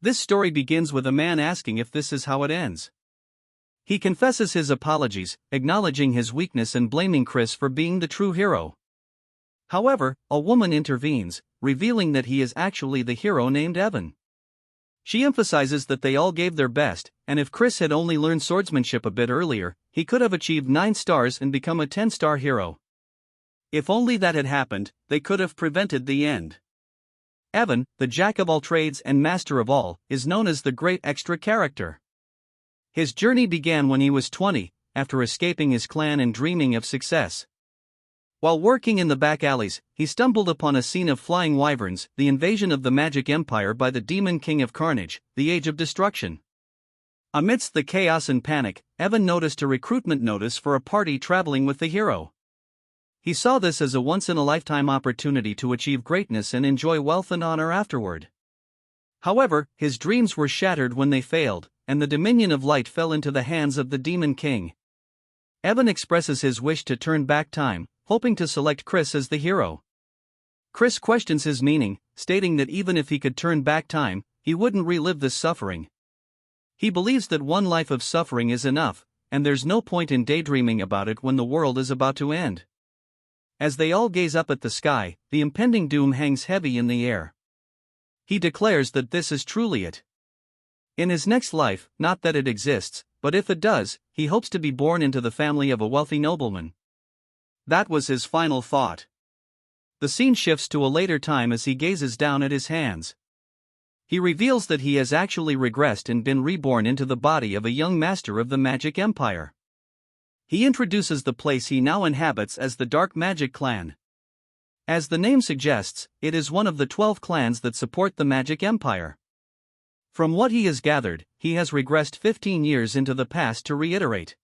This story begins with a man asking if this is how it ends. He confesses his apologies, acknowledging his weakness and blaming Chris for being the true hero. However, a woman intervenes, revealing that he is actually the hero named Evan. She emphasizes that they all gave their best, and if Chris had only learned swordsmanship a bit earlier, he could have achieved 9 stars and become a 10-star hero. If only that had happened, they could have prevented the end. Evan, the jack of all trades and master of all, is known as the great extra character. His journey began when he was 20, after escaping his clan and dreaming of success. While working in the back alleys, he stumbled upon a scene of flying wyverns, the invasion of the Magic Empire by the Demon King of Carnage, the Age of Destruction. Amidst the chaos and panic, Evan noticed a recruitment notice for a party traveling with the hero. He saw this as a once-in-a-lifetime opportunity to achieve greatness and enjoy wealth and honor afterward. However, his dreams were shattered when they failed, and the Dominion of Light fell into the hands of the Demon King. Evan expresses his wish to turn back time, hoping to select Chris as the hero. Chris questions his meaning, stating that even if he could turn back time, he wouldn't relive this suffering. He believes that one life of suffering is enough, and there's no point in daydreaming about it when the world is about to end. As they all gaze up at the sky, the impending doom hangs heavy in the air. He declares that this is truly it. In his next life, not that it exists, but if it does, he hopes to be born into the family of a wealthy nobleman. That was his final thought. The scene shifts to a later time as he gazes down at his hands. He reveals that he has actually regressed and been reborn into the body of a young master of the Magic Empire. He introduces the place he now inhabits as the Dark Magic Clan. As the name suggests, it is one of the 12 clans that support the Magic Empire. From what he has gathered, he has regressed 15 years into the past to reiterate.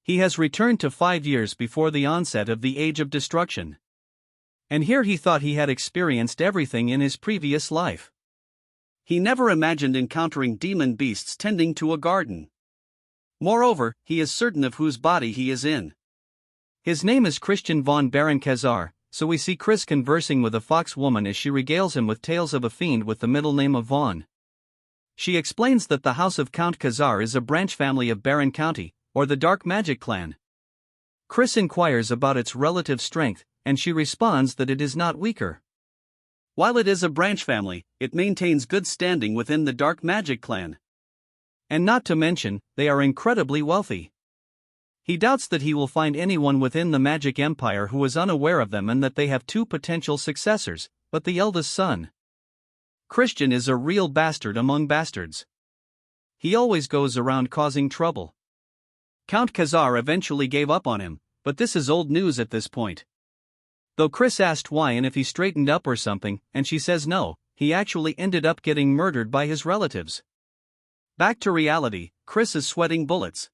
He has returned to 5 years before the onset of the Age of Destruction. And here he thought he had experienced everything in his previous life. He never imagined encountering demon beasts tending to a garden. Moreover, he is certain of whose body he is in. His name is Christian von Baron-Khazar, so we see Chris conversing with a fox woman as she regales him with tales of a fiend with the middle name of Von. She explains that the house of Count Khazar is a branch family of Baron County, or the Dark Magic Clan. Chris inquires about its relative strength, and she responds that it is not weaker. While it is a branch family, it maintains good standing within the Dark Magic Clan. And not to mention, they are incredibly wealthy. He doubts that he will find anyone within the Magic Empire who is unaware of them and that they have 2 potential successors, but the eldest son, Christian, is a real bastard among bastards. He always goes around causing trouble. Count Khazar eventually gave up on him, but this is old news at this point. Though Chris asked why and if he straightened up or something, and she says no, he actually ended up getting murdered by his relatives. Back to reality, Chris is sweating bullets.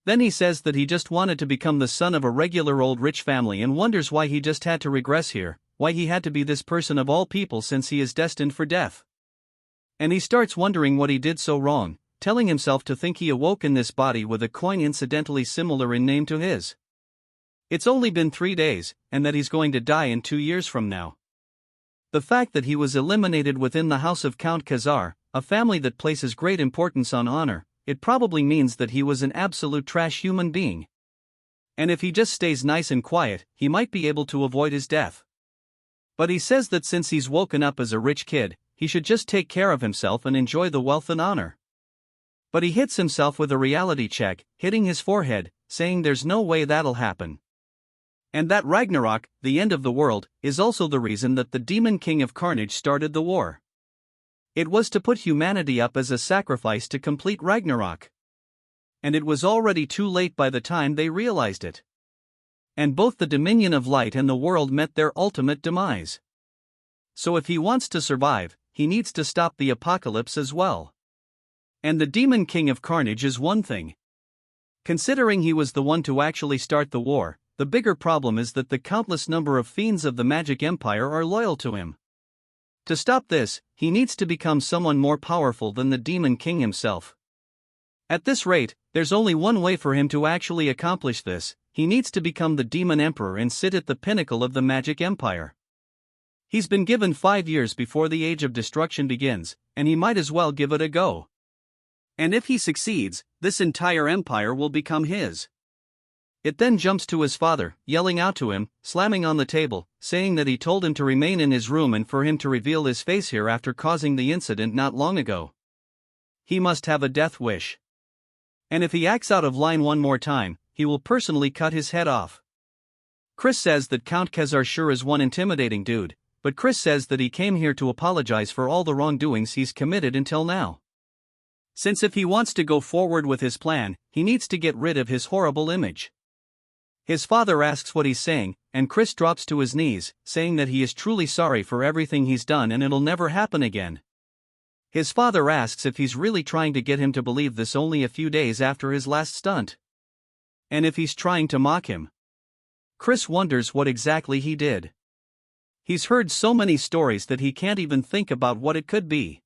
Then he says that he just wanted to become the son of a regular old rich family and wonders why he just had to regress here, why he had to be this person of all people since he is destined for death. And he starts wondering what he did so wrong, telling himself to think he awoke in this body with a coin incidentally similar in name to his. It's only been 3 days, and that he's going to die in 2 years from now. The fact that he was eliminated within the house of Count Khazar, a family that places great importance on honor, it probably means that he was an absolute trash human being. And if he just stays nice and quiet, he might be able to avoid his death. But he says that since he's woken up as a rich kid, he should just take care of himself and enjoy the wealth and honor. But he hits himself with a reality check, hitting his forehead, saying there's no way that'll happen. And that Ragnarok, the end of the world, is also the reason that the Demon King of Carnage started the war. It was to put humanity up as a sacrifice to complete Ragnarok. And it was already too late by the time they realized it. And both the Dominion of Light and the world met their ultimate demise. So if he wants to survive, he needs to stop the apocalypse as well. And the Demon King of Carnage is one thing. Considering he was the one to actually start the war, the bigger problem is that the countless number of fiends of the Magic Empire are loyal to him. To stop this, he needs to become someone more powerful than the Demon King himself. At this rate, there's only one way for him to actually accomplish this: he needs to become the Demon Emperor and sit at the pinnacle of the Magic Empire. He's been given 5 years before the Age of Destruction begins, and he might as well give it a go. And if he succeeds, this entire empire will become his. It then jumps to his father, yelling out to him, slamming on the table, saying that he told him to remain in his room and for him to reveal his face here after causing the incident not long ago. He must have a death wish. And if he acts out of line one more time, he will personally cut his head off. Chris says that Count Khazar sure is one intimidating dude, but Chris says that he came here to apologize for all the wrongdoings he's committed until now. Since if he wants to go forward with his plan, he needs to get rid of his horrible image. His father asks what he's saying, and Chris drops to his knees, saying that he is truly sorry for everything he's done and it'll never happen again. His father asks if he's really trying to get him to believe this only a few days after his last stunt. And if he's trying to mock him. Chris wonders what exactly he did. He's heard so many stories that he can't even think about what it could be.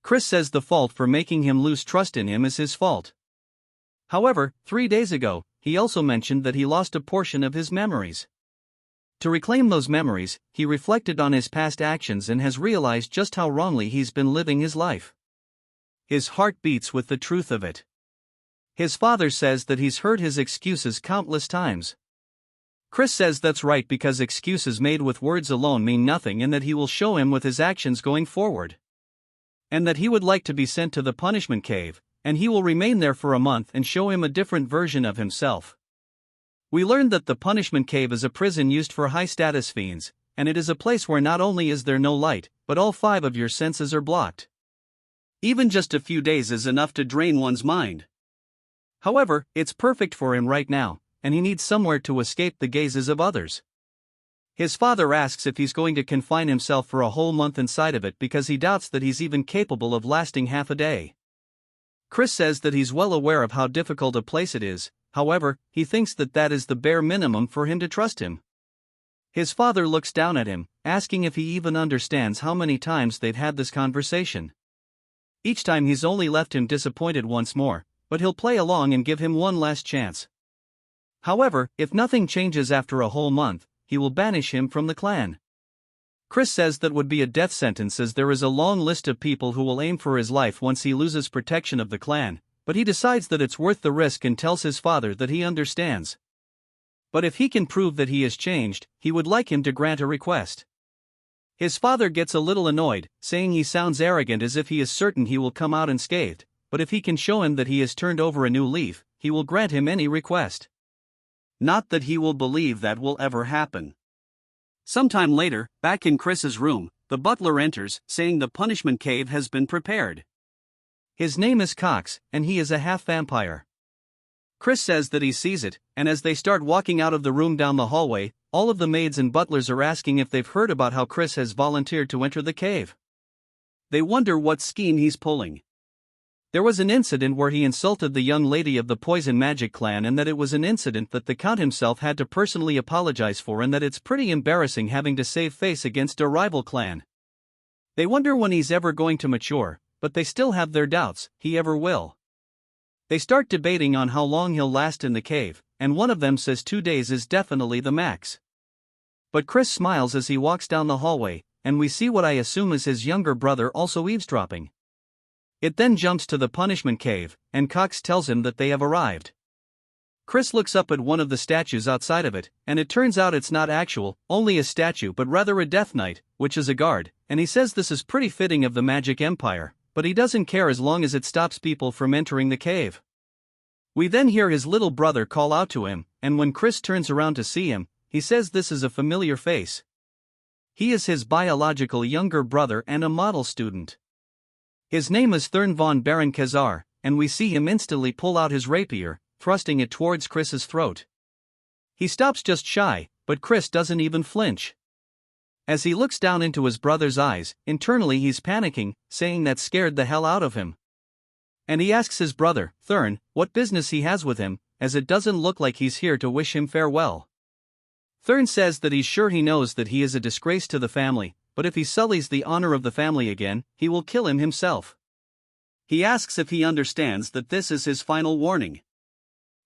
Chris says the fault for making him lose trust in him is his fault. However, 3 days ago, he also mentioned that he lost a portion of his memories. To reclaim those memories, he reflected on his past actions and has realized just how wrongly he's been living his life. His heart beats with the truth of it. His father says that he's heard his excuses countless times. Chris says that's right because excuses made with words alone mean nothing and that he will show him with his actions going forward. And that he would like to be sent to the punishment cave, and he will remain there for a month and show him a different version of himself. We learned that the punishment cave is a prison used for high-status fiends, and it is a place where not only is there no light, but all 5 of your senses are blocked. Even just a few days is enough to drain one's mind. However, it's perfect for him right now, and he needs somewhere to escape the gazes of others. His father asks if he's going to confine himself for a whole month inside of it because he doubts that he's even capable of lasting half a day. Chris says that he's well aware of how difficult a place it is, however, he thinks that that is the bare minimum for him to trust him. His father looks down at him, asking if he even understands how many times they've had this conversation. Each time he's only left him disappointed once more, but he'll play along and give him one last chance. However, if nothing changes after a whole month, he will banish him from the clan. Chris says that would be a death sentence as there is a long list of people who will aim for his life once he loses protection of the clan, but he decides that it's worth the risk and tells his father that he understands. But if he can prove that he has changed, he would like him to grant a request. His father gets a little annoyed, saying he sounds arrogant as if he is certain he will come out unscathed, but if he can show him that he has turned over a new leaf, he will grant him any request. Not that he will believe that will ever happen. Sometime later, back in Chris's room, the butler enters, saying the punishment cave has been prepared. His name is Cox, and he is a half-vampire. Chris says that he sees it, and as they start walking out of the room down the hallway, all of the maids and butlers are asking if they've heard about how Chris has volunteered to enter the cave. They wonder what scheme he's pulling. There was an incident where he insulted the young lady of the Poison Magic clan and that it was an incident that the Count himself had to personally apologize for and that it's pretty embarrassing having to save face against a rival clan. They wonder when he's ever going to mature, but they still have their doubts, he ever will. They start debating on how long he'll last in the cave, and one of them says 2 days is definitely the max. But Chris smiles as he walks down the hallway, and we see what I assume is his younger brother also eavesdropping. It then jumps to the punishment cave, and Cox tells him that they have arrived. Chris looks up at one of the statues outside of it, and it turns out it's not only a statue but rather a Death Knight, which is a guard, and he says this is pretty fitting of the Magic Empire, but he doesn't care as long as it stops people from entering the cave. We then hear his little brother call out to him, and when Chris turns around to see him, he says this is a familiar face. He is his biological younger brother and a model student. His name is Thurn von Baron Khazar, and we see him instantly pull out his rapier, thrusting it towards Chris's throat. He stops just shy, but Chris doesn't even flinch. As he looks down into his brother's eyes, internally he's panicking, saying that scared the hell out of him. And he asks his brother, Thurn, what business he has with him, as it doesn't look like he's here to wish him farewell. Thurn says that he's sure he knows that he is a disgrace to the family, but if he sullies the honor of the family again, he will kill him himself. He asks if he understands that this is his final warning.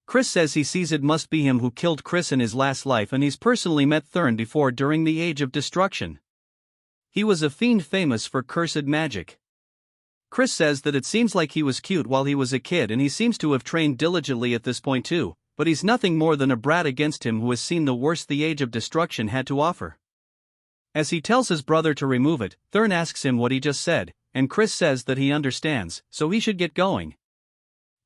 Chris says he sees it must be him who killed Chris in his last life and he's personally met Thurn before during the Age of Destruction. He was a fiend famous for cursed magic. Chris says that it seems like he was cute while he was a kid and he seems to have trained diligently at this point too, but he's nothing more than a brat against him who has seen the worst the Age of Destruction had to offer. As he tells his brother to remove it, Thurn asks him what he just said, and Chris says that he understands, so he should get going.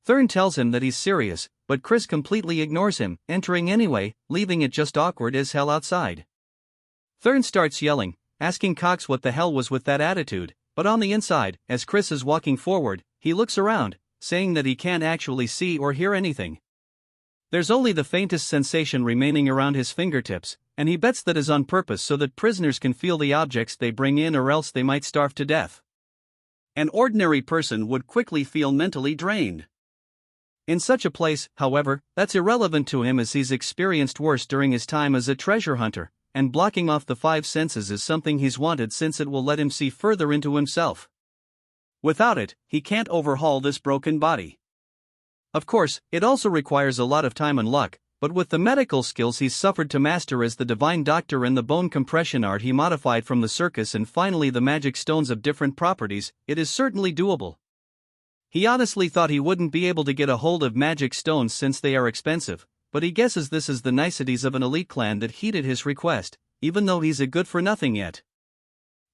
Thurn tells him that he's serious, but Chris completely ignores him, entering anyway, leaving it just awkward as hell outside. Thurn starts yelling, asking Cox what the hell was with that attitude, but on the inside, as Chris is walking forward, he looks around, saying that he can't actually see or hear anything. There's only the faintest sensation remaining around his fingertips, and he bets that is on purpose so that prisoners can feel the objects they bring in or else they might starve to death. An ordinary person would quickly feel mentally drained. In such a place, however, that's irrelevant to him as he's experienced worse during his time as a treasure hunter, and blocking off the five senses is something he's wanted since it will let him see further into himself. Without it, he can't overhaul this broken body. Of course, it also requires a lot of time and luck, but with the medical skills he's suffered to master as the divine doctor and the bone compression art he modified from the circus and finally the magic stones of different properties, it is certainly doable. He honestly thought he wouldn't be able to get a hold of magic stones since they are expensive, but he guesses this is the niceties of an elite clan that heeded his request, even though he's a good-for-nothing yet.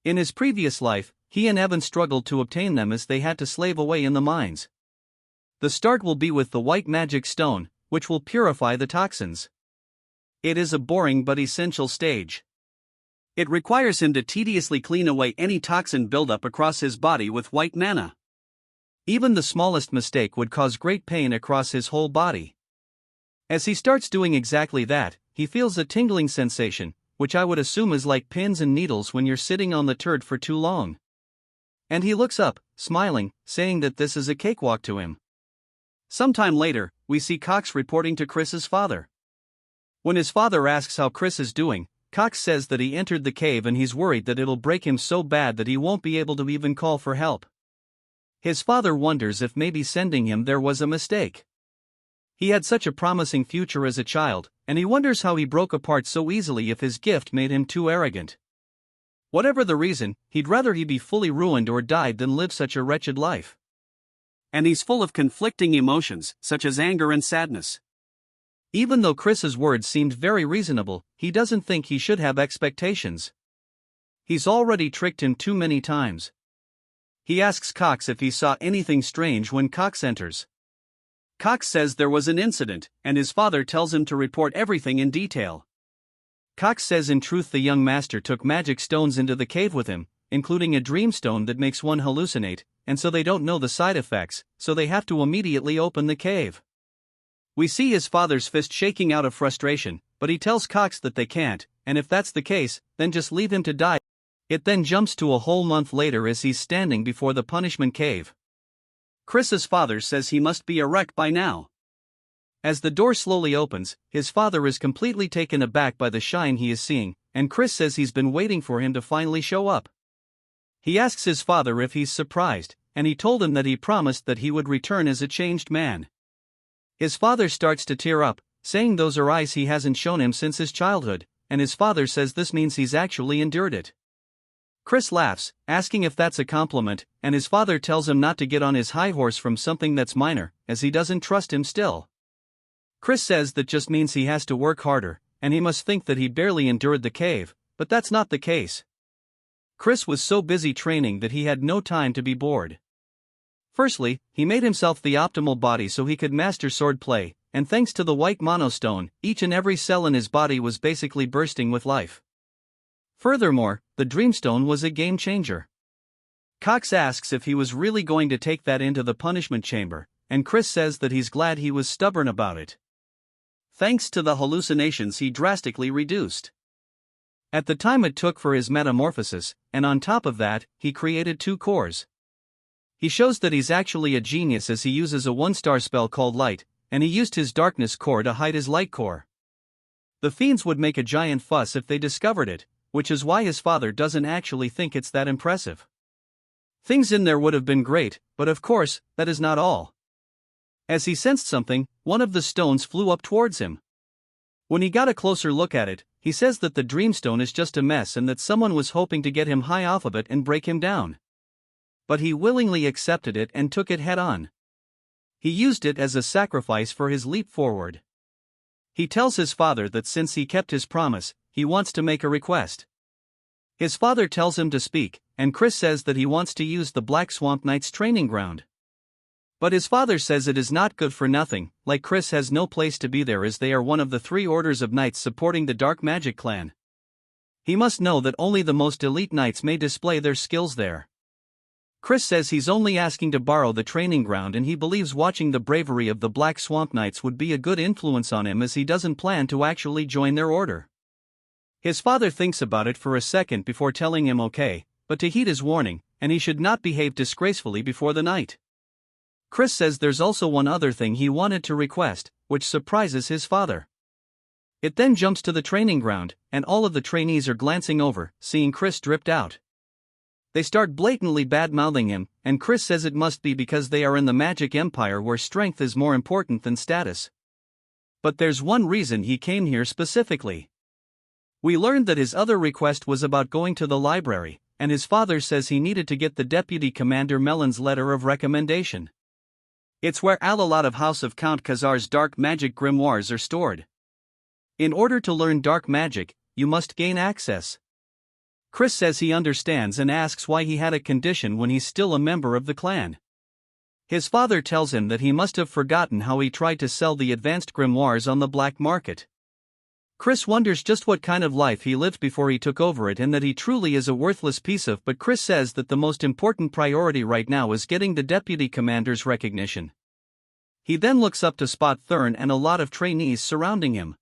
In his previous life, he and Evan struggled to obtain them as they had to slave away in the mines. The start will be with the white magic stone, which will purify the toxins. It is a boring but essential stage. It requires him to tediously clean away any toxin buildup across his body with white mana. Even the smallest mistake would cause great pain across his whole body. As he starts doing exactly that, he feels a tingling sensation, which I would assume is like pins and needles when you're sitting on the turd for too long. And he looks up, smiling, saying that this is a cakewalk to him. Sometime later, we see Cox reporting to Chris's father. When his father asks how Chris is doing, Cox says that he entered the cave and he's worried that it'll break him so bad that he won't be able to even call for help. His father wonders if maybe sending him there was a mistake. He had such a promising future as a child, and he wonders how he broke apart so easily if his gift made him too arrogant. Whatever the reason, he'd rather he be fully ruined or died than live such a wretched life. And he's full of conflicting emotions, such as anger and sadness. Even though Chris's words seemed very reasonable, he doesn't think he should have expectations. He's already tricked him too many times. He asks Cox if he saw anything strange when Cox enters. Cox says there was an incident, and his father tells him to report everything in detail. Cox says in truth the young master took magic stones into the cave with him, including a dream stone that makes one hallucinate, and so they don't know the side effects, so they have to immediately open the cave. We see his father's fist shaking out of frustration, but he tells Cox that they can't, and if that's the case, then just leave him to die. It then jumps to a whole month later as he's standing before the punishment cave. Chris's father says he must be a wreck by now. As the door slowly opens, his father is completely taken aback by the shine he is seeing, and Chris says he's been waiting for him to finally show up. He asks his father if he's surprised, and he told him that he promised that he would return as a changed man. His father starts to tear up, saying those are eyes he hasn't shown him since his childhood, and his father says this means he's actually endured it. Chris laughs, asking if that's a compliment, and his father tells him not to get on his high horse from something that's minor, as he doesn't trust him still. Chris says that just means he has to work harder, and he must think that he barely endured the cave, but that's not the case. Chris was so busy training that he had no time to be bored. Firstly, he made himself the optimal body so he could master swordplay, and thanks to the white monostone, each and every cell in his body was basically bursting with life. Furthermore, the Dreamstone was a game changer. Cox asks if he was really going to take that into the punishment chamber, and Chris says that he's glad he was stubborn about it. Thanks to the hallucinations he drastically reduced. At the time it took for his metamorphosis, and on top of that, he created 2 cores. He shows that he's actually a genius as he uses a 1-star spell called Light, and he used his darkness core to hide his light core. The fiends would make a giant fuss if they discovered it, which is why his father doesn't actually think it's that impressive. Things in there would have been great, but of course, that is not all. As he sensed something, one of the stones flew up towards him. When he got a closer look at it, he says that the Dreamstone is just a mess and that someone was hoping to get him high off of it and break him down. But he willingly accepted it and took it head on. He used it as a sacrifice for his leap forward. He tells his father that since he kept his promise, he wants to make a request. His father tells him to speak, and Chris says that he wants to use the Black Swamp Knight's training ground. But his father says it is not good for nothing, like Chris has no place to be there as they are one of the 3 orders of knights supporting the Dark Magic clan. He must know that only the most elite knights may display their skills there. Chris says he's only asking to borrow the training ground and he believes watching the bravery of the Black Swamp Knights would be a good influence on him as he doesn't plan to actually join their order. His father thinks about it for a second before telling him okay, but to heed his warning, and he should not behave disgracefully before the night. Chris says there's also one other thing he wanted to request, which surprises his father. It then jumps to the training ground, and all of the trainees are glancing over, seeing Chris dripped out. They start blatantly bad-mouthing him, and Chris says it must be because they are in the Magic Empire where strength is more important than status. But there's one reason he came here specifically. We learned that his other request was about going to the library, and his father says he needed to get the Deputy Commander Melon's letter of recommendation. It's where a lot of House of Count Khazar's dark magic grimoires are stored. In order to learn dark magic, you must gain access. Chris says he understands and asks why he had a condition when he's still a member of the clan. His father tells him that he must have forgotten how he tried to sell the advanced grimoires on the black market. Chris wonders just what kind of life he lived before he took over it and that he truly is a worthless piece of, but Chris says that the most important priority right now is getting the deputy commander's recognition. He then looks up to spot Thurn and a lot of trainees surrounding him.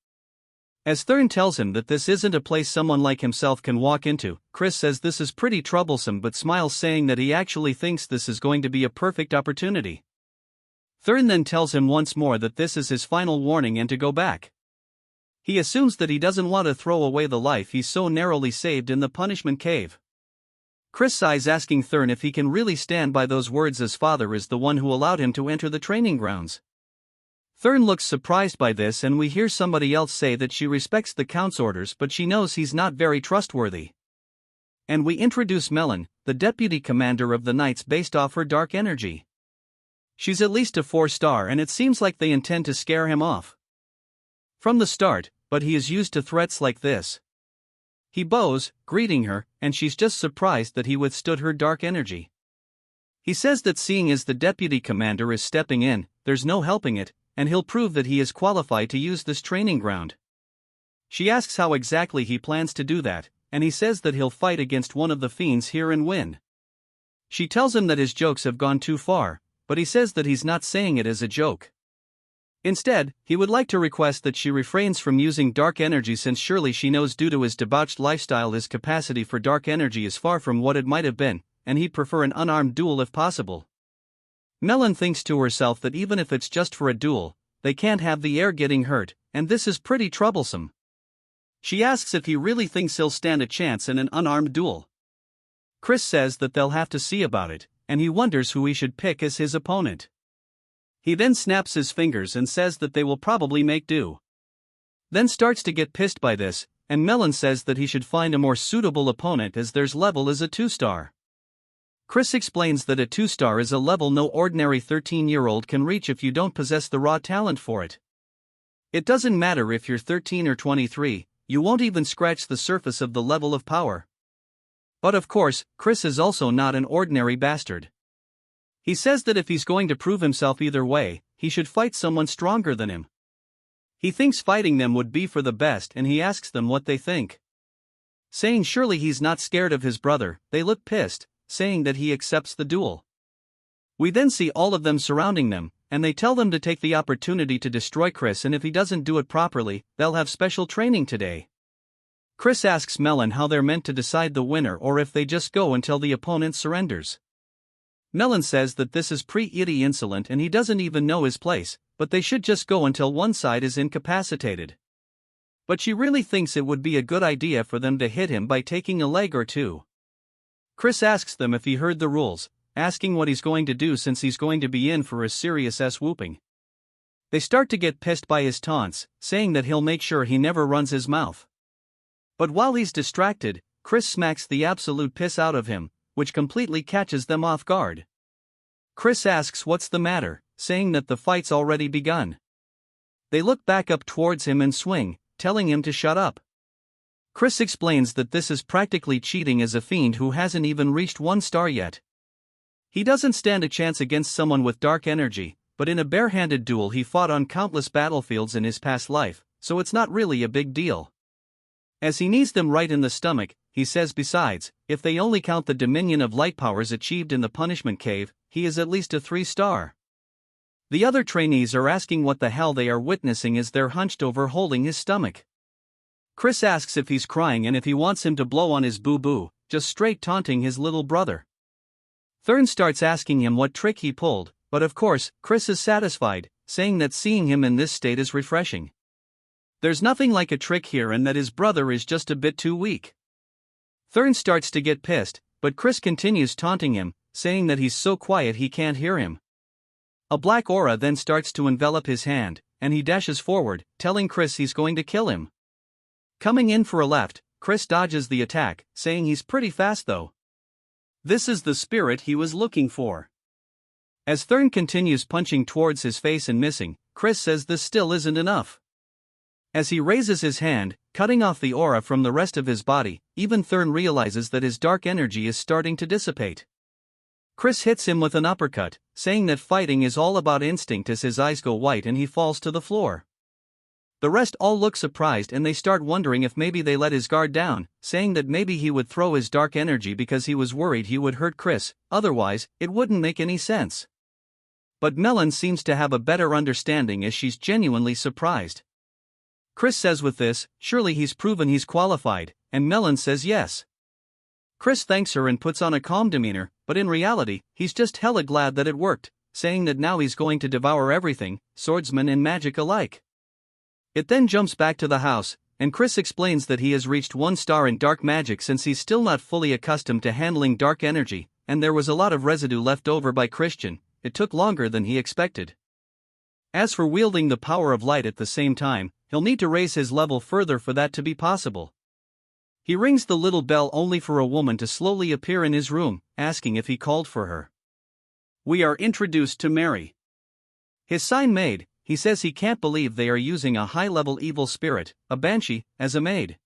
As Thurn tells him that this isn't a place someone like himself can walk into, Chris says this is pretty troublesome but smiles, saying that he actually thinks this is going to be a perfect opportunity. Thurn then tells him once more that this is his final warning and to go back. He assumes that he doesn't want to throw away the life he's so narrowly saved in the punishment cave. Chris sighs, asking Thurn if he can really stand by those words as father is the one who allowed him to enter the training grounds. Thurn looks surprised by this and we hear somebody else say that she respects the Count's orders but she knows he's not very trustworthy. And we introduce Melon, the deputy commander of the Knights, based off her dark energy. She's at least a 4-star and it seems like they intend to scare him off from the start, but he is used to threats like this. He bows, greeting her, and she's just surprised that he withstood her dark energy. He says that seeing as the deputy commander is stepping in, there's no helping it, and he'll prove that he is qualified to use this training ground. She asks how exactly he plans to do that, and he says that he'll fight against one of the fiends here and win. She tells him that his jokes have gone too far, but he says that he's not saying it as a joke. Instead, he would like to request that she refrains from using dark energy since surely she knows due to his debauched lifestyle his capacity for dark energy is far from what it might have been, and he'd prefer an unarmed duel if possible. Melon thinks to herself that even if it's just for a duel, they can't have the heir getting hurt, and this is pretty troublesome. She asks if he really thinks he'll stand a chance in an unarmed duel. Chris says that they'll have to see about it, and he wonders who he should pick as his opponent. He then snaps his fingers and says that they will probably make do. Then starts to get pissed by this, and Melon says that he should find a more suitable opponent as their level is a 2-star. Chris explains that a 2-star is a level no ordinary 13-year-old can reach if you don't possess the raw talent for it. It doesn't matter if you're 13 or 23, you won't even scratch the surface of the level of power. But of course, Chris is also not an ordinary bastard. He says that if he's going to prove himself either way, he should fight someone stronger than him. He thinks fighting them would be for the best and he asks them what they think. Saying surely he's not scared of his brother, they look pissed, saying that he accepts the duel. We then see all of them surrounding them, and they tell them to take the opportunity to destroy Chris, and if he doesn't do it properly, they'll have special training today. Chris asks Melon how they're meant to decide the winner or if they just go until the opponent surrenders. Melon says that this is pretty insolent and he doesn't even know his place, but they should just go until one side is incapacitated. But she really thinks it would be a good idea for them to hit him by taking a leg or two. Chris asks them if he heard the rules, asking what he's going to do since he's going to be in for a serious whooping. They start to get pissed by his taunts, saying that he'll make sure he never runs his mouth. But while he's distracted, Chris smacks the absolute piss out of him, which completely catches them off guard. Chris asks what's the matter, saying that the fight's already begun. They look back up towards him and swing, telling him to shut up. Chris explains that this is practically cheating as a fiend who hasn't even reached 1 star yet. He doesn't stand a chance against someone with dark energy, but in a barehanded duel he fought on countless battlefields in his past life, so it's not really a big deal. As he knees them right in the stomach, he says besides, if they only count the dominion of light powers achieved in the punishment cave, he is at least a 3 star. The other trainees are asking what the hell they are witnessing as they're hunched over holding his stomach. Chris asks if he's crying and if he wants him to blow on his boo-boo, just straight taunting his little brother. Thurn starts asking him what trick he pulled, but of course, Chris is satisfied, saying that seeing him in this state is refreshing. There's nothing like a trick here and that his brother is just a bit too weak. Thurn starts to get pissed, but Chris continues taunting him, saying that he's so quiet he can't hear him. A black aura then starts to envelop his hand, and he dashes forward, telling Chris he's going to kill him. Coming in for a left, Chris dodges the attack, saying he's pretty fast though. This is the spirit he was looking for. As Thurn continues punching towards his face and missing, Chris says this still isn't enough. As he raises his hand, cutting off the aura from the rest of his body, even Thurn realizes that his dark energy is starting to dissipate. Chris hits him with an uppercut, saying that fighting is all about instinct as his eyes go white and he falls to the floor. The rest all look surprised and they start wondering if maybe they let his guard down, saying that maybe he would throw his dark energy because he was worried he would hurt Chris, otherwise, it wouldn't make any sense. But Melon seems to have a better understanding as she's genuinely surprised. Chris says with this, surely he's proven he's qualified, and Melon says yes. Chris thanks her and puts on a calm demeanor, but in reality, he's just hella glad that it worked, saying that now he's going to devour everything, swordsman and magic alike. It then jumps back to the house, and Chris explains that he has reached 1 star in dark magic since he's still not fully accustomed to handling dark energy, and there was a lot of residue left over by Christian. It took longer than he expected. As for wielding the power of light at the same time, he'll need to raise his level further for that to be possible. He rings the little bell only for a woman to slowly appear in his room, asking if he called for her. We are introduced to Mary. His sign maid, he says he can't believe they are using a high-level evil spirit, a banshee, as a maid.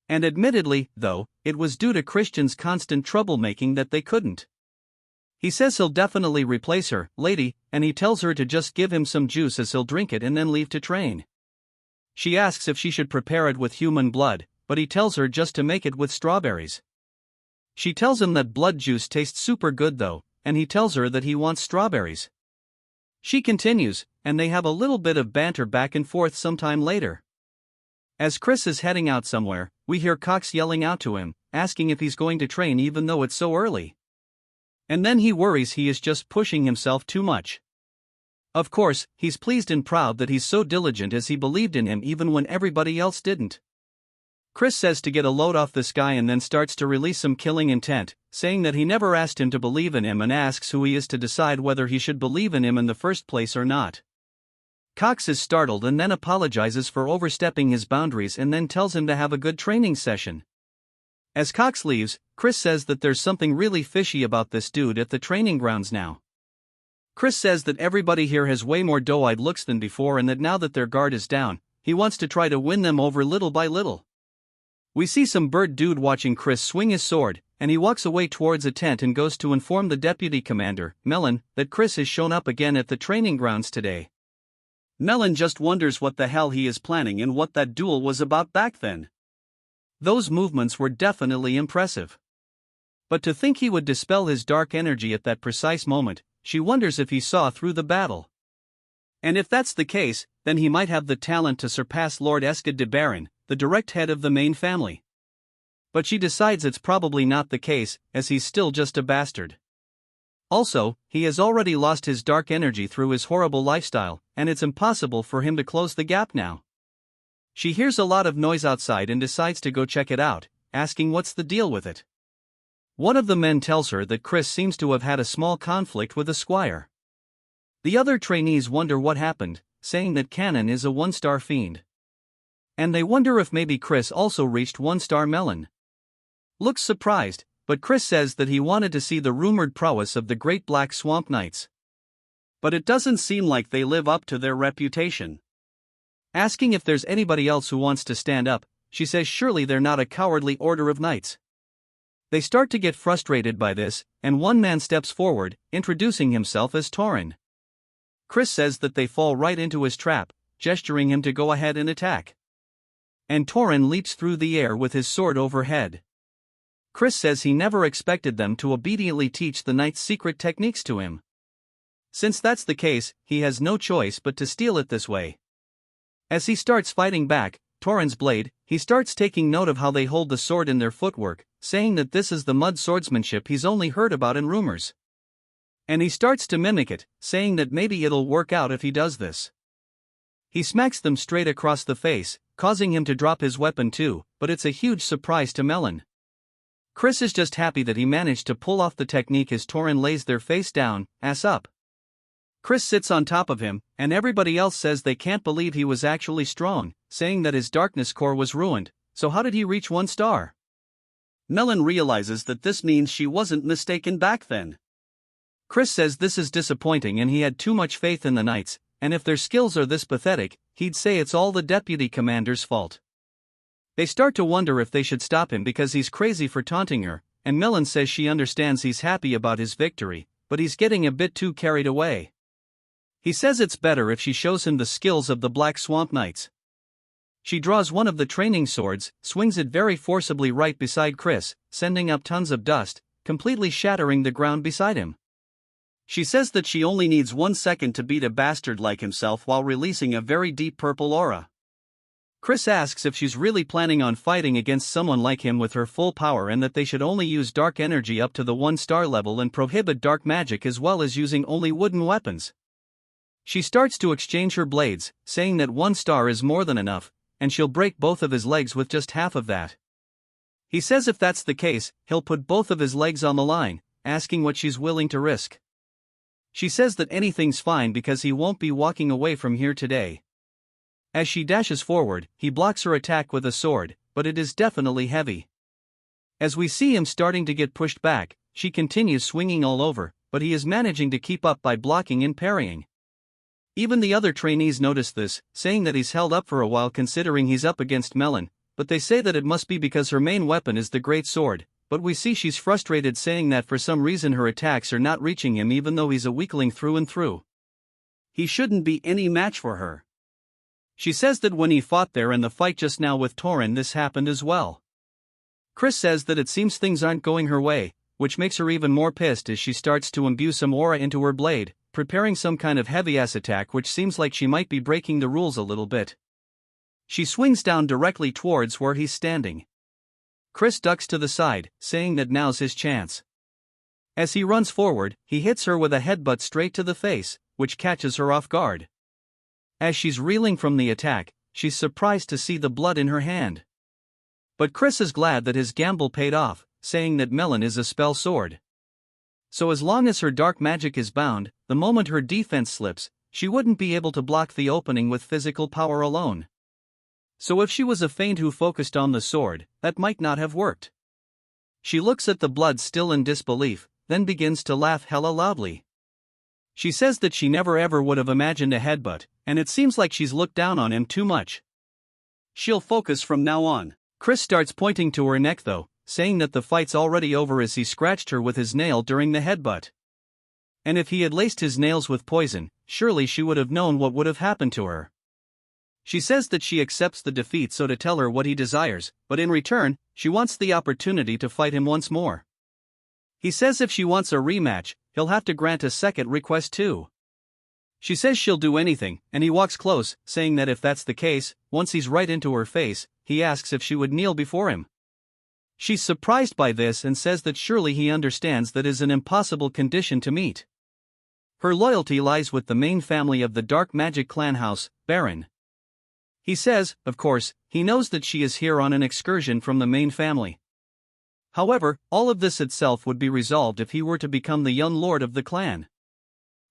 And admittedly, though, it was due to Christian's constant troublemaking that they couldn't. He says he'll definitely replace her, lady, and he tells her to just give him some juice as he'll drink it and then leave to train. She asks if she should prepare it with human blood, but he tells her just to make it with strawberries. She tells him that blood juice tastes super good though, and he tells her that he wants strawberries. She continues, and they have a little bit of banter back and forth sometime later. As Chris is heading out somewhere, we hear Cox yelling out to him, asking if he's going to train even though it's so early. And then he worries he is just pushing himself too much. Of course, he's pleased and proud that he's so diligent as he believed in him even when everybody else didn't. Chris says to get a load off this guy and then starts to release some killing intent, saying that he never asked him to believe in him and asks who he is to decide whether he should believe in him in the first place or not. Cox is startled and then apologizes for overstepping his boundaries and then tells him to have a good training session. As Cox leaves, Chris says that there's something really fishy about this dude at the training grounds now. Chris says that everybody here has way more doe-eyed looks than before and that now that their guard is down, he wants to try to win them over little by little. We see some bird dude watching Chris swing his sword, and he walks away towards a tent and goes to inform the deputy commander, Melon, that Chris has shown up again at the training grounds today. Melon just wonders what the hell he is planning and what that duel was about back then. Those movements were definitely impressive. But to think he would dispel his dark energy at that precise moment, she wonders if he saw through the battle. And if that's the case, then he might have the talent to surpass Lord Eskid de Baron, the direct head of the main family. But she decides it's probably not the case, as he's still just a bastard. Also, he has already lost his dark energy through his horrible lifestyle, and it's impossible for him to close the gap now. She hears a lot of noise outside and decides to go check it out, asking what's the deal with it. One of the men tells her that Chris seems to have had a small conflict with a squire. The other trainees wonder what happened, saying that Cannon is a 1-star fiend. and they wonder if maybe Chris also reached 1-star Melon. Looks surprised, but Chris says that he wanted to see the rumored prowess of the Great Black Swamp Knights. But it doesn't seem like they live up to their reputation. Asking if there's anybody else who wants to stand up, she says surely they're not a cowardly order of knights. They start to get frustrated by this, and one man steps forward, introducing himself as Tauren. Chris says that they fall right into his trap, gesturing him to go ahead and attack. And Tauren leaps through the air with his sword overhead. Chris says he never expected them to obediently teach the knight's secret techniques to him. Since that's the case, he has no choice but to steal it this way. As he starts fighting back, Tauren's blade, he starts taking note of how they hold the sword in their footwork, saying that this is the mud swordsmanship he's only heard about in rumors. And he starts to mimic it, saying that maybe it'll work out if he does this. He smacks them straight across the face, causing him to drop his weapon too, but it's a huge surprise to Melon. Chris is just happy that he managed to pull off the technique as Tauren lays their face down, ass up. Chris sits on top of him, and everybody else says they can't believe he was actually strong, saying that his darkness core was ruined, so how did he reach 1 star? Melon realizes that this means she wasn't mistaken back then. Chris says this is disappointing and he had too much faith in the knights, and if their skills are this pathetic, he'd say it's all the deputy commander's fault. They start to wonder if they should stop him because he's crazy for taunting her, and Melon says she understands he's happy about his victory, but he's getting a bit too carried away. He says it's better if she shows him the skills of the Black Swamp Knights. She draws one of the training swords, swings it very forcibly right beside Chris, sending up tons of dust, completely shattering the ground beside him. She says that she only needs 1 second to beat a bastard like himself while releasing a very deep purple aura. Chris asks if she's really planning on fighting against someone like him with her full power and that they should only use dark energy up to the 1-star level and prohibit dark magic as well as using only wooden weapons. She starts to exchange her blades, saying that 1 star is more than enough, and she'll break both of his legs with just half of that. He says if that's the case, he'll put both of his legs on the line, asking what she's willing to risk. She says that anything's fine because he won't be walking away from here today. As she dashes forward, he blocks her attack with a sword, but it is definitely heavy. As we see him starting to get pushed back, she continues swinging all over, but he is managing to keep up by blocking and parrying. Even the other trainees notice this, saying that he's held up for a while considering he's up against Melon, but they say that it must be because her main weapon is the great sword, but we see she's frustrated saying that for some reason her attacks are not reaching him even though he's a weakling through and through. He shouldn't be any match for her. She says that when he fought there in the fight just now with Tauren this happened as well. Chris says that it seems things aren't going her way, which makes her even more pissed as she starts to imbue some aura into her blade, preparing some kind of heavy-ass attack which seems like she might be breaking the rules a little bit. She swings down directly towards where he's standing. Chris ducks to the side, saying that now's his chance. As he runs forward, he hits her with a headbutt straight to the face, which catches her off guard. As she's reeling from the attack, she's surprised to see the blood in her hand. But Chris is glad that his gamble paid off, saying that Melon is a spell sword. So as long as her dark magic is bound, the moment her defense slips, she wouldn't be able to block the opening with physical power alone. So if she was a fiend who focused on the sword, that might not have worked. She looks at the blood still in disbelief, then begins to laugh hella loudly. She says that she never ever would have imagined a headbutt, and it seems like she's looked down on him too much. She'll focus from now on. Chris starts pointing to her neck though, saying that the fight's already over as he scratched her with his nail during the headbutt. And if he had laced his nails with poison, surely she would have known what would have happened to her. She says that she accepts the defeat so to tell her what he desires, but in return, she wants the opportunity to fight him once more. He says if she wants a rematch, he'll have to grant a second request too. She says she'll do anything, and he walks close, saying that if that's the case, once he's right into her face, he asks if she would kneel before him. She's surprised by this and says that surely he understands that is an impossible condition to meet. Her loyalty lies with the main family of the dark magic clan house, Baron. He says, of course, he knows that she is here on an excursion from the main family. However, all of this itself would be resolved if he were to become the young lord of the clan.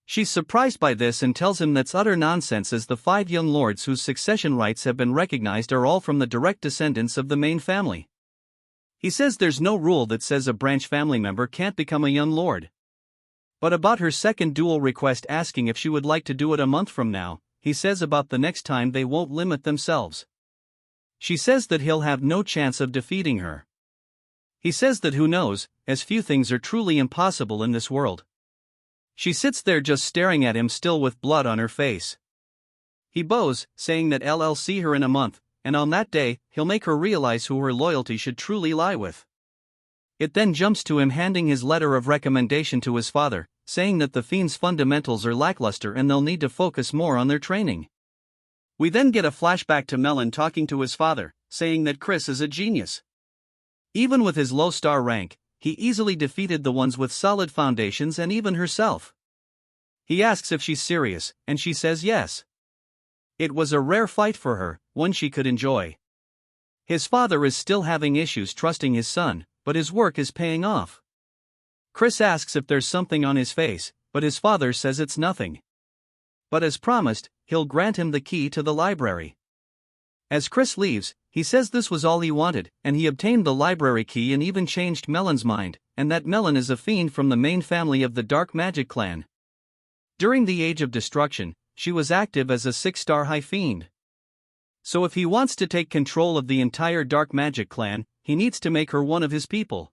She's surprised by this and tells him that's utter nonsense, as the 5 young lords whose succession rights have been recognized are all from the direct descendants of the main family. He says there's no rule that says a branch family member can't become a young lord. But about her second duel request, asking if she would like to do it a month from now, he says about the next time they won't limit themselves. She says that he'll have no chance of defeating her. He says that who knows, as few things are truly impossible in this world. She sits there just staring at him, still with blood on her face. He bows, saying that I'll see her in a month, and on that day, he'll make her realize who her loyalty should truly lie with. It then jumps to him handing his letter of recommendation to his father, saying that the fiend's fundamentals are lackluster and they'll need to focus more on their training. We then get a flashback to Melon talking to his father, saying that Chris is a genius. Even with his low star rank, he easily defeated the ones with solid foundations and even herself. He asks if she's serious, and she says yes. It was a rare fight for her, one she could enjoy. His father is still having issues trusting his son, but his work is paying off. Chris asks if there's something on his face, but his father says it's nothing. But as promised, he'll grant him the key to the library. As Chris leaves, he says this was all he wanted, and he obtained the library key and even changed Melon's mind, and that Melon is a fiend from the main family of the Dark Magic clan. During the Age of Destruction, she was active as a 6-star high fiend. So if he wants to take control of the entire Dark Magic clan, he needs to make her one of his people.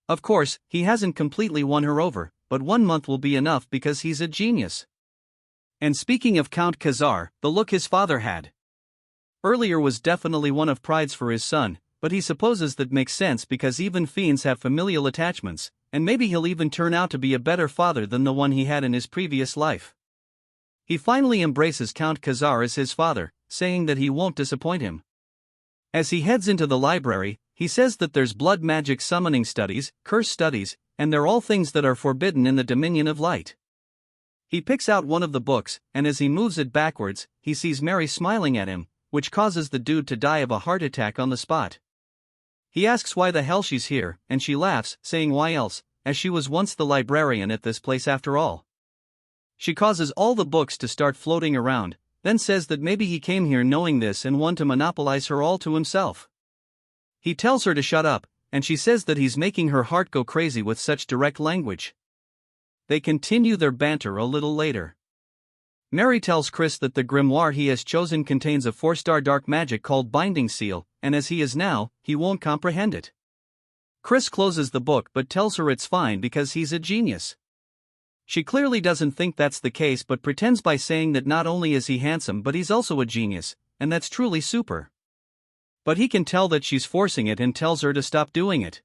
Of course, he hasn't completely won her over, but 1 month will be enough because he's a genius. And speaking of Count Khazar, the look his father had earlier was definitely one of pride's for his son, but he supposes that makes sense because even fiends have familial attachments, and maybe he'll even turn out to be a better father than the one he had in his previous life. He finally embraces Count Khazar as his father, saying that he won't disappoint him. As he heads into the library, he says that there's blood magic summoning studies, curse studies, and they're all things that are forbidden in the Dominion of Light. He picks out one of the books, and as he moves it backwards, he sees Mary smiling at him, which causes the dude to die of a heart attack on the spot. He asks why the hell she's here, and she laughs, saying why else, as she was once the librarian at this place after all. She causes all the books to start floating around, then says that maybe he came here knowing this and want to monopolize her all to himself. He tells her to shut up, and she says that he's making her heart go crazy with such direct language. They continue their banter a little later. Mary tells Chris that the grimoire he has chosen contains a 4-star dark magic called Binding Seal, and as he is now, he won't comprehend it. Chris closes the book but tells her it's fine because he's a genius. She clearly doesn't think that's the case but pretends by saying that not only is he handsome but he's also a genius, and that's truly super. But he can tell that she's forcing it and tells her to stop doing it.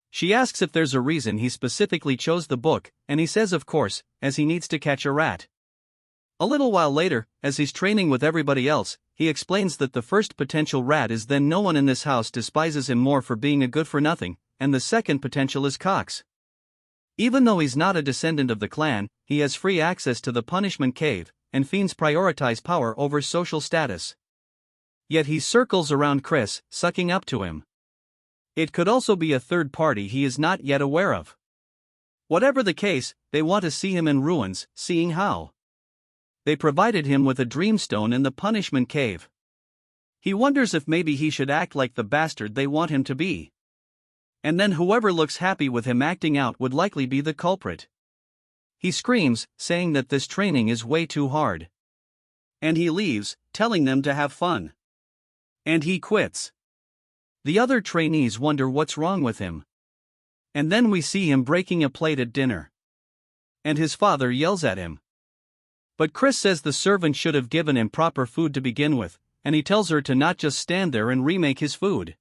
She asks if there's a reason he specifically chose the book, and he says of course, as he needs to catch a rat. A little while later, as he's training with everybody else, he explains that the first potential rat is then no one in this house despises him more for being a good-for-nothing, and the second potential is Cox. Even though he's not a descendant of the clan, he has free access to the punishment cave, and fiends prioritize power over social status. Yet he circles around Chris, sucking up to him. It could also be a third party he is not yet aware of. Whatever the case, they want to see him in ruins, seeing how. They provided him with a dreamstone in the punishment cave. He wonders if maybe he should act like the bastard they want him to be. And then whoever looks happy with him acting out would likely be the culprit. He screams, saying that this training is way too hard. And he leaves, telling them to have fun. And he quits. The other trainees wonder what's wrong with him. And then we see him breaking a plate at dinner. And his father yells at him. But Chris says the servant should have given him proper food to begin with, and he tells her to not just stand there and remake his food.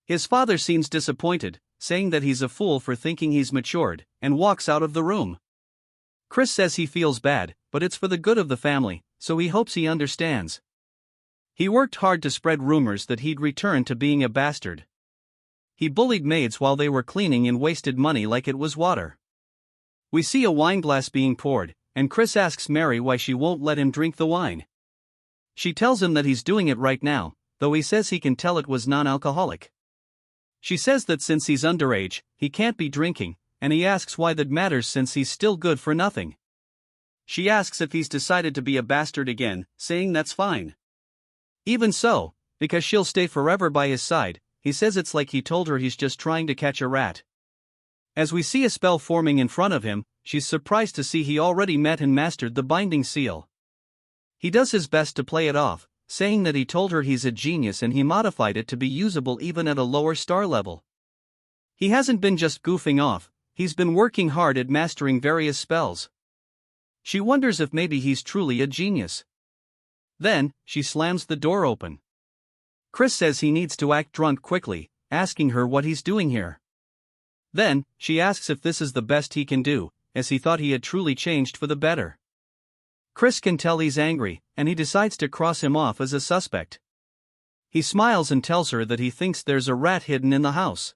His father seems disappointed, saying that he's a fool for thinking he's matured, and walks out of the room. Chris says he feels bad, but it's for the good of the family, so he hopes he understands. He worked hard to spread rumors that he'd return to being a bastard. He bullied maids while they were cleaning and wasted money like it was water. We see a wine glass being poured, and Chris asks Mary why she won't let him drink the wine. She tells him that he's doing it right now, though he says he can tell it was non-alcoholic. She says that since he's underage, he can't be drinking, and he asks why that matters since he's still good for nothing. She asks if he's decided to be a bastard again, saying that's fine. Even so, because she'll stay forever by his side, he says it's like he told her he's just trying to catch a rat. As we see a spell forming in front of him, she's surprised to see he already met and mastered the binding seal. He does his best to play it off, saying that he told her he's a genius and he modified it to be usable even at a lower star level. He hasn't been just goofing off, he's been working hard at mastering various spells. She wonders if maybe he's truly a genius. Then, she slams the door open. Chris says he needs to act drunk quickly, asking her what he's doing here. Then, she asks if this is the best he can do, as he thought he had truly changed for the better. Chris can tell he's angry, and he decides to cross him off as a suspect. He smiles and tells her that he thinks there's a rat hidden in the house.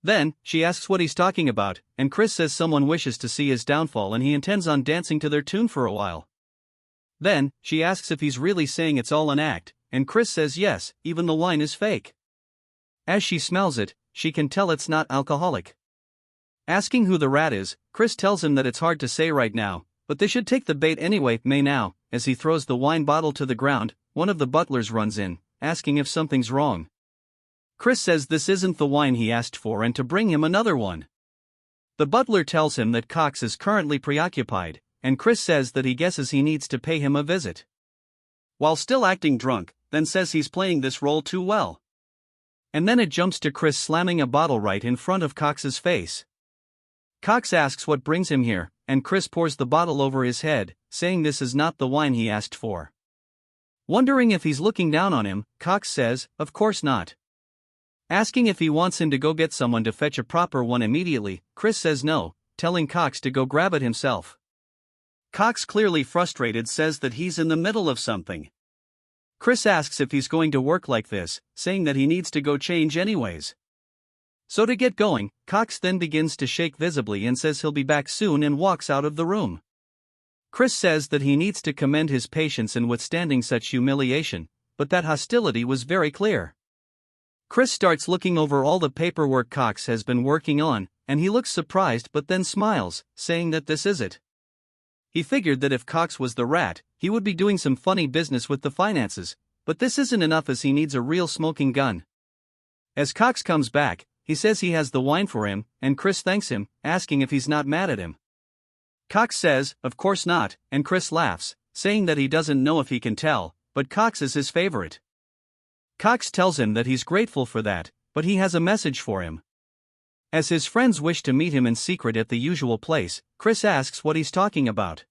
Then, she asks what he's talking about, and Chris says someone wishes to see his downfall and he intends on dancing to their tune for a while. Then, she asks if he's really saying it's all an act, and Chris says yes, even the wine is fake. As she smells it, she can tell it's not alcoholic. Asking who the rat is, Chris tells him that it's hard to say right now, but they should take the bait anyway. May now, as he throws the wine bottle to the ground, one of the butlers runs in, asking if something's wrong. Chris says this isn't the wine he asked for and to bring him another one. The butler tells him that Cox is currently preoccupied, and Chris says that he guesses he needs to pay him a visit. While still acting drunk, then says he's playing this role too well. And then it jumps to Chris slamming a bottle right in front of Cox's face. Cox asks what brings him here, and Chris pours the bottle over his head, saying this is not the wine he asked for. Wondering if he's looking down on him, Cox says, of course not. Asking if he wants him to go get someone to fetch a proper one immediately, Chris says no, telling Cox to go grab it himself. Cox, clearly frustrated, says that he's in the middle of something. Chris asks if he's going to work like this, saying that he needs to go change anyways. So to get going, Cox then begins to shake visibly and says he'll be back soon and walks out of the room. Chris says that he needs to commend his patience in withstanding such humiliation, but that hostility was very clear. Chris starts looking over all the paperwork Cox has been working on, and he looks surprised but then smiles, saying that this is it. He figured that if Cox was the rat, he would be doing some funny business with the finances, but this isn't enough as he needs a real smoking gun. As Cox comes back, he says he has the wine for him, and Chris thanks him, asking if he's not mad at him. Cox says, of course not, and Chris laughs, saying that he doesn't know if he can tell, but Cox is his favorite. Cox tells him that he's grateful for that, but he has a message for him. As his friends wish to meet him in secret at the usual place, Chris asks what he's talking about.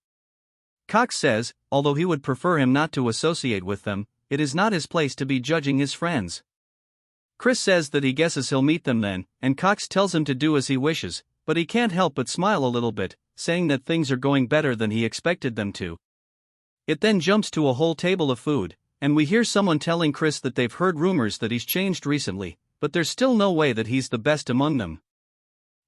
Cox says, although he would prefer him not to associate with them, it is not his place to be judging his friends. Chris says that he guesses he'll meet them then, and Cox tells him to do as he wishes, but he can't help but smile a little bit, saying that things are going better than he expected them to. It then jumps to a whole table of food, and we hear someone telling Chris that they've heard rumors that he's changed recently, but there's still no way that he's the best among them.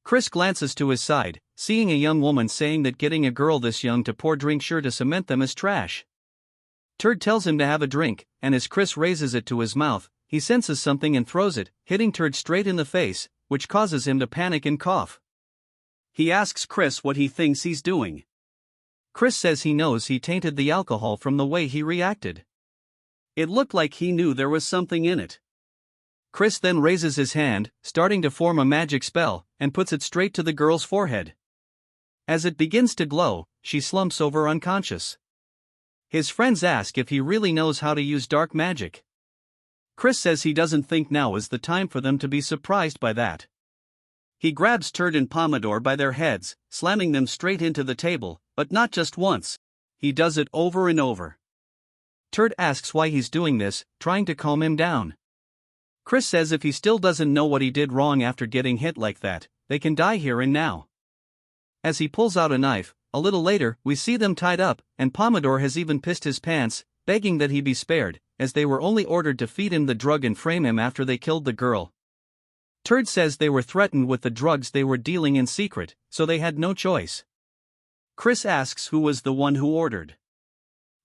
Chris glances to his side, seeing a young woman saying that getting a girl this young to pour drink sure to cement them is trash. Turd tells him to have a drink, and as Chris raises it to his mouth, he senses something and throws it, hitting Turd straight in the face, which causes him to panic and cough. He asks Chris what he thinks he's doing. Chris says he knows he tainted the alcohol from the way he reacted. It looked like he knew there was something in it. Chris then raises his hand, starting to form a magic spell, and puts it straight to the girl's forehead. As it begins to glow, she slumps over unconscious. His friends ask if he really knows how to use dark magic. Chris says he doesn't think now is the time for them to be surprised by that. He grabs Turd and Pomodore by their heads, slamming them straight into the table, but not just once. He does it over and over. Turd asks why he's doing this, trying to calm him down. Chris says if he still doesn't know what he did wrong after getting hit like that, they can die here and now. As he pulls out a knife, a little later, we see them tied up, and Pomodore has even pissed his pants, begging that he be spared, as they were only ordered to feed him the drug and frame him after they killed the girl. Turd says they were threatened with the drugs they were dealing in secret, so they had no choice. Chris asks who was the one who ordered.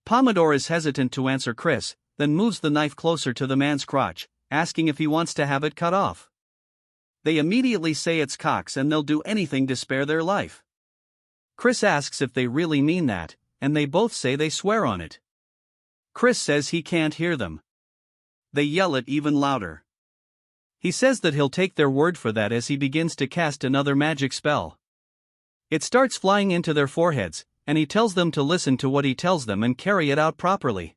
Pomodore is hesitant to answer Chris, then moves the knife closer to the man's crotch, asking if he wants to have it cut off. They immediately say it's Cox and they'll do anything to spare their life. Chris asks if they really mean that, and they both say they swear on it. Chris says he can't hear them. They yell it even louder. He says that he'll take their word for that as he begins to cast another magic spell. It starts flying into their foreheads, and he tells them to listen to what he tells them and carry it out properly.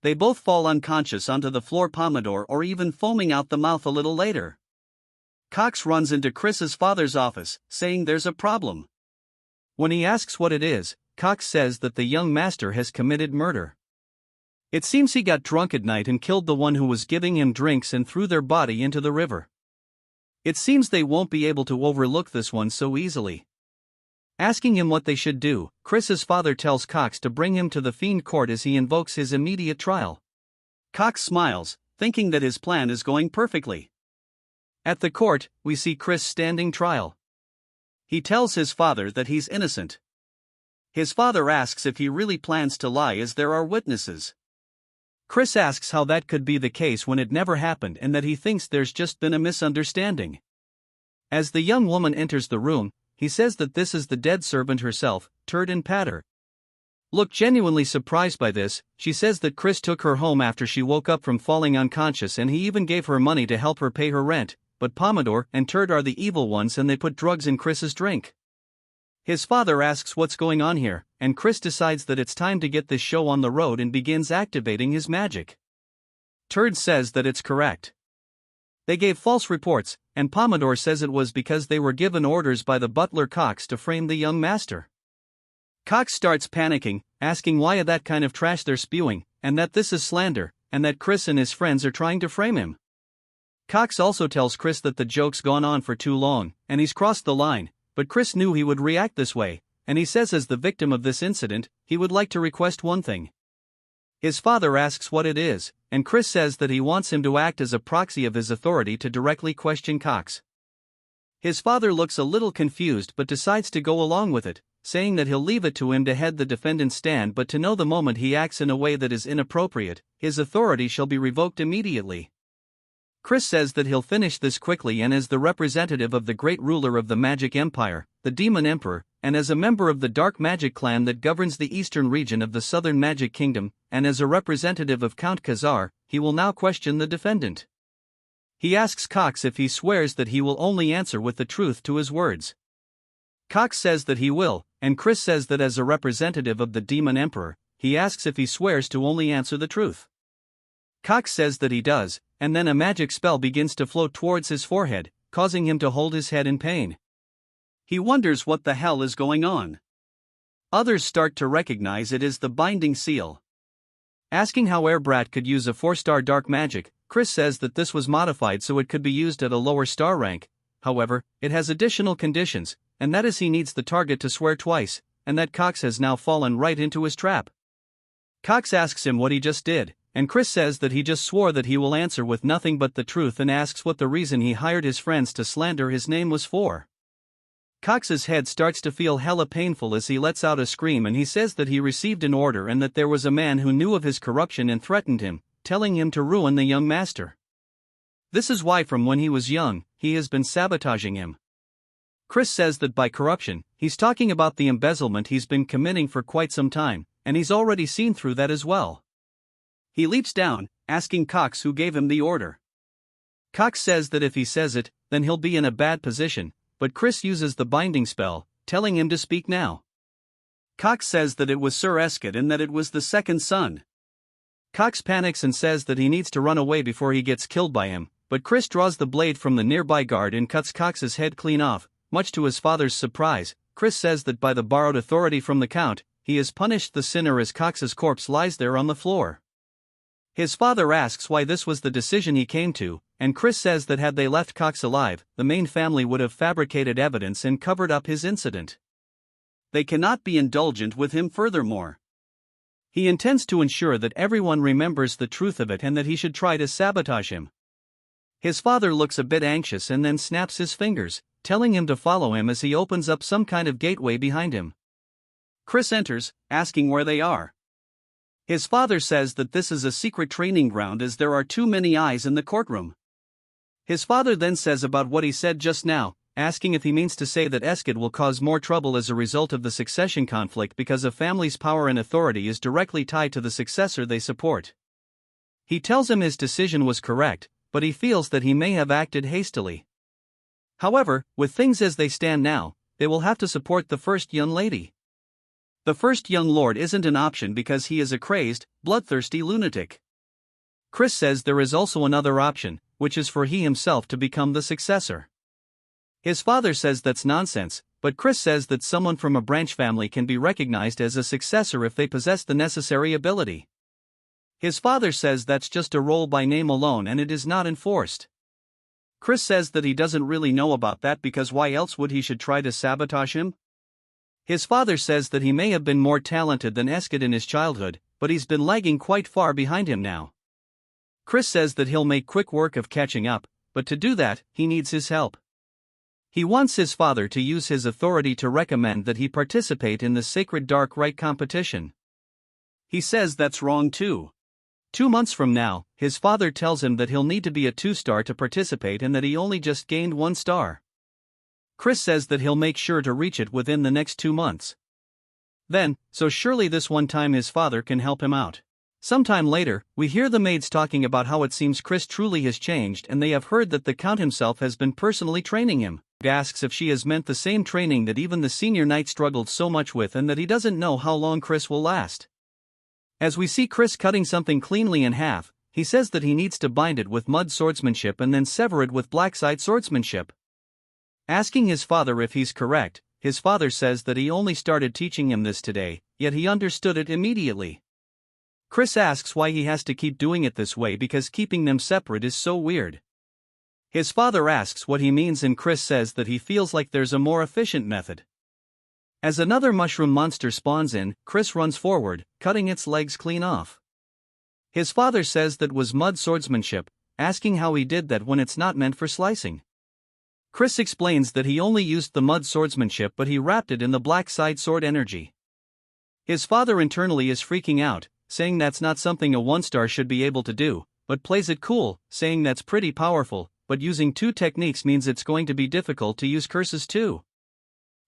They both fall unconscious onto the floor, Pomodoro or even foaming out the mouth a little later. Cox runs into Chris's father's office, saying there's a problem. When he asks what it is, Cox says that the young master has committed murder. It seems he got drunk at night and killed the one who was giving him drinks and threw their body into the river. It seems they won't be able to overlook this one so easily. Asking him what they should do, Chris's father tells Cox to bring him to the Fiend Court as he invokes his immediate trial. Cox smiles, thinking that his plan is going perfectly. At the court, we see Chris standing trial. He tells his father that he's innocent. His father asks if he really plans to lie as there are witnesses. Chris asks how that could be the case when it never happened and that he thinks there's just been a misunderstanding. As the young woman enters the room, he says that this is the dead servant herself, Turd and Patter. Look genuinely surprised by this, she says that Chris took her home after she woke up from falling unconscious and he even gave her money to help her pay her rent, but Pomodoro and Turd are the evil ones and they put drugs in Chris's drink. His father asks what's going on here, and Chris decides that it's time to get this show on the road and begins activating his magic. Turd says that it's correct. They gave false reports, and Pomodoro says it was because they were given orders by the butler Cox to frame the young master. Cox starts panicking, asking why that kind of trash they're spewing, and that this is slander, and that Chris and his friends are trying to frame him. Cox also tells Chris that the joke's gone on for too long, and he's crossed the line, but Chris knew he would react this way, and he says as the victim of this incident, he would like to request one thing. His father asks what it is, and Chris says that he wants him to act as a proxy of his authority to directly question Cox. His father looks a little confused but decides to go along with it, saying that he'll leave it to him to head the defendant's stand, but to know the moment he acts in a way that is inappropriate, his authority shall be revoked immediately. Chris says that he'll finish this quickly, and as the representative of the great ruler of the Magic Empire, the Demon Emperor, and as a member of the Dark Magic clan that governs the eastern region of the Southern Magic Kingdom, and as a representative of Count Khazar, he will now question the defendant. He asks Cox if he swears that he will only answer with the truth to his words. Cox says that he will, and Chris says that as a representative of the Demon Emperor, he asks if he swears to only answer the truth. Cox says that he does, and then a magic spell begins to float towards his forehead, causing him to hold his head in pain. He wonders what the hell is going on. Others start to recognize it as the binding seal. Asking how Airbrat could use a 4-star dark magic, Chris says that this was modified so it could be used at a lower star rank. However, it has additional conditions, and that is he needs the target to swear twice, and that Cox has now fallen right into his trap. Cox asks him what he just did, and Chris says that he just swore that he will answer with nothing but the truth and asks what the reason he hired his friends to slander his name was for. Cox's head starts to feel hella painful as he lets out a scream, and he says that he received an order and that there was a man who knew of his corruption and threatened him, telling him to ruin the young master. This is why from when he was young, he has been sabotaging him. Chris says that by corruption, he's talking about the embezzlement he's been committing for quite some time, and he's already seen through that as well. He leaps down, asking Cox who gave him the order. Cox says that if he says it, then he'll be in a bad position, but Chris uses the binding spell, telling him to speak now. Cox says that it was Sir Escott and that it was the second son. Cox panics and says that he needs to run away before he gets killed by him, but Chris draws the blade from the nearby guard and cuts Cox's head clean off. Much to his father's surprise, Chris says that by the borrowed authority from the Count, he has punished the sinner as Cox's corpse lies there on the floor. His father asks why this was the decision he came to, and Chris says that had they left Cox alive, the main family would have fabricated evidence and covered up his incident. They cannot be indulgent with him furthermore. He intends to ensure that everyone remembers the truth of it and that he should try to sabotage him. His father looks a bit anxious and then snaps his fingers, telling him to follow him as he opens up some kind of gateway behind him. Chris enters, asking where they are. His father says that this is a secret training ground as there are too many eyes in the courtroom. His father then says about what he said just now, asking if he means to say that Eskid will cause more trouble as a result of the succession conflict because a family's power and authority is directly tied to the successor they support. He tells him his decision was correct, but he feels that he may have acted hastily. However, with things as they stand now, they will have to support the first young lady. The first young lord isn't an option because he is a crazed, bloodthirsty lunatic. Chris says there is also another option, which is for he himself to become the successor. His father says that's nonsense, but Chris says that someone from a branch family can be recognized as a successor if they possess the necessary ability. His father says that's just a role by name alone and it is not enforced. Chris says that he doesn't really know about that because why else would he should try to sabotage him? His father says that he may have been more talented than Eskid in his childhood, but he's been lagging quite far behind him now. Chris says that he'll make quick work of catching up, but to do that, he needs his help. He wants his father to use his authority to recommend that he participate in the Sacred Dark Rite competition. He says that's wrong too. 2 months from now, his father tells him that he'll need to be a 2-star to participate and that he only just gained 1 star. Chris says that he'll make sure to reach it within the next 2 months. Then, so surely this one time his father can help him out. Sometime later, we hear the maids talking about how it seems Chris truly has changed and they have heard that the Count himself has been personally training him. Asks if she has meant the same training that even the senior knight struggled so much with and that he doesn't know how long Chris will last. As we see Chris cutting something cleanly in half, he says that he needs to bind it with mud swordsmanship and then sever it with blackside swordsmanship. Asking his father if he's correct, his father says that he only started teaching him this today, yet he understood it immediately. Chris asks why he has to keep doing it this way because keeping them separate is so weird. His father asks what he means and Chris says that he feels like there's a more efficient method. As another mushroom monster spawns in, Chris runs forward, cutting its legs clean off. His father says that was mud swordsmanship, asking how he did that when it's not meant for slicing. Chris explains that he only used the mud swordsmanship but he wrapped it in the black side sword energy. His father internally is freaking out, saying that's not something a 1-star should be able to do, but plays it cool, saying that's pretty powerful, but using 2 techniques means it's going to be difficult to use curses too.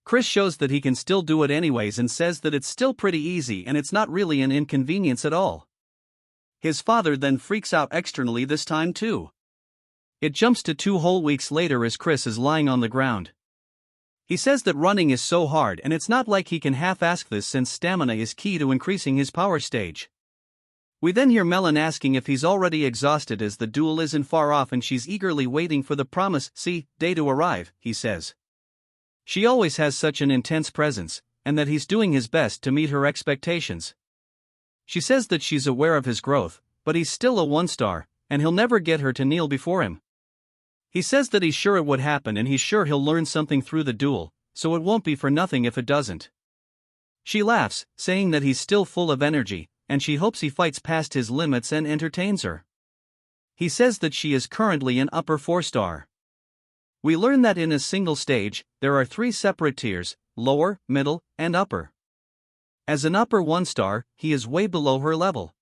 Chris shows that he can still do it anyways and says that it's still pretty easy and it's not really an inconvenience at all. His father then freaks out externally this time too. It jumps to 2 whole weeks later as Chris is lying on the ground. He says that running is so hard and it's not like he can half-ask this since stamina is key to increasing his power stage. We then hear Melon asking if he's already exhausted as the duel isn't far off and she's eagerly waiting for the promised day to arrive, he says. She always has such an intense presence, and that he's doing his best to meet her expectations. She says that she's aware of his growth, but he's still a 1-star, and he'll never get her to kneel before him. He says that he's sure it would happen and he's sure he'll learn something through the duel, so it won't be for nothing if it doesn't. She laughs, saying that he's still full of energy, and she hopes he fights past his limits and entertains her. He says that she is currently an upper 4-star. We learn that in a single stage, there are 3 separate tiers, lower, middle, and upper. As an upper 1-star, he is way below her level.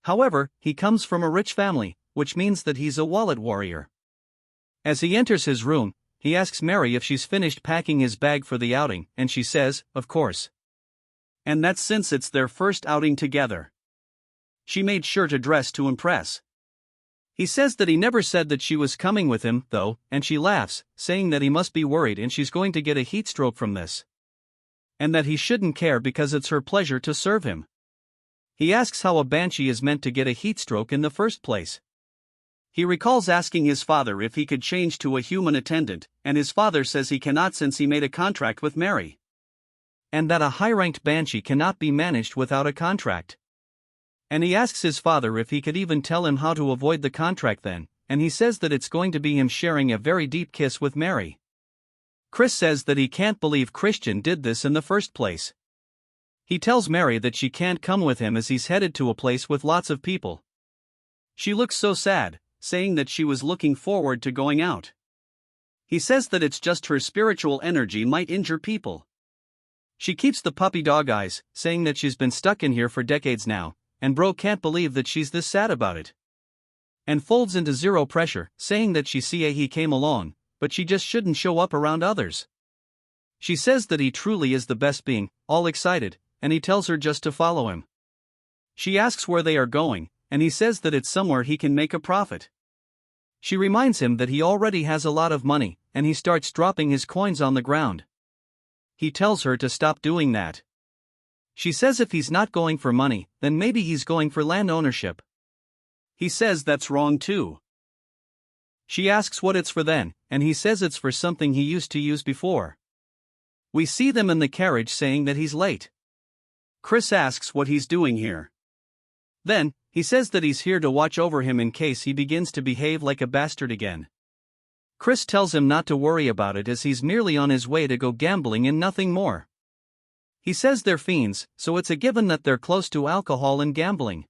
However, he comes from a rich family, which means that he's a wallet warrior. As he enters his room, he asks Mary if she's finished packing his bag for the outing, and she says, of course. And that's since it's their first outing together. She made sure to dress to impress. He says that he never said that she was coming with him, though, and she laughs, saying that he must be worried and she's going to get a heat stroke from this. And that he shouldn't care because it's her pleasure to serve him. He asks how a banshee is meant to get a heat stroke in the first place. He recalls asking his father if he could change to a human attendant, and his father says he cannot since he made a contract with Mary. And that a high-ranked banshee cannot be managed without a contract. And he asks his father if he could even tell him how to avoid the contract then, and he says that it's going to be him sharing a very deep kiss with Mary. Chris says that he can't believe Christian did this in the first place. He tells Mary that she can't come with him as he's headed to a place with lots of people. She looks so sad, saying that she was looking forward to going out. He says that it's just her spiritual energy might injure people. She keeps the puppy dog eyes, saying that she's been stuck in here for decades now, and bro can't believe that she's this sad about it. And folds into zero pressure, saying that he came along, but she just shouldn't show up around others. She says that he truly is the best being, all excited, and he tells her just to follow him. She asks where they are going, and he says that it's somewhere he can make a profit. She reminds him that he already has a lot of money, and he starts dropping his coins on the ground. He tells her to stop doing that. She says if he's not going for money, then maybe he's going for land ownership. He says that's wrong too. She asks what it's for then, and he says it's for something he used to use before. We see them in the carriage saying that he's late. Chris asks what he's doing here. Then, he says that he's here to watch over him in case he begins to behave like a bastard again. Chris tells him not to worry about it as he's merely on his way to go gambling and nothing more. He says they're fiends, so it's a given that they're close to alcohol and gambling.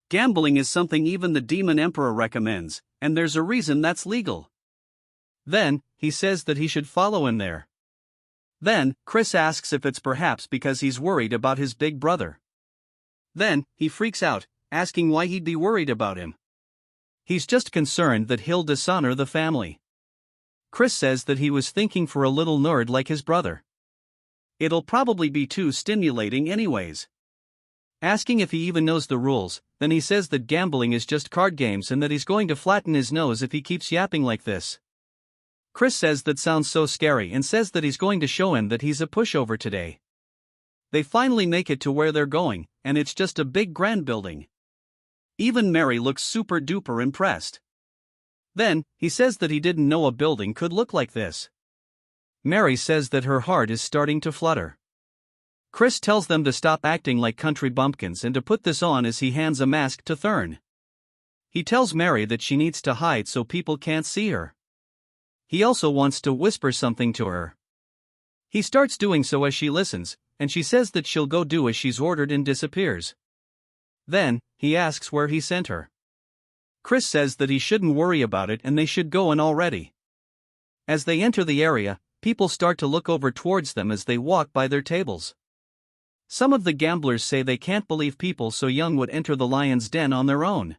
Gambling is something even the Demon Emperor recommends, and there's a reason that's legal. Then, he says that he should follow him there. Then, Chris asks if it's perhaps because he's worried about his big brother. Then, he freaks out, asking why he'd be worried about him. He's just concerned that he'll dishonor the family. Chris says that he was thinking for a little nerd like his brother. It'll probably be too stimulating anyways. Asking if he even knows the rules, then he says that gambling is just card games and that he's going to flatten his nose if he keeps yapping like this. Chris says that sounds so scary and says that he's going to show him that he's a pushover today. They finally make it to where they're going, and it's just a big grand building. Even Mary looks super duper impressed. Then, he says that he didn't know a building could look like this. Mary says that her heart is starting to flutter. Chris tells them to stop acting like country bumpkins and to put this on as he hands a mask to Thurn. He tells Mary that she needs to hide so people can't see her. He also wants to whisper something to her. He starts doing so as she listens, and she says that she'll go do as she's ordered and disappears. Then, he asks where he sent her. Chris says that he shouldn't worry about it and they should go in already. As they enter the area, people start to look over towards them as they walk by their tables. Some of the gamblers say they can't believe people so young would enter the lion's den on their own.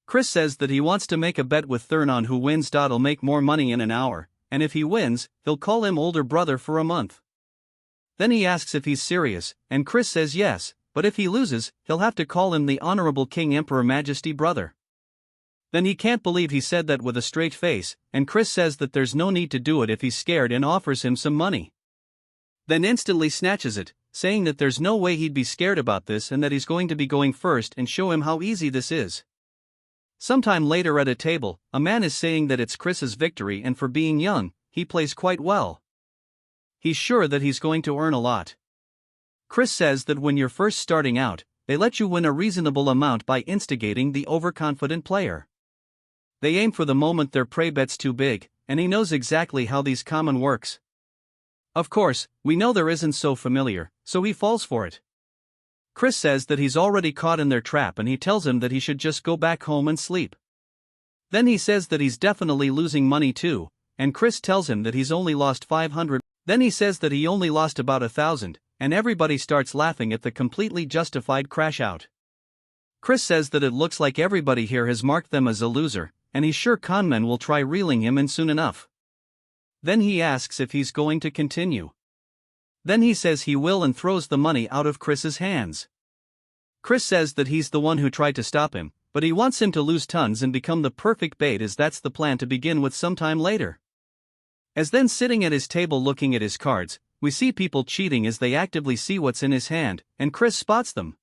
Chris says that he wants to make a bet with Thurn on who wins. He'll make more money in an hour, and if he wins, he'll call him older brother for a month. Then he asks if he's serious, and Chris says yes, but if he loses, he'll have to call him the Honorable King Emperor Majesty brother. Then he can't believe he said that with a straight face, and Chris says that there's no need to do it if he's scared and offers him some money. Then instantly snatches it, saying that there's no way he'd be scared about this and that he's going to be going first and show him how easy this is. Sometime later at a table, a man is saying that it's Chris's victory and for being young, he plays quite well. He's sure that he's going to earn a lot. Chris says that when you're first starting out, they let you win a reasonable amount by instigating the overconfident player. They aim for the moment their prey bet's too big, and he knows exactly how these common works. Of course, we know there isn't so familiar, so he falls for it. Chris says that he's already caught in their trap and he tells him that he should just go back home and sleep. Then he says that he's definitely losing money too, and Chris tells him that he's only lost 500. Then he says that he only lost about 1,000, and everybody starts laughing at the completely justified crash out. Chris says that it looks like everybody here has marked them as a loser, and he's sure conmen will try reeling him in soon enough. Then he asks if he's going to continue. Then he says he will and throws the money out of Chris's hands. Chris says that he's the one who tried to stop him, but he wants him to lose tons and become the perfect bait as that's the plan to begin with sometime later. As then sitting at his table looking at his cards, we see people cheating as they actively see what's in his hand, and Chris spots them.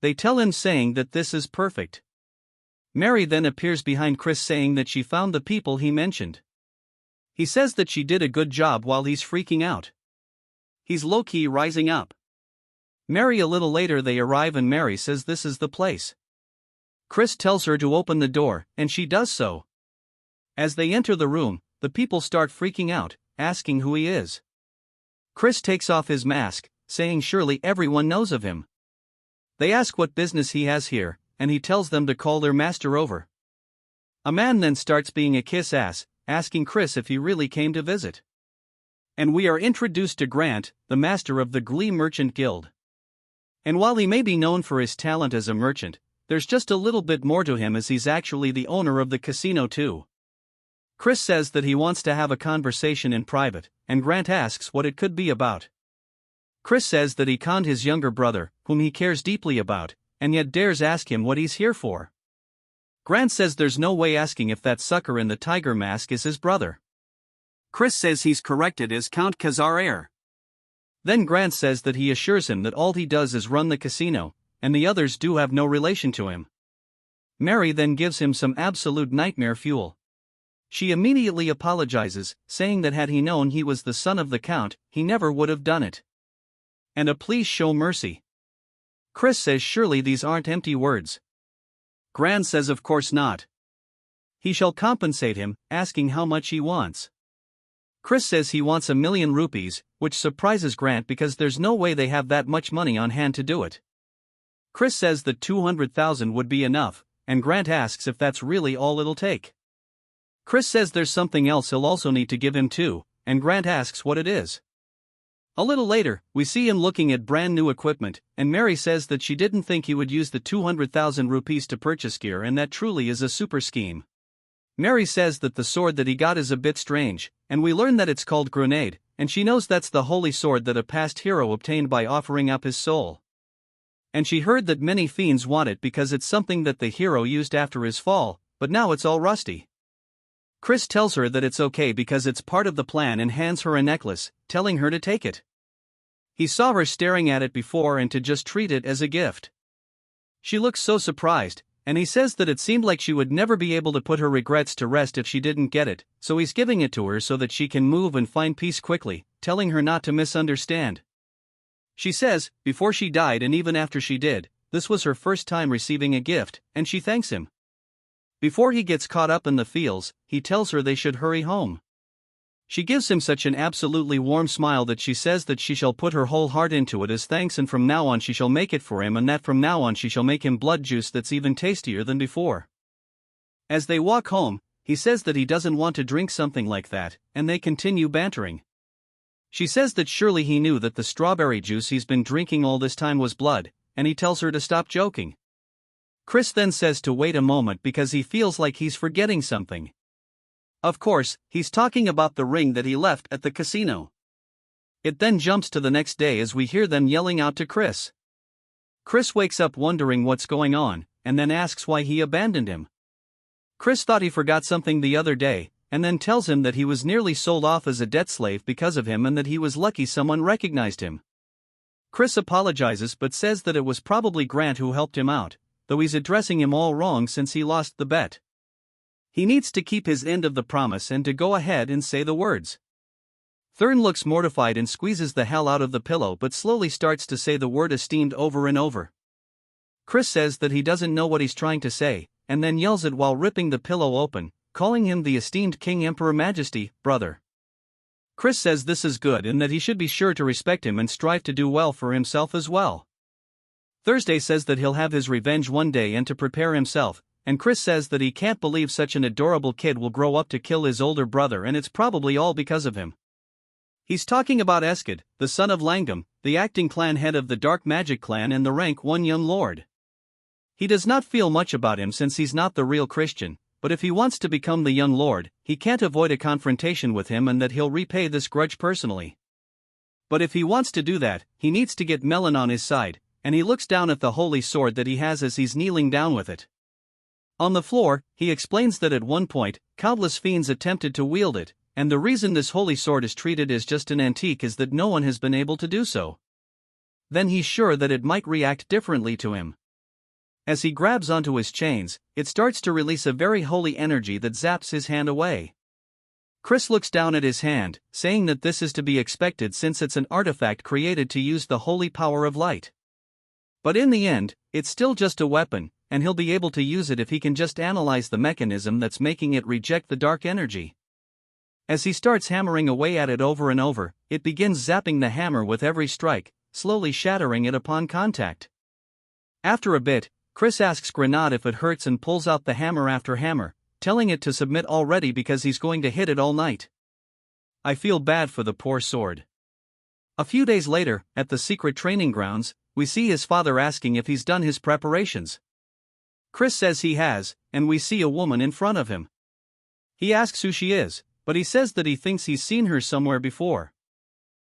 They tell him saying that this is perfect. Mary then appears behind Chris saying that she found the people he mentioned. He says that she did a good job while he's freaking out. He's low-key rising up. Mary a little later they arrive and Mary says this is the place. Chris tells her to open the door, and she does so. As they enter the room, the people start freaking out, asking who he is. Chris takes off his mask, saying surely everyone knows of him. They ask what business he has here, and he tells them to call their master over. A man then starts being a kiss-ass, asking Chris if he really came to visit. And we are introduced to Grant, the master of the Glee Merchant Guild. And while he may be known for his talent as a merchant, there's just a little bit more to him as he's actually the owner of the casino too. Chris says that he wants to have a conversation in private, and Grant asks what it could be about. Chris says that he conned his younger brother, whom he cares deeply about, and yet dares ask him what he's here for. Grant says there's no way asking if that sucker in the tiger mask is his brother. Chris says he's corrected as Count Khazar. Then Grant says that he assures him that all he does is run the casino, and the others do have no relation to him. Mary then gives him some absolute nightmare fuel. She immediately apologizes, saying that had he known he was the son of the Count, he never would have done it. And a please show mercy. Chris says surely these aren't empty words. Grant says of course not. He shall compensate him, asking how much he wants. Chris says he wants 1,000,000 rupees, which surprises Grant because there's no way they have that much money on hand to do it. Chris says that 200,000 would be enough, and Grant asks if that's really all it'll take. Chris says there's something else he'll also need to give him too, and Grant asks what it is. A little later, we see him looking at brand new equipment, and Mary says that she didn't think he would use the 200,000 rupees to purchase gear, and that truly is a super scheme. Mary says that the sword that he got is a bit strange, and we learn that it's called Grenade, and she knows that's the holy sword that a past hero obtained by offering up his soul. And she heard that many fiends want it because it's something that the hero used after his fall, but now it's all rusty. Chris tells her that it's okay because it's part of the plan and hands her a necklace, telling her to take it. He saw her staring at it before and to just treat it as a gift. She looks so surprised, and he says that it seemed like she would never be able to put her regrets to rest if she didn't get it, so he's giving it to her so that she can move and find peace quickly, telling her not to misunderstand. She says, before she died and even after she did, this was her first time receiving a gift, and she thanks him. Before he gets caught up in the feels, he tells her they should hurry home. She gives him such an absolutely warm smile that she says that she shall put her whole heart into it as thanks, and from now on she shall make it for him, and that from now on she shall make him blood juice that's even tastier than before. As they walk home, he says that he doesn't want to drink something like that, and they continue bantering. She says that surely he knew that the strawberry juice he's been drinking all this time was blood, and he tells her to stop joking. Chris then says to wait a moment because he feels like he's forgetting something. Of course, he's talking about the ring that he left at the casino. It then jumps to the next day as we hear them yelling out to Chris. Chris wakes up wondering what's going on, and then asks why he abandoned him. Chris thought he forgot something the other day, and then tells him that he was nearly sold off as a debt slave because of him and that he was lucky someone recognized him. Chris apologizes but says that it was probably Grant who helped him out, though he's addressing him all wrong since he lost the bet. He needs to keep his end of the promise and to go ahead and say the words. Thurn looks mortified and squeezes the hell out of the pillow but slowly starts to say the word esteemed over and over. Chris says that he doesn't know what he's trying to say, and then yells it while ripping the pillow open, calling him the esteemed King Emperor Majesty, brother. Chris says this is good and that he should be sure to respect him and strive to do well for himself as well. Thursday says that he'll have his revenge one day and to prepare himself, and Chris says that he can't believe such an adorable kid will grow up to kill his older brother, and it's probably all because of him. He's talking about Eskid, the son of Langam, the acting clan head of the Dark Magic clan and the rank 1 young lord. He does not feel much about him since he's not the real Christian, but if he wants to become the young lord, he can't avoid a confrontation with him and that he'll repay this grudge personally. But if he wants to do that, he needs to get Melon on his side, and he looks down at the holy sword that he has as he's kneeling down with it. On the floor, he explains that at one point, countless fiends attempted to wield it, and the reason this holy sword is treated as just an antique is that no one has been able to do so. Then he's sure that it might react differently to him. As he grabs onto his chains, it starts to release a very holy energy that zaps his hand away. Chris looks down at his hand, saying that this is to be expected since it's an artifact created to use the holy power of light. But in the end, it's still just a weapon, and he'll be able to use it if he can just analyze the mechanism that's making it reject the dark energy. As he starts hammering away at it over and over, it begins zapping the hammer with every strike, slowly shattering it upon contact. After a bit, Chris asks Grenade if it hurts and pulls out the hammer after hammer, telling it to submit already because he's going to hit it all night. I feel bad for the poor sword. A few days later, at the secret training grounds, we see his father asking if he's done his preparations. Chris says he has, and we see a woman in front of him. He asks who she is, but he says that he thinks he's seen her somewhere before.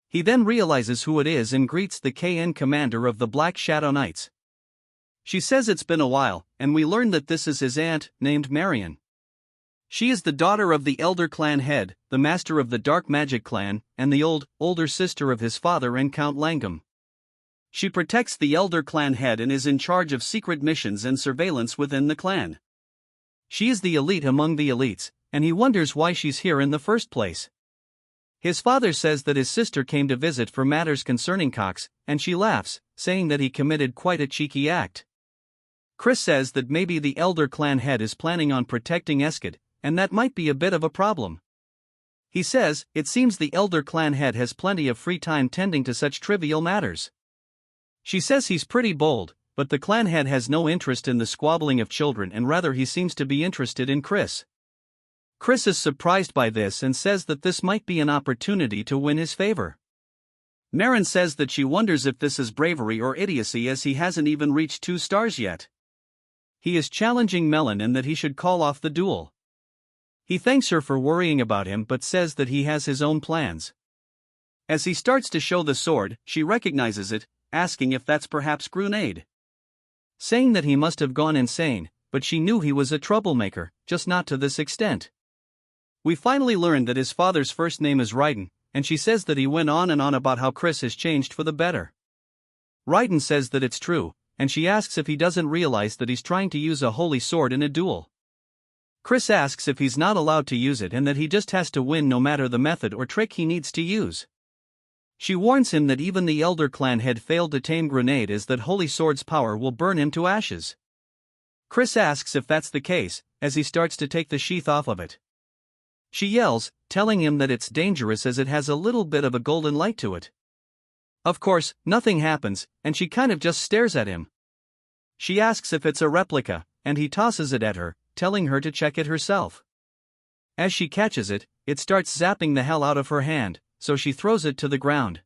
He then realizes who it is and greets the KN commander of the Black Shadow Knights. She says it's been a while, and we learn that this is his aunt, named Marion. She is the daughter of the Elder Clan head, the master of the Dark Magic Clan, and the older sister of his father and Count Langam. She protects the Elder Clan head and is in charge of secret missions and surveillance within the clan. She is the elite among the elites, and he wonders why she's here in the first place. His father says that his sister came to visit for matters concerning Cox, and she laughs, saying that he committed quite a cheeky act. Chris says that maybe the Elder Clan head is planning on protecting Eskid, and that might be a bit of a problem. He says, it seems the Elder Clan head has plenty of free time tending to such trivial matters. She says he's pretty bold, but the clan head has no interest in the squabbling of children and rather he seems to be interested in Chris. Chris is surprised by this and says that this might be an opportunity to win his favor. Marin says that she wonders if this is bravery or idiocy as he hasn't even reached 2 stars yet. He is challenging Melon and that he should call off the duel. He thanks her for worrying about him but says that he has his own plans. As he starts to show the sword, she recognizes it, asking if that's perhaps Grenade. Saying that he must have gone insane, but she knew he was a troublemaker, just not to this extent. We finally learned that his father's first name is Raiden, and she says that he went on and on about how Chris has changed for the better. Raiden says that it's true, and she asks if he doesn't realize that he's trying to use a holy sword in a duel. Chris asks if he's not allowed to use it and that he just has to win no matter the method or trick he needs to use. She warns him that even the Elder Clan had failed to tame Grenade as that holy sword's power will burn him to ashes. Chris asks if that's the case, as he starts to take the sheath off of it. She yells, telling him that it's dangerous as it has a little bit of a golden light to it. Of course, nothing happens, and she kind of just stares at him. She asks if it's a replica, and he tosses it at her, telling her to check it herself. As she catches it, it starts zapping the hell out of her hand, so she throws it to the ground.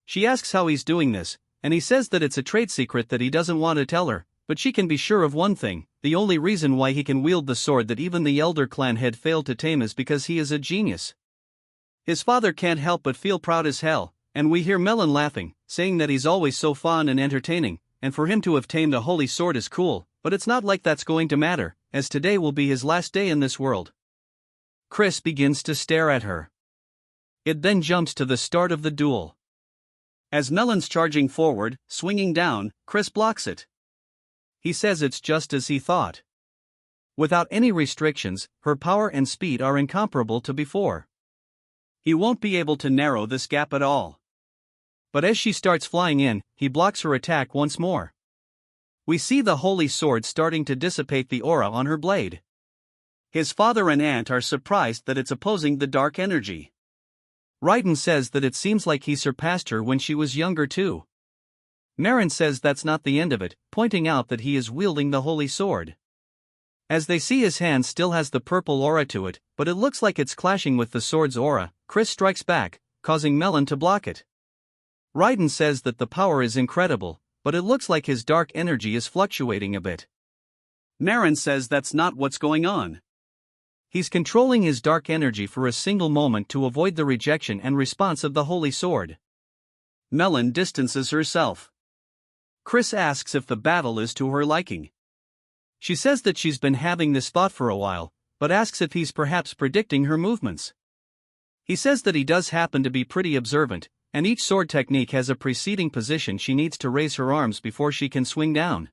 She asks how he's doing this, and he says that it's a trade secret that he doesn't want to tell her, but she can be sure of one thing: the only reason why he can wield the sword that even the Elder Clan had failed to tame is because he is a genius. His father can't help but feel proud as hell, and we hear Melon laughing, saying that he's always so fun and entertaining, and for him to have tamed a holy sword is cool, but it's not like that's going to matter, as today will be his last day in this world. Chris begins to stare at her. It then jumps to the start of the duel. As Melon's charging forward, swinging down, Chris blocks it. He says it's just as he thought. Without any restrictions, her power and speed are incomparable to before. He won't be able to narrow this gap at all. But as she starts flying in, he blocks her attack once more. We see the holy sword starting to dissipate the aura on her blade. His father and aunt are surprised that it's opposing the dark energy. Raiden says that it seems like he surpassed her when she was younger too. Marin says that's not the end of it, pointing out that he is wielding the holy sword. As they see his hand still has the purple aura to it, but it looks like it's clashing with the sword's aura, Chris strikes back, causing Melon to block it. Raiden says that the power is incredible, but it looks like his dark energy is fluctuating a bit. Marin says that's not what's going on. He's controlling his dark energy for a single moment to avoid the rejection and response of the holy sword. Melon distances herself. Chris asks if the battle is to her liking. She says that she's been having this thought for a while, but asks if he's perhaps predicting her movements. He says that he does happen to be pretty observant, and each sword technique has a preceding position she needs to raise her arms before she can swing down.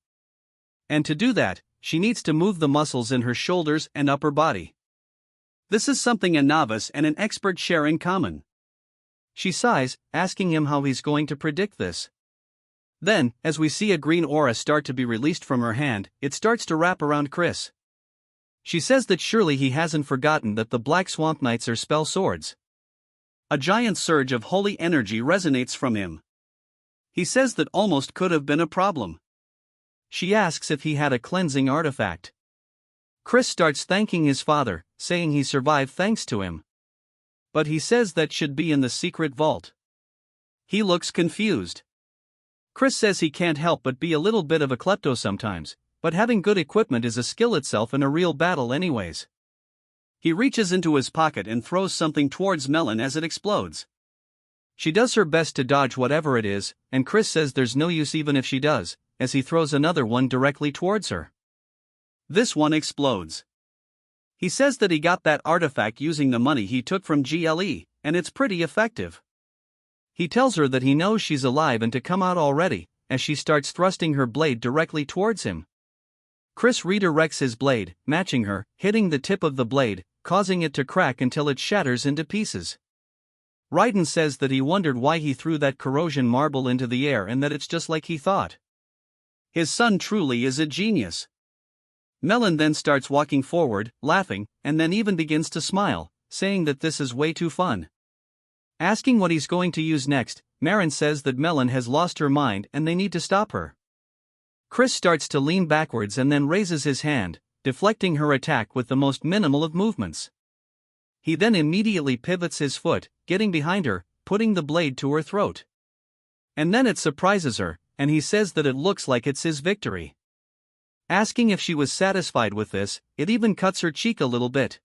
And to do that, she needs to move the muscles in her shoulders and upper body. This is something a novice and an expert share in common. She sighs, asking him how he's going to predict this. Then, as we see a green aura start to be released from her hand, it starts to wrap around Chris. She says that surely he hasn't forgotten that the Black Swamp Knights are spell swords. A giant surge of holy energy resonates from him. He says that almost could have been a problem. She asks if he had a cleansing artifact. Chris starts thanking his father, saying he survived thanks to him. But he says that should be in the secret vault. He looks confused. Chris says he can't help but be a little bit of a klepto sometimes, but having good equipment is a skill itself in a real battle anyways. He reaches into his pocket and throws something towards Melon as it explodes. She does her best to dodge whatever it is, and Chris says there's no use even if she does, as he throws another one directly towards her. This one explodes. He says that he got that artifact using the money he took from GLE, and it's pretty effective. He tells her that he knows she's alive and to come out already, as she starts thrusting her blade directly towards him. Chris redirects his blade, matching her, hitting the tip of the blade, causing it to crack until it shatters into pieces. Raiden says that he wondered why he threw that corrosion marble into the air and that it's just like he thought. His son truly is a genius. Melon then starts walking forward, laughing, and then even begins to smile, saying that this is way too fun. Asking what he's going to use next, Marin says that Melon has lost her mind and they need to stop her. Chris starts to lean backwards and then raises his hand, deflecting her attack with the most minimal of movements. He then immediately pivots his foot, getting behind her, putting the blade to her throat. And then it surprises her, and he says that it looks like it's his victory. Asking if she was satisfied with this, it even cuts her cheek a little bit.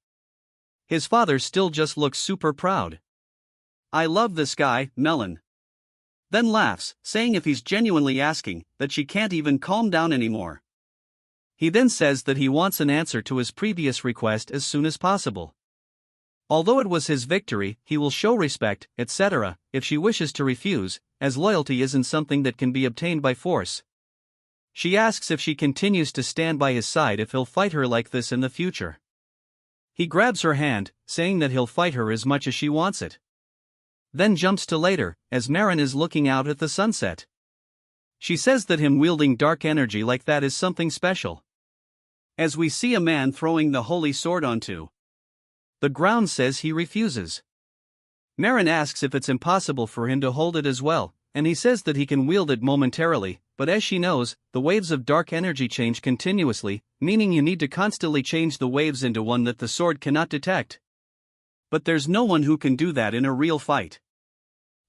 His father still just looks super proud. "I love this guy, Melon." Then laughs, saying if he's genuinely asking, that she can't even calm down anymore. He then says that he wants an answer to his previous request as soon as possible. Although it was his victory, he will show respect, etc., if she wishes to refuse, as loyalty isn't something that can be obtained by force. She asks if she continues to stand by his side if he'll fight her like this in the future. He grabs her hand, saying that he'll fight her as much as she wants it. Then jumps to later, as Marin is looking out at the sunset. She says that him wielding dark energy like that is something special. As we see a man throwing the holy sword onto the ground, says he refuses. Marin asks if it's impossible for him to hold it as well, and he says that he can wield it momentarily, but as she knows, the waves of dark energy change continuously, meaning you need to constantly change the waves into one that the sword cannot detect. But there's no one who can do that in a real fight.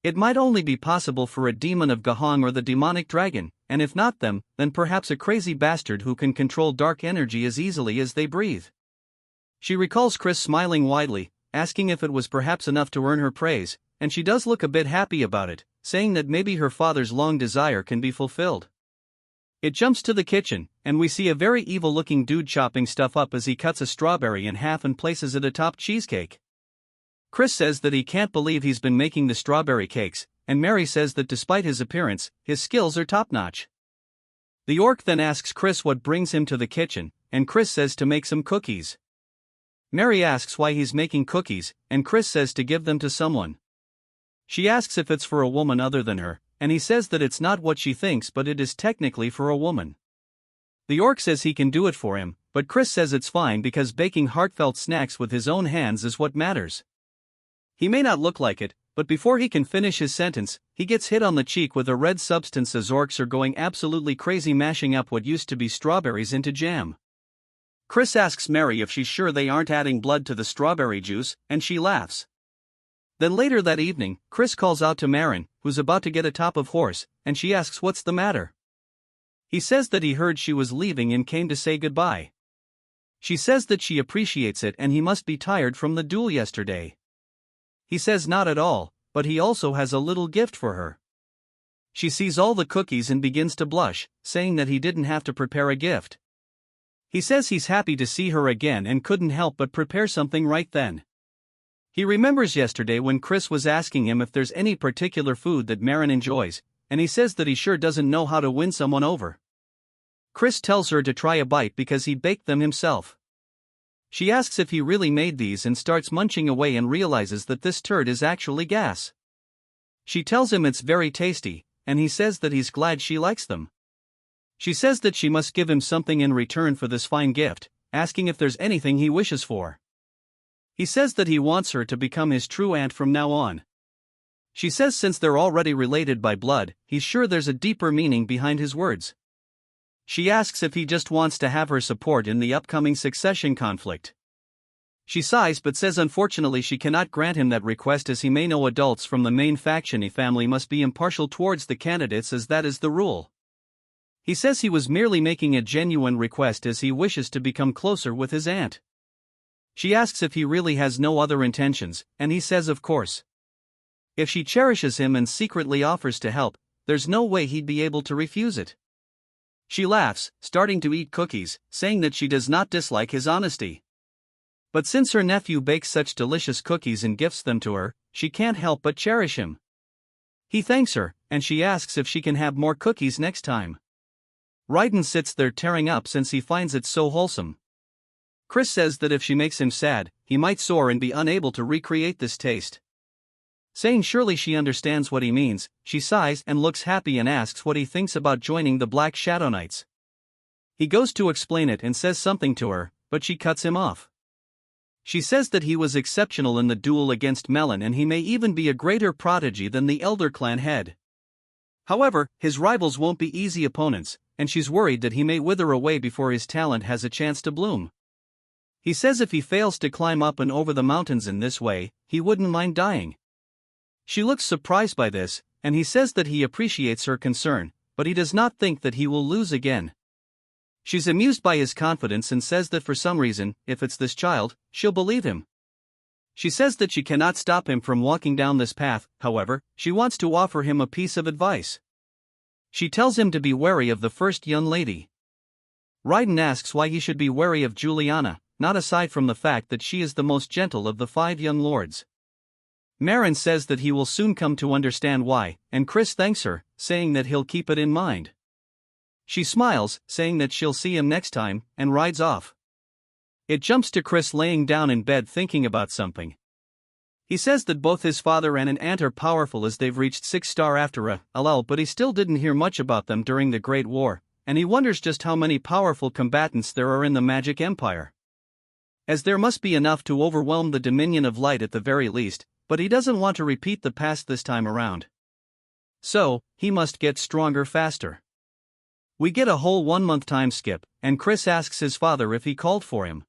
It might only be possible for a demon of Gahong or the demonic dragon, and if not them, then perhaps a crazy bastard who can control dark energy as easily as they breathe. She recalls Chris smiling widely, asking if it was perhaps enough to earn her praise, and she does look a bit happy about it, saying that maybe her father's long desire can be fulfilled. It jumps to the kitchen, and we see a very evil-looking dude chopping stuff up as he cuts a strawberry in half and places it atop cheesecake. Chris says that he can't believe he's been making the strawberry cakes, and Mary says that despite his appearance, his skills are top-notch. The orc then asks Chris what brings him to the kitchen, and Chris says to make some cookies. Mary asks why he's making cookies, and Chris says to give them to someone. She asks if it's for a woman other than her, and he says that it's not what she thinks but it is technically for a woman. The orc says he can do it for him, but Chris says it's fine because baking heartfelt snacks with his own hands is what matters. He may not look like it, but before he can finish his sentence, he gets hit on the cheek with a red substance as orcs are going absolutely crazy mashing up what used to be strawberries into jam. Chris asks Mary if she's sure they aren't adding blood to the strawberry juice, and she laughs. Then later that evening, Chris calls out to Marin, who's about to get atop of horse, and she asks what's the matter. He says that he heard she was leaving and came to say goodbye. She says that she appreciates it and he must be tired from the duel yesterday. He says not at all, but he also has a little gift for her. She sees all the cookies and begins to blush, saying that he didn't have to prepare a gift. He says he's happy to see her again and couldn't help but prepare something right then. He remembers yesterday when Chris was asking him if there's any particular food that Marin enjoys, and he says that he sure doesn't know how to win someone over. Chris tells her to try a bite because he baked them himself. She asks if he really made these and starts munching away and realizes that this turd is actually gas. She tells him it's very tasty, and he says that he's glad she likes them. She says that she must give him something in return for this fine gift, asking if there's anything he wishes for. He says that he wants her to become his true aunt from now on. She says since they're already related by blood, he's sure there's a deeper meaning behind his words. She asks if he just wants to have her support in the upcoming succession conflict. She sighs but says unfortunately she cannot grant him that request as he may know adults from the main faction family must be impartial towards the candidates as that is the rule. He says he was merely making a genuine request as he wishes to become closer with his aunt. She asks if he really has no other intentions, and he says of course. If she cherishes him and secretly offers to help, there's no way he'd be able to refuse it. She laughs, starting to eat cookies, saying that she does not dislike his honesty. But since her nephew bakes such delicious cookies and gifts them to her, she can't help but cherish him. He thanks her, and she asks if she can have more cookies next time. Raiden sits there tearing up since he finds it so wholesome. Chris says that if she makes him sad, he might soar and be unable to recreate this taste. Saying surely she understands what he means, she sighs and looks happy and asks what he thinks about joining the Black Shadow Knights. He goes to explain it and says something to her, but she cuts him off. She says that he was exceptional in the duel against Melon and he may even be a greater prodigy than the Elder Clan head. However, his rivals won't be easy opponents, and she's worried that he may wither away before his talent has a chance to bloom. He says if he fails to climb up and over the mountains in this way, he wouldn't mind dying. She looks surprised by this, and he says that he appreciates her concern, but he does not think that he will lose again. She's amused by his confidence and says that for some reason, if it's this child, she'll believe him. She says that she cannot stop him from walking down this path, however, she wants to offer him a piece of advice. She tells him to be wary of the first young lady. Raiden asks why he should be wary of Juliana, not aside from the fact that she is the most gentle of the 5 young lords. Marin says that he will soon come to understand why, and Chris thanks her, saying that he'll keep it in mind. She smiles, saying that she'll see him next time, and rides off. It jumps to Chris laying down in bed thinking about something. He says that both his father and an aunt are powerful as they've reached 6-star after a lull, but he still didn't hear much about them during the Great War, and he wonders just how many powerful combatants there are in the Magic Empire. As there must be enough to overwhelm the Dominion of Light at the very least, but he doesn't want to repeat the past this time around. So, he must get stronger faster. We get a whole 1-month time skip, and Chris asks his father if he called for him.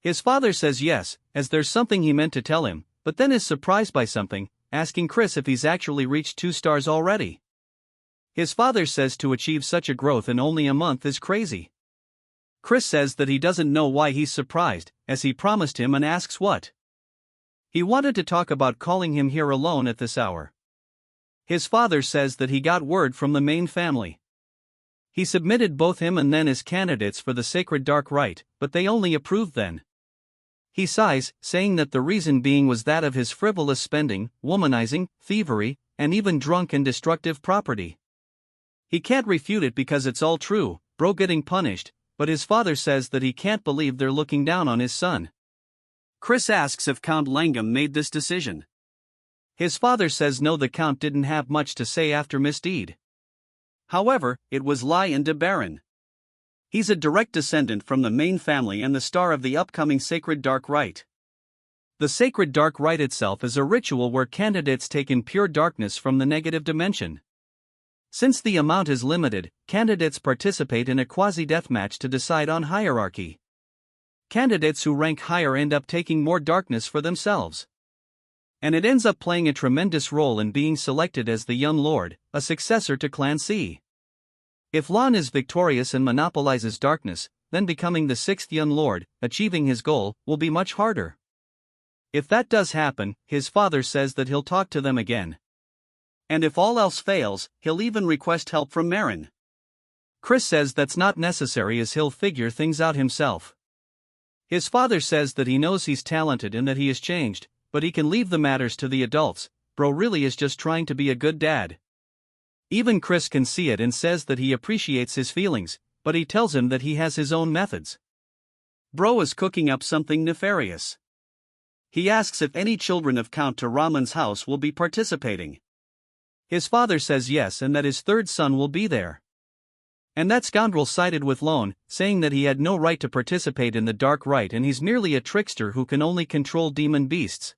His father says yes, as there's something he meant to tell him, but then is surprised by something, asking Chris if he's actually reached 2 stars already. His father says to achieve such a growth in only a month is crazy. Chris says that he doesn't know why he's surprised, as he promised him and asks what. He wanted to talk about calling him here alone at this hour. His father says that he got word from the main family. He submitted both him and Nen as candidates for the Sacred Dark Rite, but they only approved then. He sighs, saying that the reason being was that of his frivolous spending, womanizing, thievery, and even drunk and destructive property. He can't refute it because it's all true, bro getting punished, but his father says that he can't believe they're looking down on his son. Chris asks if Count Langam made this decision. His father says no, the Count didn't have much to say after misdeed. However, it was Lai and de Baron. He's a direct descendant from the main family and the star of the upcoming Sacred Dark Rite. The Sacred Dark Rite itself is a ritual where candidates take in pure darkness from the negative dimension. Since the amount is limited, candidates participate in a quasi-deathmatch to decide on hierarchy. Candidates who rank higher end up taking more darkness for themselves. And it ends up playing a tremendous role in being selected as the Young Lord, a successor to Clan C. If Lan is victorious and monopolizes darkness, then becoming the 6th Young Lord, achieving his goal, will be much harder. If that does happen, his father says that he'll talk to them again. And if all else fails, he'll even request help from Marin. Chris says that's not necessary as he'll figure things out himself. His father says that he knows he's talented and that he has changed, but he can leave the matters to the adults, bro really is just trying to be a good dad. Even Chris can see it and says that he appreciates his feelings, but he tells him that he has his own methods. Bro is cooking up something nefarious. He asks if any children of Count Taraman's house will be participating. His father says yes and that his 3rd son will be there. And that scoundrel sided with Lone, saying that he had no right to participate in the Dark Rite and he's merely a trickster who can only control demon beasts.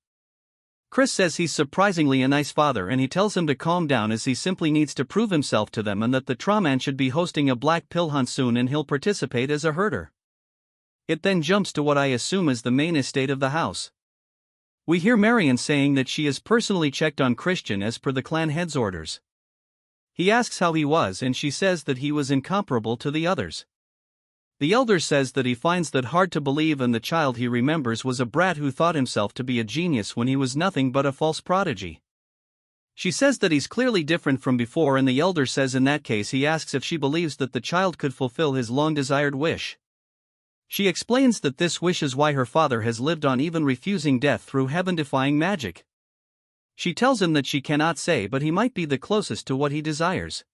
Chris says he's surprisingly a nice father and he tells him to calm down as he simply needs to prove himself to them and that the Traman should be hosting a black pill hunt soon and he'll participate as a herder. It then jumps to what I assume is the main estate of the house. We hear Marion saying that she has personally checked on Christian as per the clan head's orders. He asks how he was and she says that he was incomparable to the others. The elder says that he finds that hard to believe, and the child he remembers was a brat who thought himself to be a genius when he was nothing but a false prodigy. She says that he's clearly different from before, and the elder says in that case he asks if she believes that the child could fulfill his long-desired wish. She explains that this wish is why her father has lived on, even refusing death through heaven-defying magic. She tells him that she cannot say, but he might be the closest to what he desires.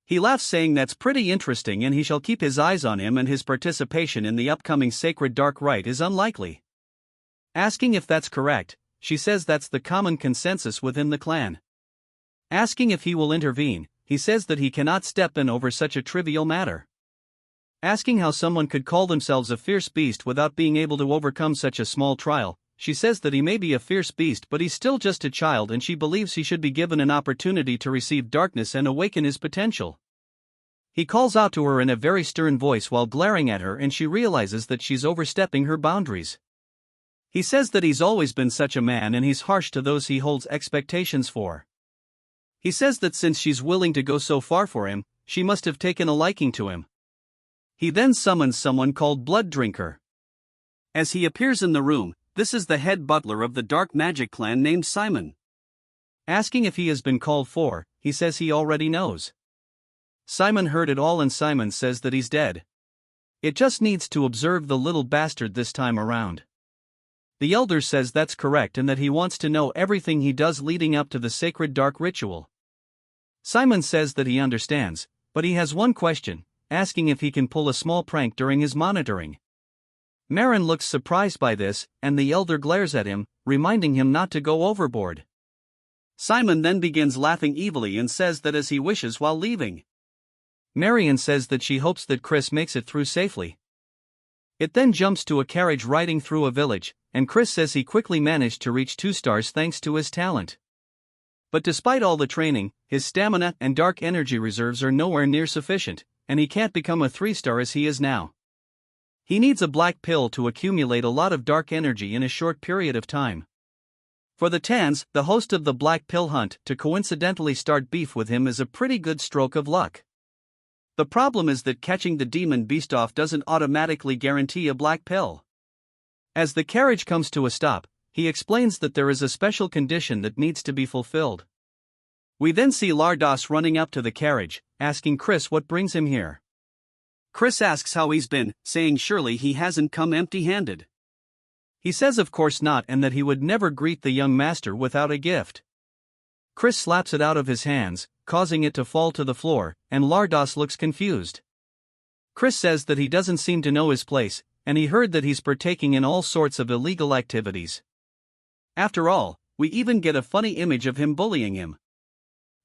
He laughs, saying that's pretty interesting and he shall keep his eyes on him, and his participation in the upcoming sacred dark rite is unlikely. Asking if that's correct, she says that's the common consensus within the clan. Asking if he will intervene, he says that he cannot step in over such a trivial matter. Asking how someone could call themselves a fierce beast without being able to overcome such a small trial, she says that he may be a fierce beast but he's still just a child, and she believes he should be given an opportunity to receive darkness and awaken his potential. He calls out to her in a very stern voice while glaring at her, and she realizes that she's overstepping her boundaries. He says that he's always been such a man and he's harsh to those he holds expectations for. He says that since she's willing to go so far for him, she must have taken a liking to him. He then summons someone called Blood Drinker. As he appears in the room, this is the head butler of the dark magic clan named Simon. Asking if he has been called for, he says he already knows. Simon heard it all, and Simon says that he's dead. It just needs to observe the little bastard this time around. The elder says that's correct and that he wants to know everything he does leading up to the sacred dark ritual. Simon says that he understands, but he has one question, asking if he can pull a small prank during his monitoring. Marin looks surprised by this, and the elder glares at him, reminding him not to go overboard. Simon then begins laughing evilly and says that as he wishes while leaving. Marion says that she hopes that Chris makes it through safely. It then jumps to a carriage riding through a village, and Chris says he quickly managed to reach 2 stars thanks to his talent. But despite all the training, his stamina and dark energy reserves are nowhere near sufficient, and he can't become a 3-star as he is now. He needs a black pill to accumulate a lot of dark energy in a short period of time. For the Tans, the host of the Black Pill Hunt, to coincidentally start beef with him is a pretty good stroke of luck. The problem is that catching the demon beast off doesn't automatically guarantee a black pill. As the carriage comes to a stop, he explains that there is a special condition that needs to be fulfilled. We then see Lardos running up to the carriage, asking Chris what brings him here. Chris asks how he's been, saying surely he hasn't come empty-handed. He says of course not, and that he would never greet the young master without a gift. Chris slaps it out of his hands, causing it to fall to the floor, and Lardos looks confused. Chris says that he doesn't seem to know his place, and he heard that he's partaking in all sorts of illegal activities. After all, we even get a funny image of him bullying him.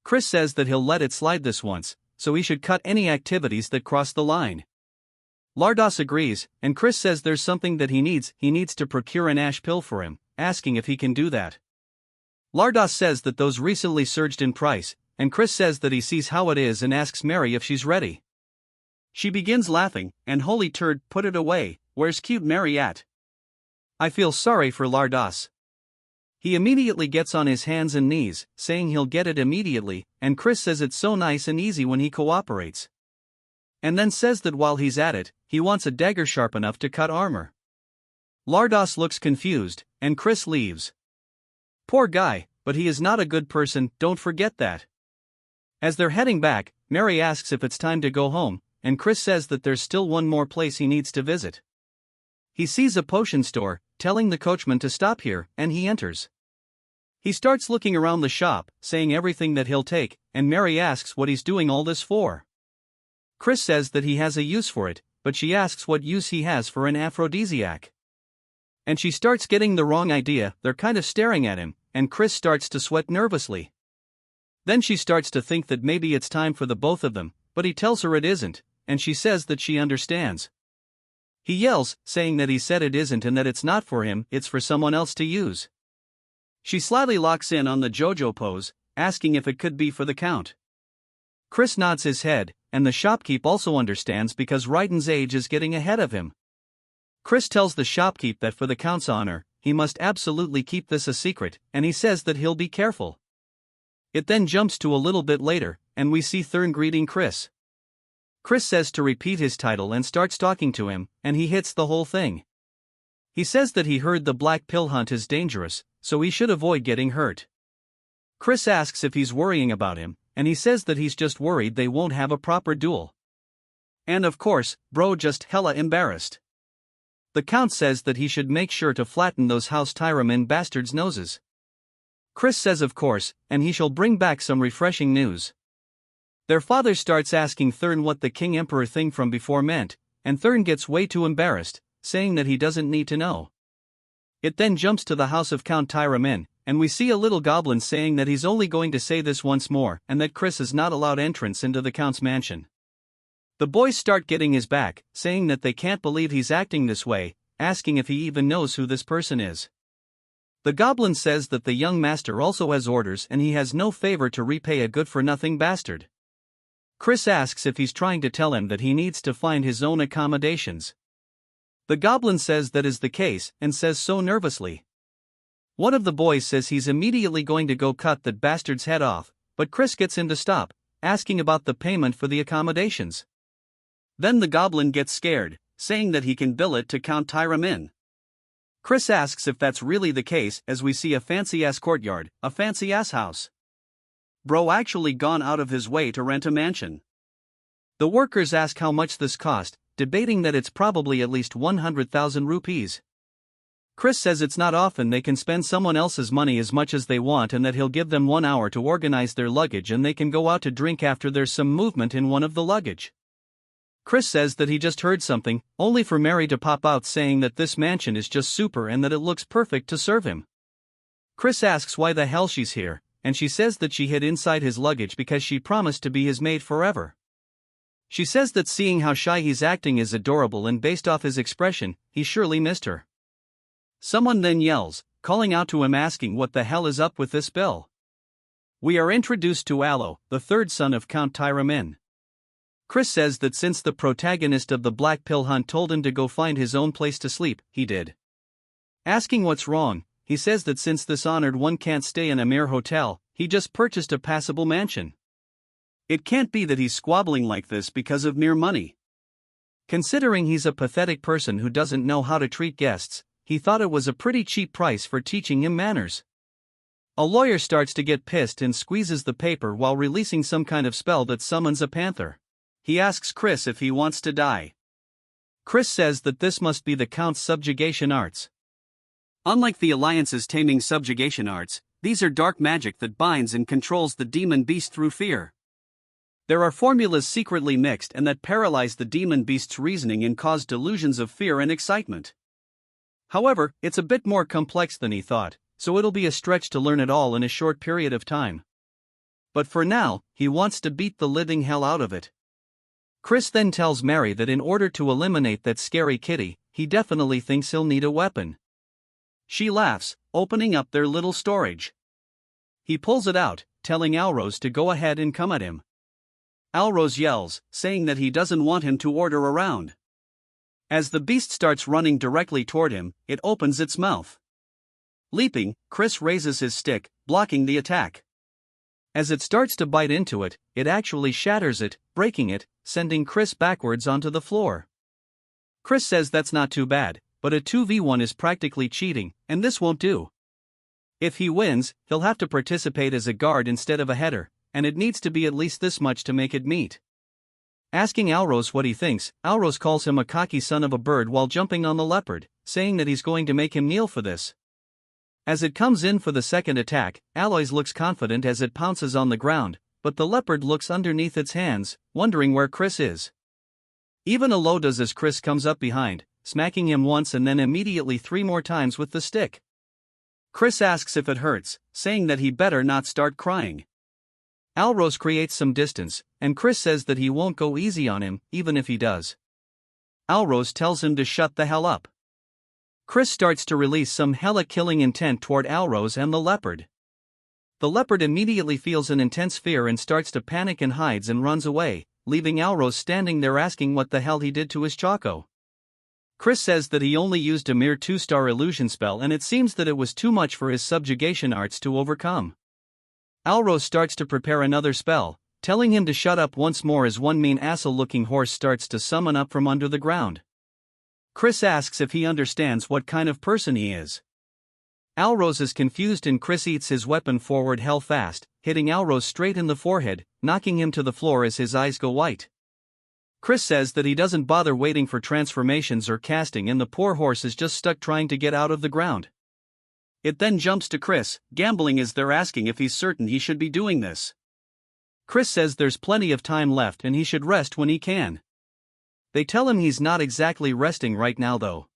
Chris says that he'll let it slide this once, so he should cut any activities that cross the line. Lardos agrees, and Chris says there's something that he needs to procure an ash pill for him, asking if he can do that. Lardos says that those recently surged in price, and Chris says that he sees how it is and asks Mary if she's ready. She begins laughing, and holy turd, put it away, where's cute Mary at? I feel sorry for Lardos. He immediately gets on his hands and knees, saying he'll get it immediately, and Chris says it's so nice and easy when he cooperates. And then says that while he's at it, he wants a dagger sharp enough to cut armor. Lardos looks confused, and Chris leaves. Poor guy, but he is not a good person, don't forget that. As they're heading back, Mary asks if it's time to go home, and Chris says that there's still one more place he needs to visit. He sees a potion store, telling the coachman to stop here, and he enters. He starts looking around the shop, saying everything that he'll take, and Mary asks what he's doing all this for. Chris says that he has a use for it, but she asks what use he has for an aphrodisiac. And she starts getting the wrong idea, they're kind of staring at him, and Chris starts to sweat nervously. Then she starts to think that maybe it's time for the both of them, but he tells her it isn't, and she says that she understands. He yells, saying that he said it isn't and that it's not for him, it's for someone else to use. She slyly locks in on the JoJo pose, asking if it could be for the Count. Chris nods his head, and the shopkeep also understands because Raiden's age is getting ahead of him. Chris tells the shopkeep that for the Count's honor, he must absolutely keep this a secret, and he says that he'll be careful. It then jumps to a little bit later, and we see Thurn greeting Chris. Chris says to repeat his title and starts talking to him, and he hits the whole thing. He says that he heard the black pill hunt is dangerous, so he should avoid getting hurt. Chris asks if he's worrying about him, and he says that he's just worried they won't have a proper duel. And of course, bro just hella embarrassed. The Count says that he should make sure to flatten those House Tyramin bastards' noses. Chris says of course, and he shall bring back some refreshing news. Their father starts asking Thurn what the King Emperor thing from before meant, and Thurn gets way too embarrassed, saying that he doesn't need to know. It then jumps to the house of Count Tyramin, and we see a little goblin saying that he's only going to say this once more and that Chris is not allowed entrance into the Count's mansion. The boys start getting his back, saying that they can't believe he's acting this way, asking if he even knows who this person is. The goblin says that the young master also has orders and he has no favor to repay a good-for-nothing bastard. Chris asks if he's trying to tell him that he needs to find his own accommodations. The goblin says that is the case and says so nervously. One of the boys says he's immediately going to go cut that bastard's head off, but Chris gets him to stop, asking about the payment for the accommodations. Then the goblin gets scared, saying that he can bill it to Count Tyramin. Chris asks if that's really the case as we see a fancy-ass courtyard, a fancy-ass house. Bro actually gone out of his way to rent a mansion. The workers ask how much this cost, debating that it's probably at least 100,000 rupees. Chris says it's not often they can spend someone else's money as much as they want and that he'll give them 1 hour to organize their luggage and they can go out to drink after there's some movement in one of the luggage. Chris says that he just heard something, only for Mary to pop out saying that this mansion is just super and that it looks perfect to serve him. Chris asks why the hell she's here, and she says that she hid inside his luggage because she promised to be his maid forever. She says that seeing how shy he's acting is adorable and based off his expression, he surely missed her. Someone then yells, calling out to him asking what the hell is up with this bill. We are introduced to Yahello, the third son of Count Tyramin. Chris says that since the protagonist of the Black Pill Hunt told him to go find his own place to sleep, he did. Asking what's wrong, he says that since this honored one can't stay in a mere hotel, he just purchased a passable mansion. It can't be that he's squabbling like this because of mere money. Considering he's a pathetic person who doesn't know how to treat guests, he thought it was a pretty cheap price for teaching him manners. A lawyer starts to get pissed and squeezes the paper while releasing some kind of spell that summons a panther. He asks Chris if he wants to die. Chris says that this must be the Count's subjugation arts. Unlike the Alliance's taming subjugation arts, these are dark magic that binds and controls the demon beast through fear. There are formulas secretly mixed and that paralyze the demon beast's reasoning and cause delusions of fear and excitement. However, it's a bit more complex than he thought, so it'll be a stretch to learn it all in a short period of time. But for now, he wants to beat the living hell out of it. Chris then tells Mary that in order to eliminate that scary kitty, he definitely thinks he'll need a weapon. She laughs, opening up their little storage. He pulls it out, telling Alrose to go ahead and come at him. Alrose yells, saying that he doesn't want him to order around. As the beast starts running directly toward him, it opens its mouth. Leaping, Chris raises his stick, blocking the attack. As it starts to bite into it, it actually shatters it, breaking it, sending Chris backwards onto the floor. Chris says that's not too bad, but a 2v1 is practically cheating, and this won't do. If he wins, he'll have to participate as a guard instead of a header, and it needs to be at least this much to make it meet. Asking Alrose what he thinks, Alrose calls him a cocky son of a bird while jumping on the leopard, saying that he's going to make him kneel for this. As it comes in for the second attack, Aloys looks confident as it pounces on the ground, but the leopard looks underneath its hands, wondering where Chris is. Even Alo does as Chris comes up behind, smacking him once and then immediately 3 more times with the stick. Chris asks if it hurts, saying that he better not start crying. Alrose creates some distance, and Chris says that he won't go easy on him, even if he does. Alrose tells him to shut the hell up. Chris starts to release some hella killing intent toward Alrose and the leopard. The leopard immediately feels an intense fear and starts to panic and hides and runs away, leaving Alrose standing there asking what the hell he did to his Choco. Chris says that he only used a mere 2-star illusion spell and it seems that it was too much for his subjugation arts to overcome. Alrose starts to prepare another spell, telling him to shut up once more as one mean asshole-looking horse starts to summon up from under the ground. Chris asks if he understands what kind of person he is. Alrose is confused and Chris eats his weapon forward hell fast, hitting Alrose straight in the forehead, knocking him to the floor as his eyes go white. Chris says that he doesn't bother waiting for transformations or casting and the poor horse is just stuck trying to get out of the ground. It then jumps to Chris, gambling as they're asking if he's certain he should be doing this. Chris says there's plenty of time left and he should rest when he can. They tell him he's not exactly resting right now though.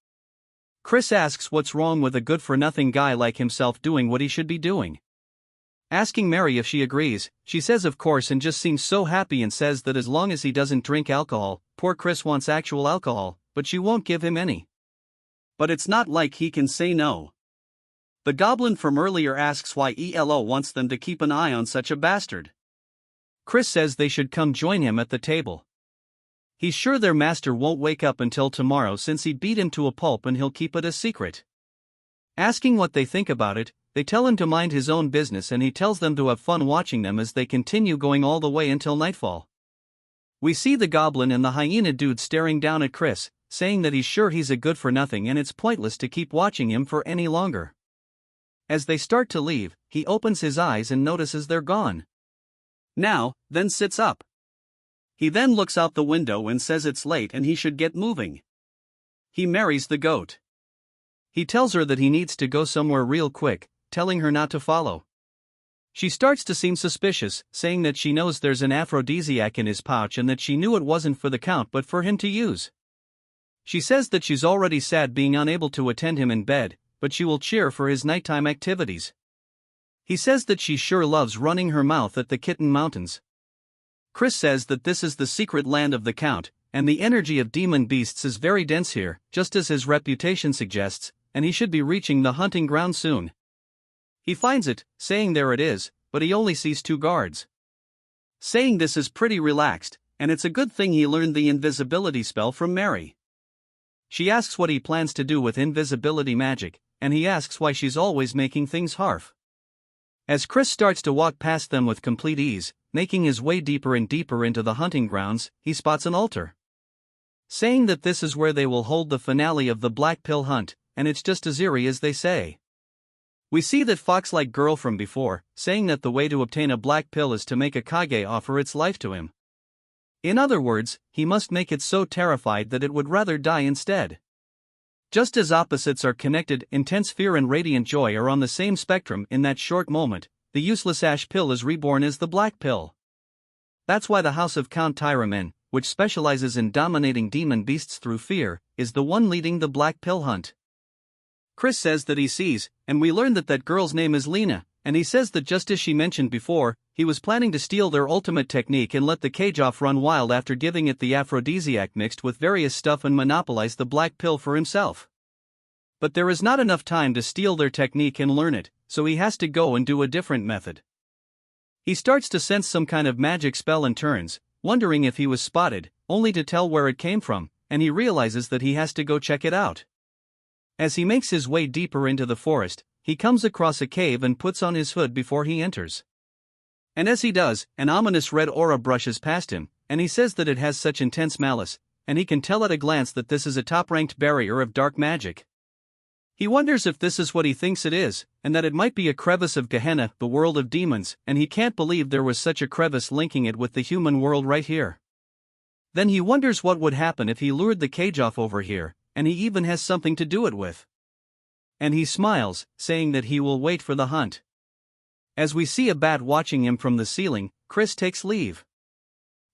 Chris asks what's wrong with a good-for-nothing guy like himself doing what he should be doing. Asking Mary if she agrees, she says of course and just seems so happy and says that as long as he doesn't drink alcohol, poor Chris wants actual alcohol, but she won't give him any. But it's not like he can say no. The goblin from earlier asks why Yahello wants them to keep an eye on such a bastard. Chris says they should come join him at the table. He's sure their master won't wake up until tomorrow since he beat him to a pulp and he'll keep it a secret. Asking what they think about it, they tell him to mind his own business and he tells them to have fun watching them as they continue going all the way until nightfall. We see the goblin and the hyena dude staring down at Chris, saying that he's sure he's a good-for-nothing and it's pointless to keep watching him for any longer. As they start to leave, he opens his eyes and notices they're gone. Now, then sits up. He then looks out the window and says it's late and he should get moving. He marries the goat. He tells her that he needs to go somewhere real quick, telling her not to follow. She starts to seem suspicious, saying that she knows there's an aphrodisiac in his pouch and that she knew it wasn't for the count but for him to use. She says that she's already sad being unable to attend him in bed, but she will cheer for his nighttime activities. He says that she sure loves running her mouth at the Kitten Mountains. Chris says that this is the secret land of the Count, and the energy of demon beasts is very dense here, just as his reputation suggests, and he should be reaching the hunting ground soon. He finds it, saying there it is, but he only sees 2 guards. Saying this is pretty relaxed, and it's a good thing he learned the invisibility spell from Mary. She asks what he plans to do with invisibility magic, and he asks why she's always making things harf. As Chris starts to walk past them with complete ease, making his way deeper and deeper into the hunting grounds, he spots an altar. Saying that this is where they will hold the finale of the Black Pill hunt, and it's just as eerie as they say. We see that fox-like girl from before, saying that the way to obtain a black pill is to make a kage offer its life to him. In other words, he must make it so terrified that it would rather die instead. Just as opposites are connected, intense fear and radiant joy are on the same spectrum in that short moment, the useless ash pill is reborn as the black pill. That's why the house of Count Tyramen, which specializes in dominating demon beasts through fear, is the one leading the black pill hunt. Chris says that he sees, and we learn that that girl's name is Lena, and he says that just as she mentioned before, he was planning to steal their ultimate technique and let the cage off run wild after giving it the aphrodisiac mixed with various stuff and monopolize the black pill for himself. But there is not enough time to steal their technique and learn it, so he has to go and do a different method. He starts to sense some kind of magic spell and turns, wondering if he was spotted, only to tell where it came from, and he realizes that he has to go check it out. As he makes his way deeper into the forest, he comes across a cave and puts on his hood before he enters. And as he does, an ominous red aura brushes past him, and he says that it has such intense malice, and he can tell at a glance that this is a top-ranked barrier of dark magic. He wonders if this is what he thinks it is, and that it might be a crevice of Gehenna, the world of demons, and he can't believe there was such a crevice linking it with the human world right here. Then he wonders what would happen if he lured the cage off over here, and he even has something to do it with. And he smiles, saying that he will wait for the hunt. As we see a bat watching him from the ceiling, Chris takes leave.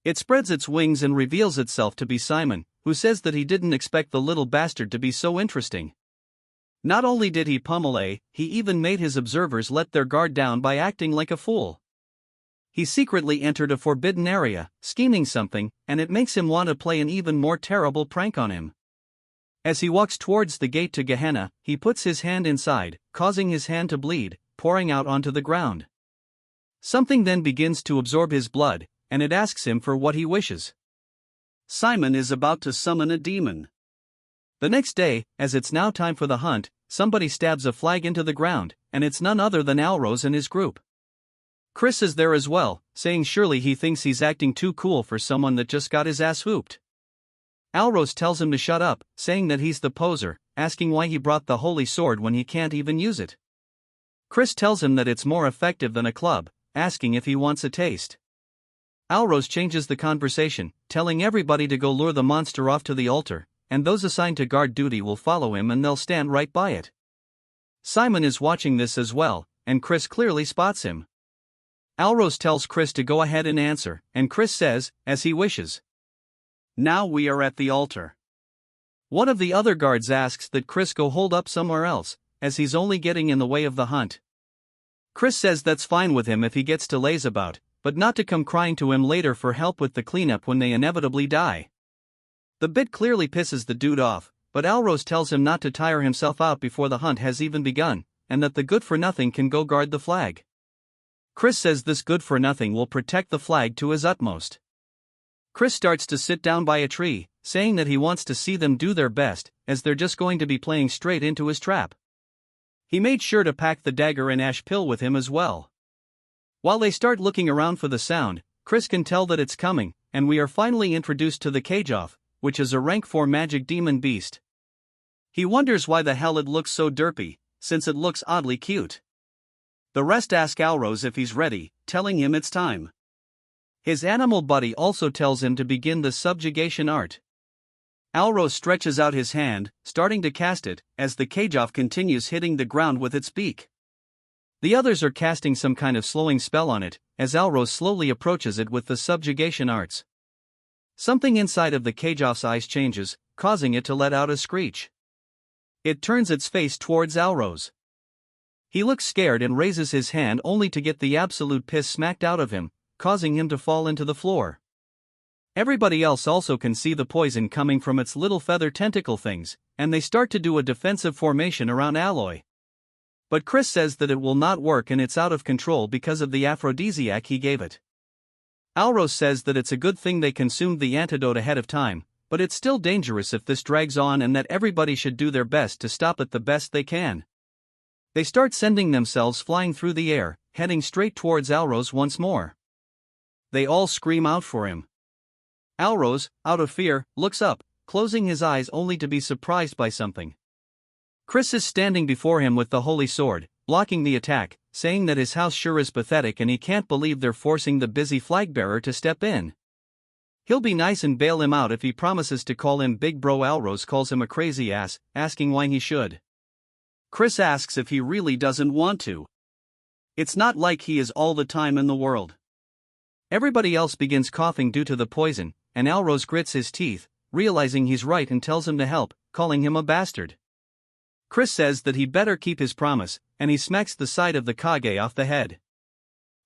It spreads its wings and reveals itself to be Simon, who says that he didn't expect the little bastard to be so interesting. Not only did he pummel he even made his observers let their guard down by acting like a fool. He secretly entered a forbidden area, scheming something, and it makes him want to play an even more terrible prank on him. As he walks towards the gate to Gehenna, he puts his hand inside, causing his hand to bleed, pouring out onto the ground. Something then begins to absorb his blood, and it asks him for what he wishes. Simon is about to summon a demon. The next day, as it's now time for the hunt, somebody stabs a flag into the ground, and it's none other than Alrose and his group. Chris is there as well, saying surely he thinks he's acting too cool for someone that just got his ass whooped. Alros tells him to shut up, saying that he's the poser, asking why he brought the holy sword when he can't even use it. Chris tells him that it's more effective than a club, asking if he wants a taste. Alros changes the conversation, telling everybody to go lure the monster off to the altar, and those assigned to guard duty will follow him and they'll stand right by it. Simon is watching this as well, and Chris clearly spots him. Alros tells Chris to go ahead and answer, and Chris says, as he wishes. Now we are at the altar. One of the other guards asks that Chris go hold up somewhere else, as he's only getting in the way of the hunt. Chris says that's fine with him if he gets to laze about, but not to come crying to him later for help with the cleanup when they inevitably die. The bit clearly pisses the dude off, but Alros tells him not to tire himself out before the hunt has even begun, and that the good-for-nothing can go guard the flag. Chris says this good-for-nothing will protect the flag to his utmost. Chris starts to sit down by a tree, saying that he wants to see them do their best, as they're just going to be playing straight into his trap. He made sure to pack the dagger and ash pill with him as well. While they start looking around for the sound, Chris can tell that it's coming, and we are finally introduced to the Cage-Off, which is a rank 4 magic demon beast. He wonders why the hell it looks so derpy, since it looks oddly cute. The rest ask Alros if he's ready, telling him it's time. His animal buddy also tells him to begin the subjugation art. Alros stretches out his hand, starting to cast it, as the Cage-Off continues hitting the ground with its beak. The others are casting some kind of slowing spell on it, as Alros slowly approaches it with the subjugation arts. Something inside of the Cage-Off's eyes changes, causing it to let out a screech. It turns its face towards Alros. He looks scared and raises his hand only to get the absolute piss smacked out of him, causing him to fall into the floor. Everybody else also can see the poison coming from its little feather tentacle things, and they start to do a defensive formation around Alloy. But Chris says that it will not work and it's out of control because of the aphrodisiac he gave it. Alros says that it's a good thing they consumed the antidote ahead of time, but it's still dangerous if this drags on and that everybody should do their best to stop it the best they can. They start sending themselves flying through the air, heading straight towards Alros once more. They all scream out for him. Alros, out of fear, looks up, closing his eyes only to be surprised by something. Chris is standing before him with the holy sword, blocking the attack, saying that his house sure is pathetic and he can't believe they're forcing the busy flagbearer to step in. He'll be nice and bail him out if he promises to call him Big Bro. Alros calls him a crazy ass, asking why he should. Chris asks if he really doesn't want to. It's not like he is all the time in the world. Everybody else begins coughing due to the poison, and Alros grits his teeth, realizing he's right and tells him to help, calling him a bastard. Chris says that he better keep his promise, and he smacks the side of the Kage off the head.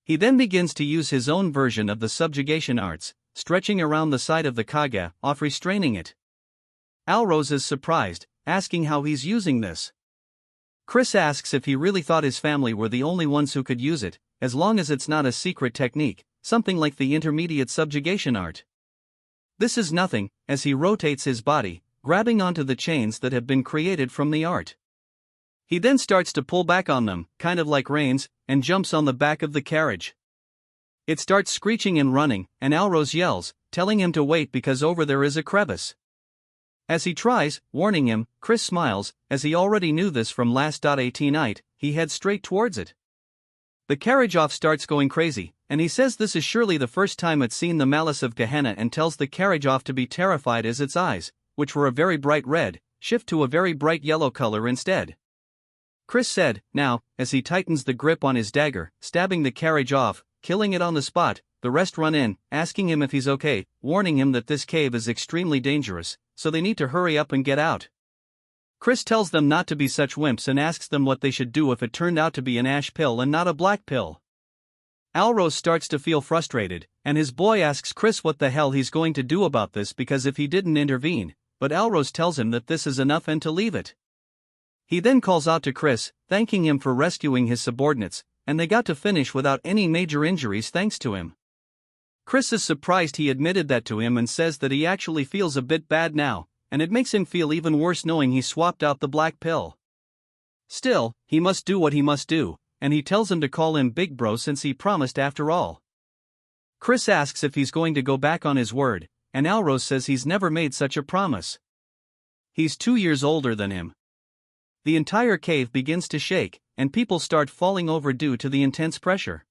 He then begins to use his own version of the subjugation arts, stretching around the side of the Kage, off restraining it. Alros is surprised, asking how he's using this. Chris asks if he really thought his family were the only ones who could use it, as long as it's not a secret technique, something like the intermediate subjugation art. This is nothing, as he rotates his body, grabbing onto the chains that have been created from the art. He then starts to pull back on them, kind of like reins, and jumps on the back of the carriage. It starts screeching and running, and Alros yells, telling him to wait because over there is a crevice. As he tries, warning him, Chris smiles, as he already knew this from last 18 night, he heads straight towards it. The carriage-off starts going crazy, and he says this is surely the first time it's seen the malice of Gehenna and tells the carriage-off to be terrified as its eyes, which were a very bright red, shift to a very bright yellow color instead. Chris said, now, as he tightens the grip on his dagger, stabbing the carriage off, killing it on the spot, the rest run in, asking him if he's okay, warning him that this cave is extremely dangerous, so they need to hurry up and get out. Chris tells them not to be such wimps and asks them what they should do if it turned out to be an ash pill and not a black pill. Alros starts to feel frustrated, and his boy asks Chris what the hell he's going to do about this because if he didn't intervene, but Alros tells him that this is enough and to leave it. He then calls out to Chris, thanking him for rescuing his subordinates, and they got to finish without any major injuries thanks to him. Chris is surprised he admitted that to him and says that he actually feels a bit bad now, and it makes him feel even worse knowing he swapped out the black pill. Still, he must do what he must do, and he tells him to call him Big Bro since he promised after all. Chris asks if he's going to go back on his word, and Alros says he's never made such a promise. He's 2 years older than him. The entire cave begins to shake, and people start falling over due to the intense pressure.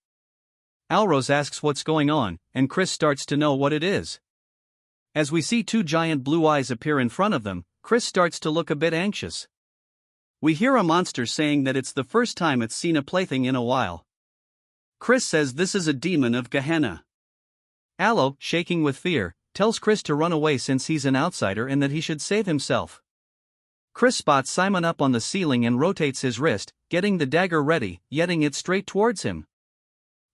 Alros asks what's going on, and Chris starts to know what it is. As we see 2 giant blue eyes appear in front of them, Chris starts to look a bit anxious. We hear a monster saying that it's the first time it's seen a plaything in a while. Chris says this is a demon of Gehenna. Allo, shaking with fear, tells Chris to run away since he's an outsider and that he should save himself. Chris spots Simon up on the ceiling and rotates his wrist, getting the dagger ready, jetting it straight towards him.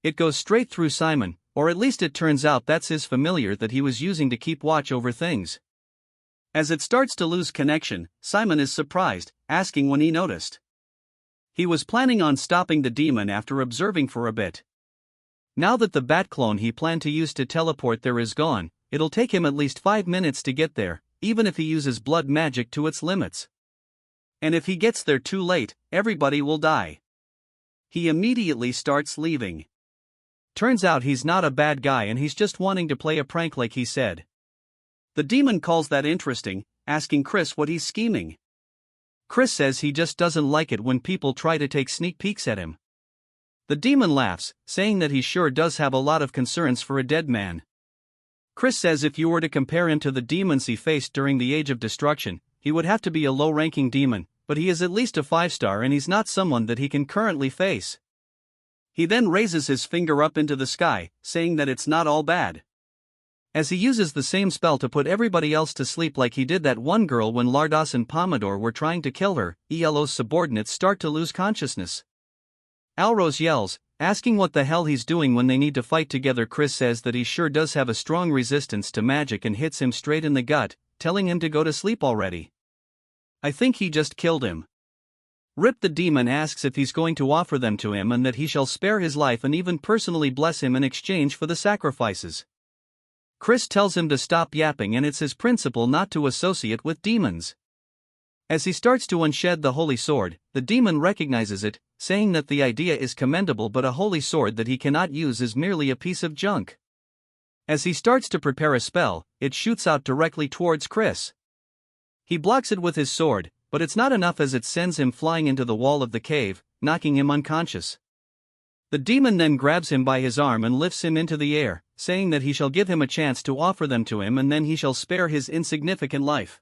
It goes straight through Simon, or at least it turns out that's his familiar that he was using to keep watch over things. As it starts to lose connection, Simon is surprised, asking when he noticed. He was planning on stopping the demon after observing for a bit. Now that the bat clone he planned to use to teleport there is gone, it'll take him at least 5 minutes to get there, even if he uses blood magic to its limits. And if he gets there too late, everybody will die. He immediately starts leaving. Turns out he's not a bad guy and he's just wanting to play a prank like he said. The demon calls that interesting, asking Chris what he's scheming. Chris says he just doesn't like it when people try to take sneak peeks at him. The demon laughs, saying that he sure does have a lot of concerns for a dead man. Chris says if you were to compare him to the demons he faced during the Age of Destruction, he would have to be a low-ranking demon, but he is at least a 5-star and he's not someone that he can currently face. He then raises his finger up into the sky, saying that it's not all bad. As he uses the same spell to put everybody else to sleep like he did that one girl when Lardos and Pomodore were trying to kill her, Yahello's subordinates start to lose consciousness. Alros yells, asking what the hell he's doing when they need to fight together. Chris says that he sure does have a strong resistance to magic and hits him straight in the gut, telling him to go to sleep already. I think he just killed him. Rip the demon asks if he's going to offer them to him and that he shall spare his life and even personally bless him in exchange for the sacrifices. Chris tells him to stop yapping and it's his principle not to associate with demons. As he starts to unshed the holy sword, the demon recognizes it, saying that the idea is commendable but a holy sword that he cannot use is merely a piece of junk. As he starts to prepare a spell, it shoots out directly towards Chris. He blocks it with his sword, but it's not enough as it sends him flying into the wall of the cave, knocking him unconscious. The demon then grabs him by his arm and lifts him into the air, saying that he shall give him a chance to offer them to him and then he shall spare his insignificant life.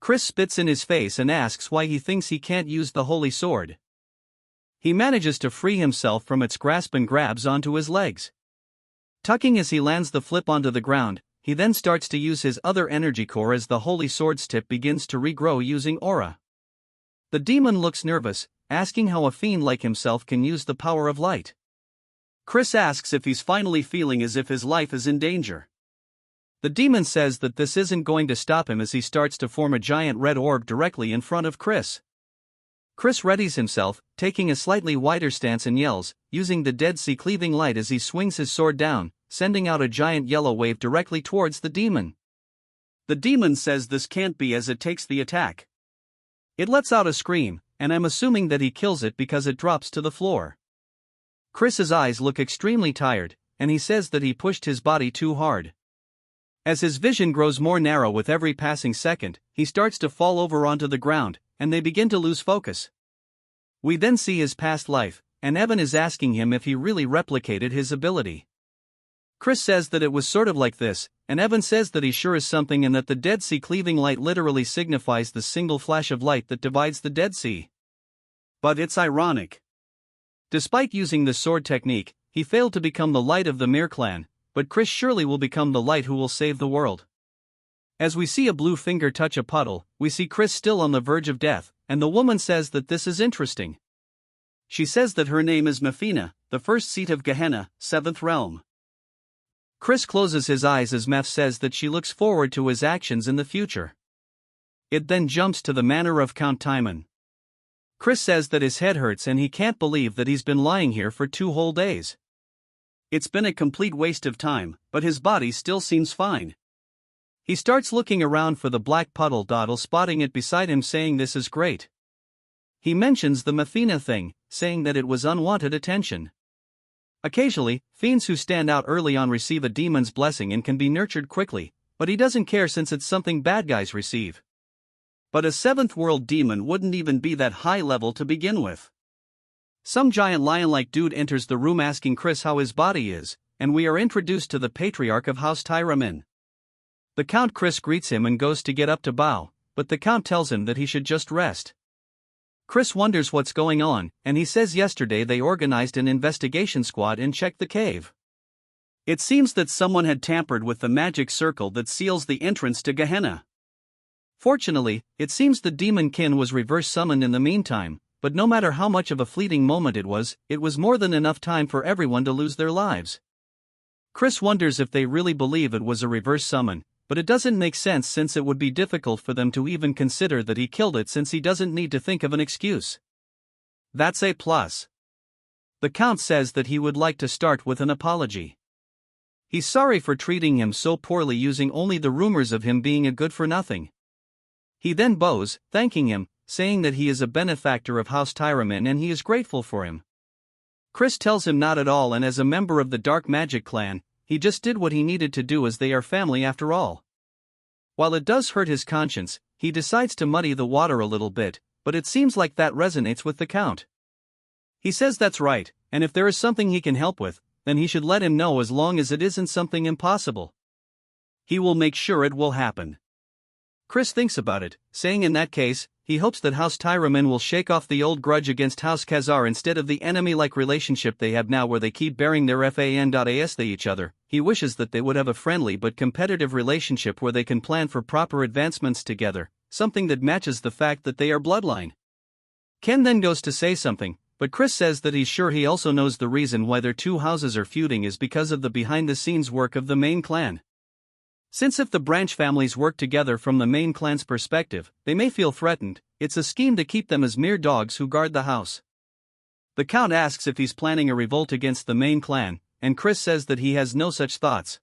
Chris spits in his face and asks why he thinks he can't use the holy sword. He manages to free himself from its grasp and grabs onto his legs. Tucking as he lands the flip onto the ground, he then starts to use his other energy core as the holy sword's tip begins to regrow using aura. The demon looks nervous, asking how a fiend like himself can use the power of light. Chris asks if he's finally feeling as if his life is in danger. The demon says that this isn't going to stop him as he starts to form a giant red orb directly in front of Chris. Chris readies himself, taking a slightly wider stance and yells, using the Dead Sea cleaving light as he swings his sword down, sending out a giant yellow wave directly towards the demon. The demon says this can't be as it takes the attack. It lets out a scream, and I'm assuming that he kills it because it drops to the floor. Chris's eyes look extremely tired, and he says that he pushed his body too hard. As his vision grows more narrow with every passing second, he starts to fall over onto the ground, and they begin to lose focus. We then see his past life, and Evan is asking him if he really replicated his ability. Chris says that it was sort of like this, and Evan says that he sure is something and that the Dead Sea cleaving light literally signifies the single flash of light that divides the Dead Sea. But it's ironic. Despite using the sword technique, he failed to become the light of the Mir clan, but Chris surely will become the light who will save the world. As we see a blue finger touch a puddle, we see Chris still on the verge of death, and the woman says that this is interesting. She says that her name is Mefina, the first seat of Gehenna, 7th realm. Chris closes his eyes as Meph says that she looks forward to his actions in the future. It then jumps to the manor of Count Timon. Chris says that his head hurts and he can't believe that he's been lying here for 2 whole days. It's been a complete waste of time, but his body still seems fine. He starts looking around for the black puddle, spotting it beside him saying this is great. He mentions the Methina thing, saying that it was unwanted attention. Occasionally, fiends who stand out early on receive a demon's blessing and can be nurtured quickly, but he doesn't care since it's something bad guys receive. But a seventh world demon wouldn't even be that high level to begin with. Some giant lion-like dude enters the room asking Chris how his body is, and we are introduced to the patriarch of House Tyramin. The Count Chris greets him and goes to get up to bow, but the Count tells him that he should just rest. Chris wonders what's going on, and he says yesterday they organized an investigation squad and checked the cave. It seems that someone had tampered with the magic circle that seals the entrance to Gehenna. Fortunately, it seems the demon kin was reverse summoned in the meantime, but no matter how much of a fleeting moment it was more than enough time for everyone to lose their lives. Chris wonders if they really believe it was a reverse summon, but it doesn't make sense since it would be difficult for them to even consider that he killed it since he doesn't need to think of an excuse. That's a plus. The Count says that he would like to start with an apology. He's sorry for treating him so poorly using only the rumors of him being a good-for-nothing. He then bows, thanking him, saying that he is a benefactor of House Tyramin and he is grateful for him. Chris tells him not at all, and as a member of the Dark Magic clan, he just did what he needed to do as they are family after all. While it does hurt his conscience, he decides to muddy the water a little bit, but it seems like that resonates with the Count. He says that's right, and if there is something he can help with, then he should let him know as long as it isn't something impossible. He will make sure it will happen. Chris thinks about it, saying in that case, he hopes that House Tyramin will shake off the old grudge against House Khazar instead of the enemy-like relationship they have now where they keep bearing their fan.as they each other. He wishes that they would have a friendly but competitive relationship where they can plan for proper advancements together, something that matches the fact that they are bloodline. Ken then goes to say something, but Chris says that he's sure he also knows the reason why their two houses are feuding is because of the behind-the-scenes work of the main clan. Since if the branch families work together from the main clan's perspective, they may feel threatened, it's a scheme to keep them as mere dogs who guard the house. The Count asks if he's planning a revolt against the main clan, and Chris says that he has no such thoughts.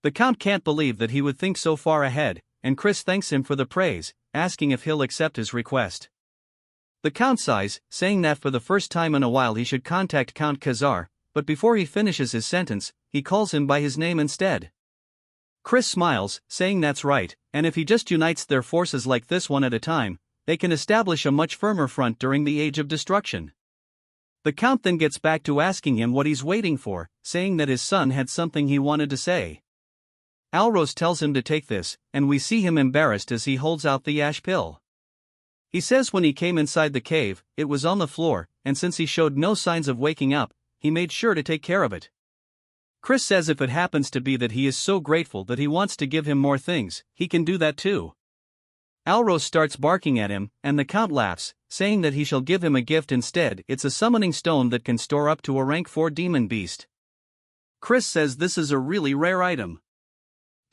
The Count can't believe that he would think so far ahead, and Chris thanks him for the praise, asking if he'll accept his request. The Count sighs, saying that for the first time in a while he should contact Count Khazar, but before he finishes his sentence, he calls him by his name instead. Chris smiles, saying that's right, and if he just unites their forces like this one at a time, they can establish a much firmer front during the Age of Destruction. The Count then gets back to asking him what he's waiting for, saying that his son had something he wanted to say. Alros tells him to take this, and we see him embarrassed as he holds out the ash pill. He says when he came inside the cave, it was on the floor, and since he showed no signs of waking up, he made sure to take care of it. Chris says if it happens to be that he is so grateful that he wants to give him more things, he can do that too. Alros starts barking at him, and the Count laughs, saying that he shall give him a gift instead. It's a summoning stone that can store up to a rank 4 demon beast. Chris says this is a really rare item.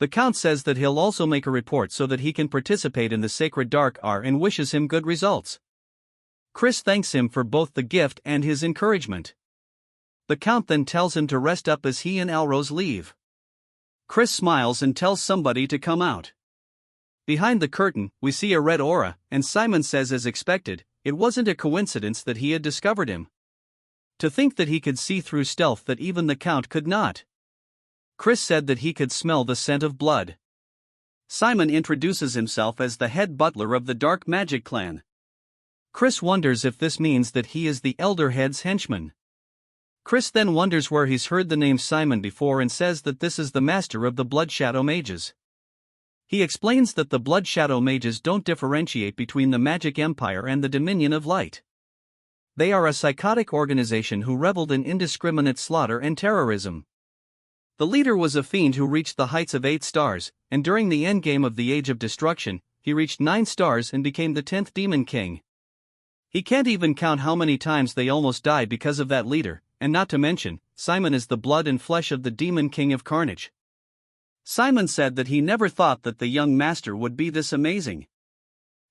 The Count says that he'll also make a report so that he can participate in the Sacred Dark R and wishes him good results. Chris thanks him for both the gift and his encouragement. The Count then tells him to rest up as he and Alros leave. Chris smiles and tells somebody to come out. Behind the curtain, we see a red aura, and Simon says as expected, it wasn't a coincidence that he had discovered him. To think that he could see through stealth that even the Count could not. Chris said that he could smell the scent of blood. Simon introduces himself as the head butler of the Dark Magic clan. Chris wonders if this means that he is the Elder Head's henchman. Chris then wonders where he's heard the name Simon before and says that this is the master of the Blood Shadow Mages. He explains that the Blood Shadow Mages don't differentiate between the Magic Empire and the Dominion of Light. They are a psychotic organization who reveled in indiscriminate slaughter and terrorism. The leader was a fiend who reached the heights of 8 stars, and during the endgame of the Age of Destruction, he reached 9 stars and became the 10th Demon King. He can't even count how many times they almost died because of that leader, and not to mention, Simon is the blood and flesh of the Demon King of Carnage. Simon said that he never thought that the young master would be this amazing.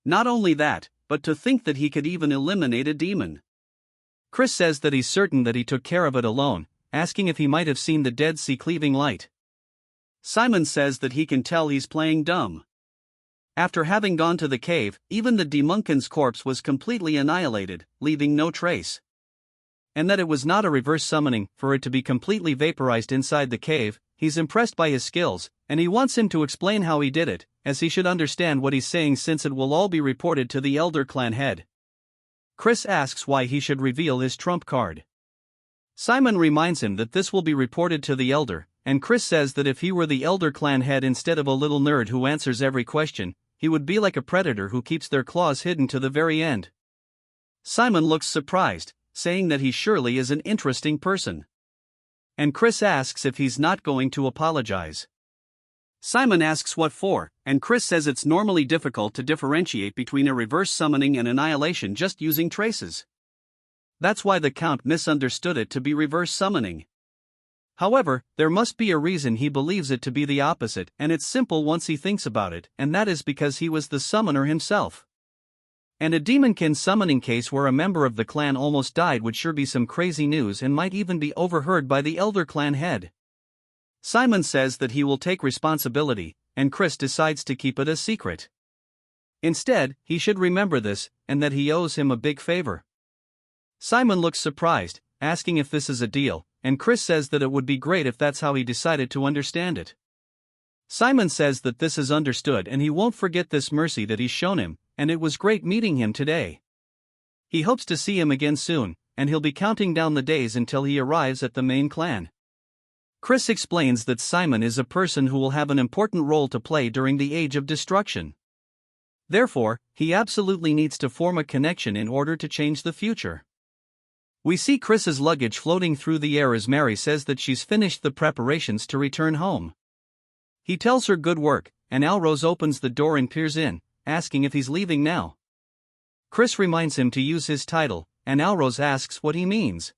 Not only that, but to think that he could even eliminate a demon. Chris says that he's certain that he took care of it alone, asking if he might have seen the Dead Sea cleaving light. Simon says that he can tell he's playing dumb. After having gone to the cave, even the demonkin's corpse was completely annihilated, leaving no trace. And that it was not a reverse summoning, for it to be completely vaporized inside the cave. He's impressed by his skills, and he wants him to explain how he did it, as he should understand what he's saying since it will all be reported to the Elder Clan head. Chris asks why he should reveal his trump card. Simon reminds him that this will be reported to the Elder, and Chris says that if he were the Elder Clan head instead of a little nerd who answers every question, he would be like a predator who keeps their claws hidden to the very end. Simon looks surprised, saying that he surely is an interesting person. And Chris asks if he's not going to apologize. Simon asks what for, and Chris says it's normally difficult to differentiate between a reverse summoning and annihilation just using traces. That's why the Count misunderstood it to be reverse summoning. However, there must be a reason he believes it to be the opposite, and it's simple once he thinks about it, and that is because he was the summoner himself. And a demonkin summoning case where a member of the clan almost died would sure be some crazy news and might even be overheard by the Elder Clan head. Simon says that he will take responsibility, and Chris decides to keep it a secret. Instead, he should remember this, and that he owes him a big favor. Simon looks surprised, asking if this is a deal, and Chris says that it would be great if that's how he decided to understand it. Simon says that this is understood and he won't forget this mercy that he's shown him, and it was great meeting him today. He hopes to see him again soon, and he'll be counting down the days until he arrives at the main clan. Chris explains that Simon is a person who will have an important role to play during the Age of Destruction. Therefore, he absolutely needs to form a connection in order to change the future. We see Chris's luggage floating through the air as Mary says that she's finished the preparations to return home. He tells her good work, and Alrose opens the door and peers in, asking if he's leaving now. Chris reminds him to use his title, and Alrose asks what he means.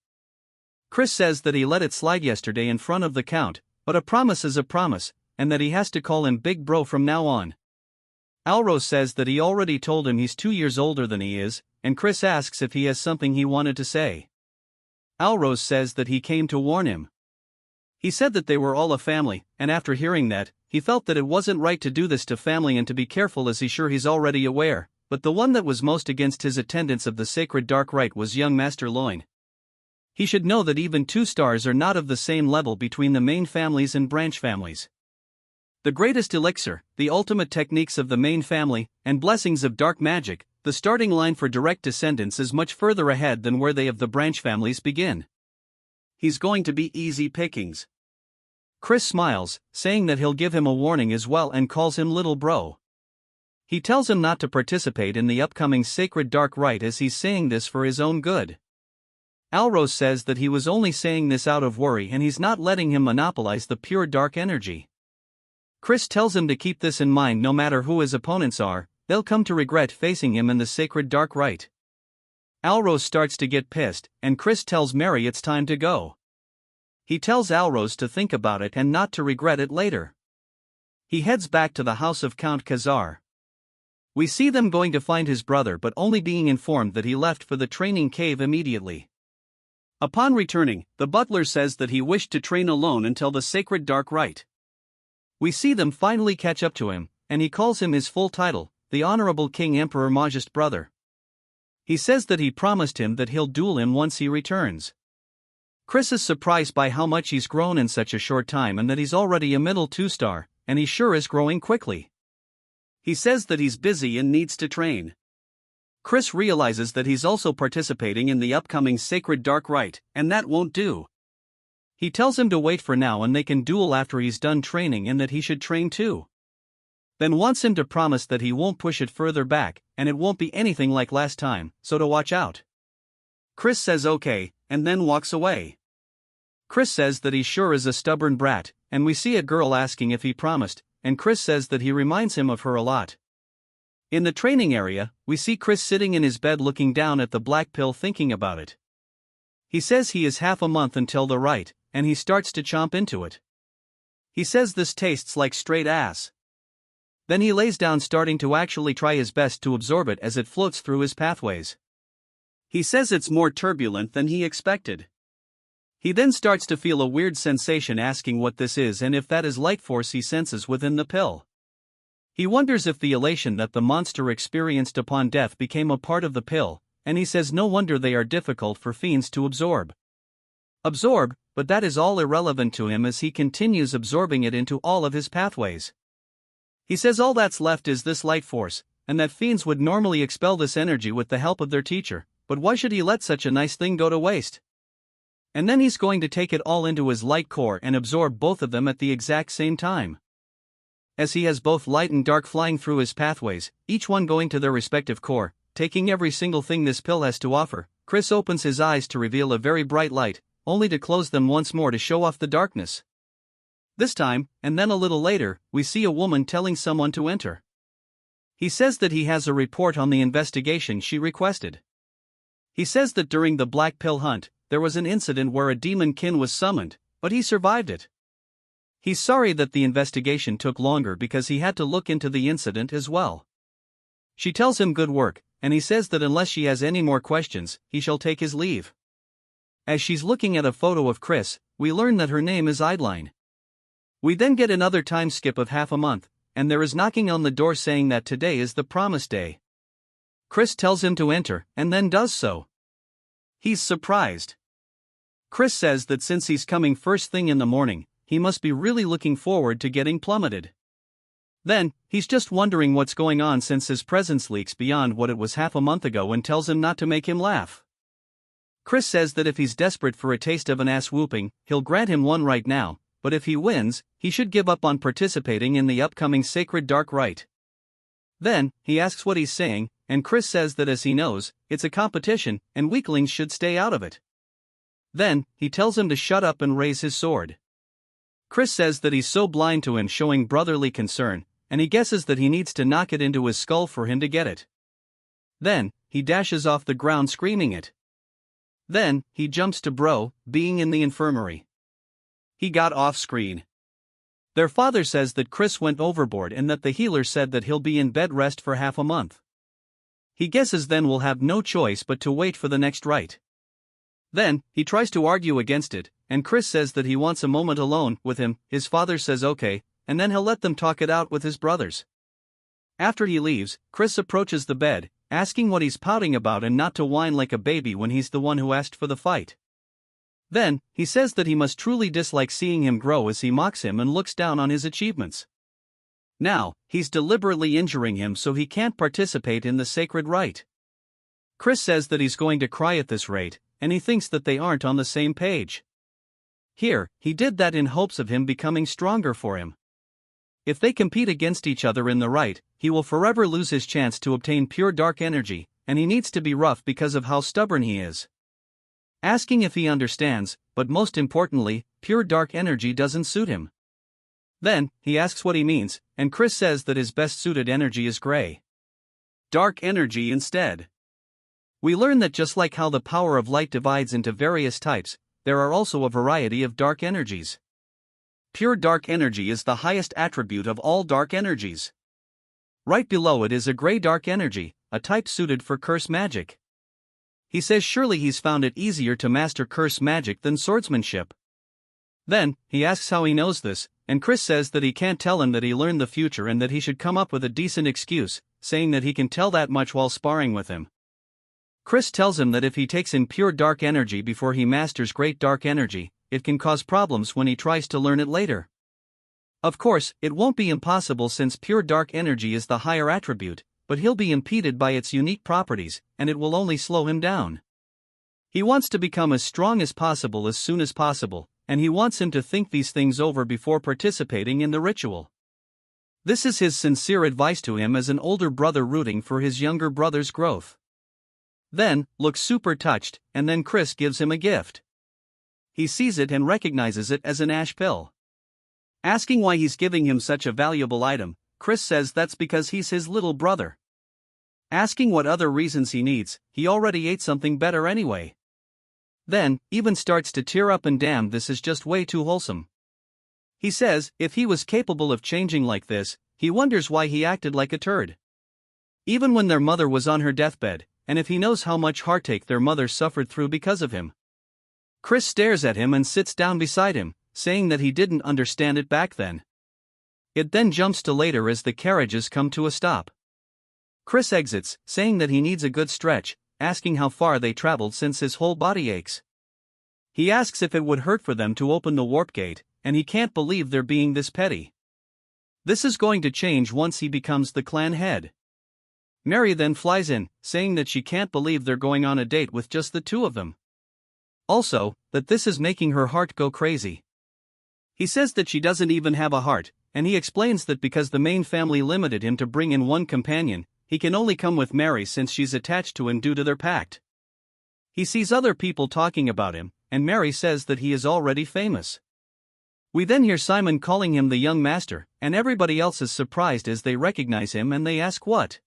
Chris says that he let it slide yesterday in front of the Count, but a promise is a promise, and that he has to call him Big Bro from now on. Alrose says that he already told him he's 2 years older than he is, and Chris asks if he has something he wanted to say. Alrose says that he came to warn him. He said that they were all a family, and after hearing that, he felt that it wasn't right to do this to family and to be careful as he's already aware, but the one that was most against his attendance of the sacred dark rite was young Master Loin. He should know that even 2 stars are not of the same level between the main families and branch families. The greatest elixir, the ultimate techniques of the main family, and blessings of dark magic, the starting line for direct descendants is much further ahead than where they of the branch families begin. He's going to be easy pickings. Chris smiles, saying that he'll give him a warning as well and calls him Little Bro. He tells him not to participate in the upcoming sacred dark rite as he's saying this for his own good. Alrose says that he was only saying this out of worry and he's not letting him monopolize the pure dark energy. Chris tells him to keep this in mind no matter who his opponents are, they'll come to regret facing him in the sacred dark rite. Alrose starts to get pissed, and Chris tells Mary it's time to go. He tells Alrose to think about it and not to regret it later. He heads back to the house of Count Khazar. We see them going to find his brother but only being informed that he left for the training cave immediately. Upon returning, the butler says that he wished to train alone until the sacred dark rite. We see them finally catch up to him, and he calls him his full title, the Honorable King Emperor Majest brother. He says that he promised him that he'll duel him once he returns. Chris is surprised by how much he's grown in such a short time and that he's already a middle 2-star, and he sure is growing quickly. He says that he's busy and needs to train. Chris realizes that he's also participating in the upcoming sacred dark rite, and that won't do. He tells him to wait for now and they can duel after he's done training and that he should train too. Then wants him to promise that he won't push it further back, and it won't be anything like last time, so to watch out. Chris says okay, and then walks away. Chris says that he sure is a stubborn brat, and we see a girl asking if he promised, and Chris says that he reminds him of her a lot. In the training area, we see Chris sitting in his bed looking down at the black pill thinking about it. He says he is half a month until the rite, and he starts to chomp into it. He says this tastes like straight ass. Then he lays down starting to actually try his best to absorb it as it floats through his pathways. He says it's more turbulent than he expected. He then starts to feel a weird sensation asking what this is and if that is light force he senses within the pill. He wonders if the elation that the monster experienced upon death became a part of the pill, and he says no wonder they are difficult for fiends to absorb. But that is all irrelevant to him as he continues absorbing it into all of his pathways. He says all that's left is this light force, and that fiends would normally expel this energy with the help of their teacher, but why should he let such a nice thing go to waste? And then he's going to take it all into his light core and absorb both of them at the exact same time. As he has both light and dark flying through his pathways, each one going to their respective core, taking every single thing this pill has to offer, Chris opens his eyes to reveal a very bright light, only to close them once more to show off the darkness. This time, and then a little later, we see a woman telling someone to enter. He says that he has a report on the investigation she requested. He says that during the black pill hunt, there was an incident where a demon kin was summoned, but he survived it. He's sorry that the investigation took longer because he had to look into the incident as well. She tells him good work, and he says that unless she has any more questions, he shall take his leave. As she's looking at a photo of Chris, we learn that her name is Eidline. We then get another time skip of half a month, and there is knocking on the door saying that today is the promised day. Chris tells him to enter, and then does so. He's surprised. Chris says that since he's coming first thing in the morning, he must be really looking forward to getting plummeted. Then, he's just wondering what's going on since his presence leaks beyond what it was half a month ago and tells him not to make him laugh. Chris says that if he's desperate for a taste of an ass whooping, he'll grant him one right now, but if he wins, he should give up on participating in the upcoming Sacred Dark Rite. Then, he asks what he's saying, and Chris says that as he knows, it's a competition, and weaklings should stay out of it. Then, he tells him to shut up and raise his sword. Chris says that he's so blind to him showing brotherly concern, and he guesses that he needs to knock it into his skull for him to get it. Then, he dashes off the ground screaming it. Then, he jumps to Bro, being in the infirmary. He got off screen. Their father says that Chris went overboard and that the healer said that he'll be in bed rest for half a month. He guesses then we'll have no choice but to wait for the next rite. Then, he tries to argue against it, and Chris says that he wants a moment alone with him. His father says okay, and then he'll let them talk it out with his brothers. After he leaves, Chris approaches the bed, asking what he's pouting about and not to whine like a baby when he's the one who asked for the fight. Then, he says that he must truly dislike seeing him grow as he mocks him and looks down on his achievements. Now, he's deliberately injuring him so he can't participate in the sacred rite. Chris says that he's going to cry at this rate, and he thinks that they aren't on the same page. Here, he did that in hopes of him becoming stronger for him. If they compete against each other in the rite, he will forever lose his chance to obtain pure dark energy, and he needs to be rough because of how stubborn he is. Asking if he understands, but most importantly, pure dark energy doesn't suit him. Then, he asks what he means, and Chris says that his best suited energy is gray. Dark energy instead. We learn that just like how the power of light divides into various types, there are also a variety of dark energies. Pure dark energy is the highest attribute of all dark energies. Right below it is a gray dark energy, a type suited for curse magic. He says surely he's found it easier to master curse magic than swordsmanship. Then, he asks how he knows this, and Chris says that he can't tell him that he learned the future and that he should come up with a decent excuse, saying that he can tell that much while sparring with him. Chris tells him that if he takes in pure dark energy before he masters great dark energy, it can cause problems when he tries to learn it later. Of course, it won't be impossible since pure dark energy is the higher attribute, but he'll be impeded by its unique properties, and it will only slow him down. He wants to become as strong as possible as soon as possible, and he wants him to think these things over before participating in the ritual. This is his sincere advice to him as an older brother rooting for his younger brother's growth. Then, looks super touched, and then Chris gives him a gift. He sees it and recognizes it as an ash pill. Asking why he's giving him such a valuable item, Chris says that's because he's his little brother. Asking what other reasons he needs, he already ate something better anyway. Then, even starts to tear up and damn, this is just way too wholesome. He says, if he was capable of changing like this, he wonders why he acted like a turd. Even when their mother was on her deathbed, and if he knows how much heartache their mother suffered through because of him. Chris stares at him and sits down beside him, saying that he didn't understand it back then. It then jumps to later as the carriages come to a stop. Chris exits, saying that he needs a good stretch, asking how far they traveled since his whole body aches. He asks if it would hurt for them to open the warp gate, and he can't believe they're being this petty. This is going to change once he becomes the clan head. Mary then flies in, saying that she can't believe they're going on a date with just the two of them. Also, that this is making her heart go crazy. He says that she doesn't even have a heart, and he explains that because the main family limited him to bring in one companion, he can only come with Mary since she's attached to him due to their pact. He sees other people talking about him, and Mary says that he is already famous. We then hear Simon calling him the young master, and everybody else is surprised as they recognize him and they ask what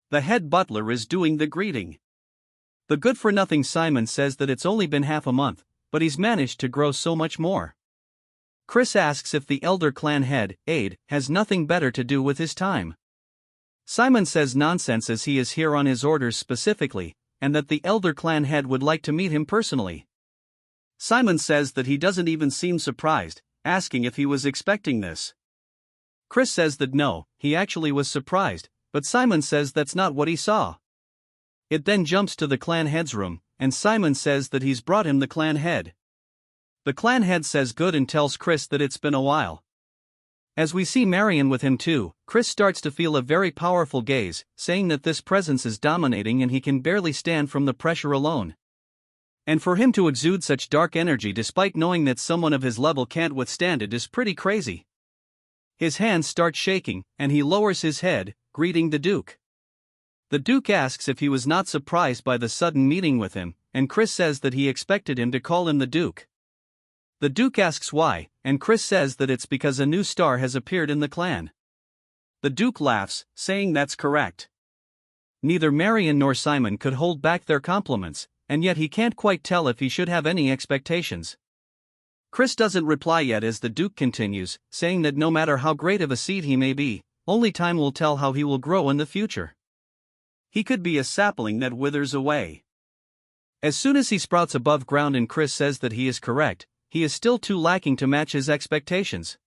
the head butler is doing the greeting. The good-for-nothing Simon says that it's only been half a month, but he's managed to grow so much more. Chris asks if the elder clan head, Aid, has nothing better to do with his time. Simon says nonsense as he is here on his orders specifically, and that the elder clan head would like to meet him personally. Simon says that he doesn't even seem surprised, asking if he was expecting this. Chris says that no, he actually was surprised, but Simon says that's not what he saw. It then jumps to the clan head's room, and Simon says that he's brought him the clan head. The clan head says good and tells Chris that it's been a while. As we see Marion with him too, Chris starts to feel a very powerful gaze, saying that this presence is dominating and he can barely stand from the pressure alone. And for him to exude such dark energy despite knowing that someone of his level can't withstand it is pretty crazy. His hands start shaking, and he lowers his head, greeting the Duke. The Duke asks if he was not surprised by the sudden meeting with him, and Chris says that he expected him to call him the Duke. The Duke asks why, and Chris says that it's because a new star has appeared in the clan. The Duke laughs, saying that's correct. Neither Marion nor Simon could hold back their compliments, and yet he can't quite tell if he should have any expectations. Chris doesn't reply yet as the Duke continues, saying that no matter how great of a seed he may be, only time will tell how he will grow in the future. He could be a sapling that withers away. As soon as he sprouts above ground and Chris says that he is correct, he is still too lacking to match his expectations.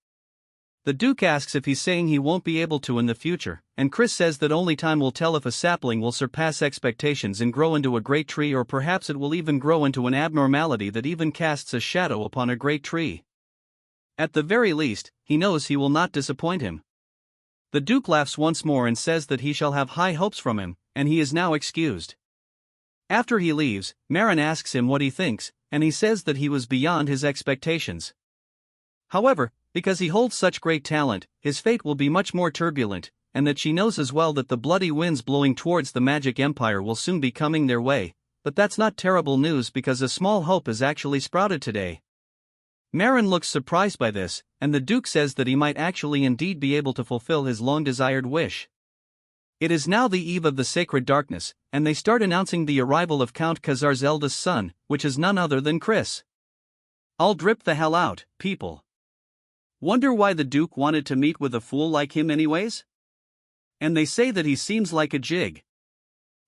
The Duke asks if he's saying he won't be able to in the future, and Chris says that only time will tell if a sapling will surpass expectations and grow into a great tree, or perhaps it will even grow into an abnormality that even casts a shadow upon a great tree. At the very least, he knows he will not disappoint him. The Duke laughs once more and says that he shall have high hopes from him, and he is now excused. After he leaves, Marin asks him what he thinks, and he says that he was beyond his expectations. However, because he holds such great talent, his fate will be much more turbulent, and that she knows as well that the bloody winds blowing towards the magic empire will soon be coming their way, but that's not terrible news because a small hope has actually sprouted today. Marin looks surprised by this, and the Duke says that he might actually indeed be able to fulfill his long-desired wish. It is now the eve of the sacred darkness, and they start announcing the arrival of Count Khazar's eldest son, which is none other than Chris. I'll drip the hell out, people. Wonder why the Duke wanted to meet with a fool like him anyways? And they say that he seems like a jig.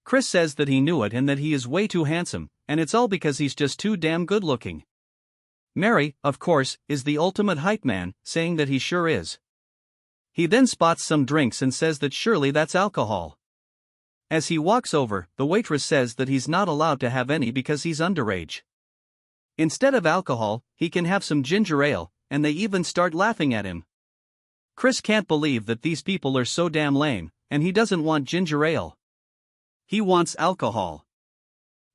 Chris says that he knew it and that he is way too handsome, and it's all because he's just too damn good looking. Mary, of course, is the ultimate hype man, saying that he sure is. He then spots some drinks and says that surely that's alcohol. As he walks over, the waitress says that he's not allowed to have any because he's underage. Instead of alcohol, he can have some ginger ale, and they even start laughing at him. Chris can't believe that these people are so damn lame, and he doesn't want ginger ale. He wants alcohol.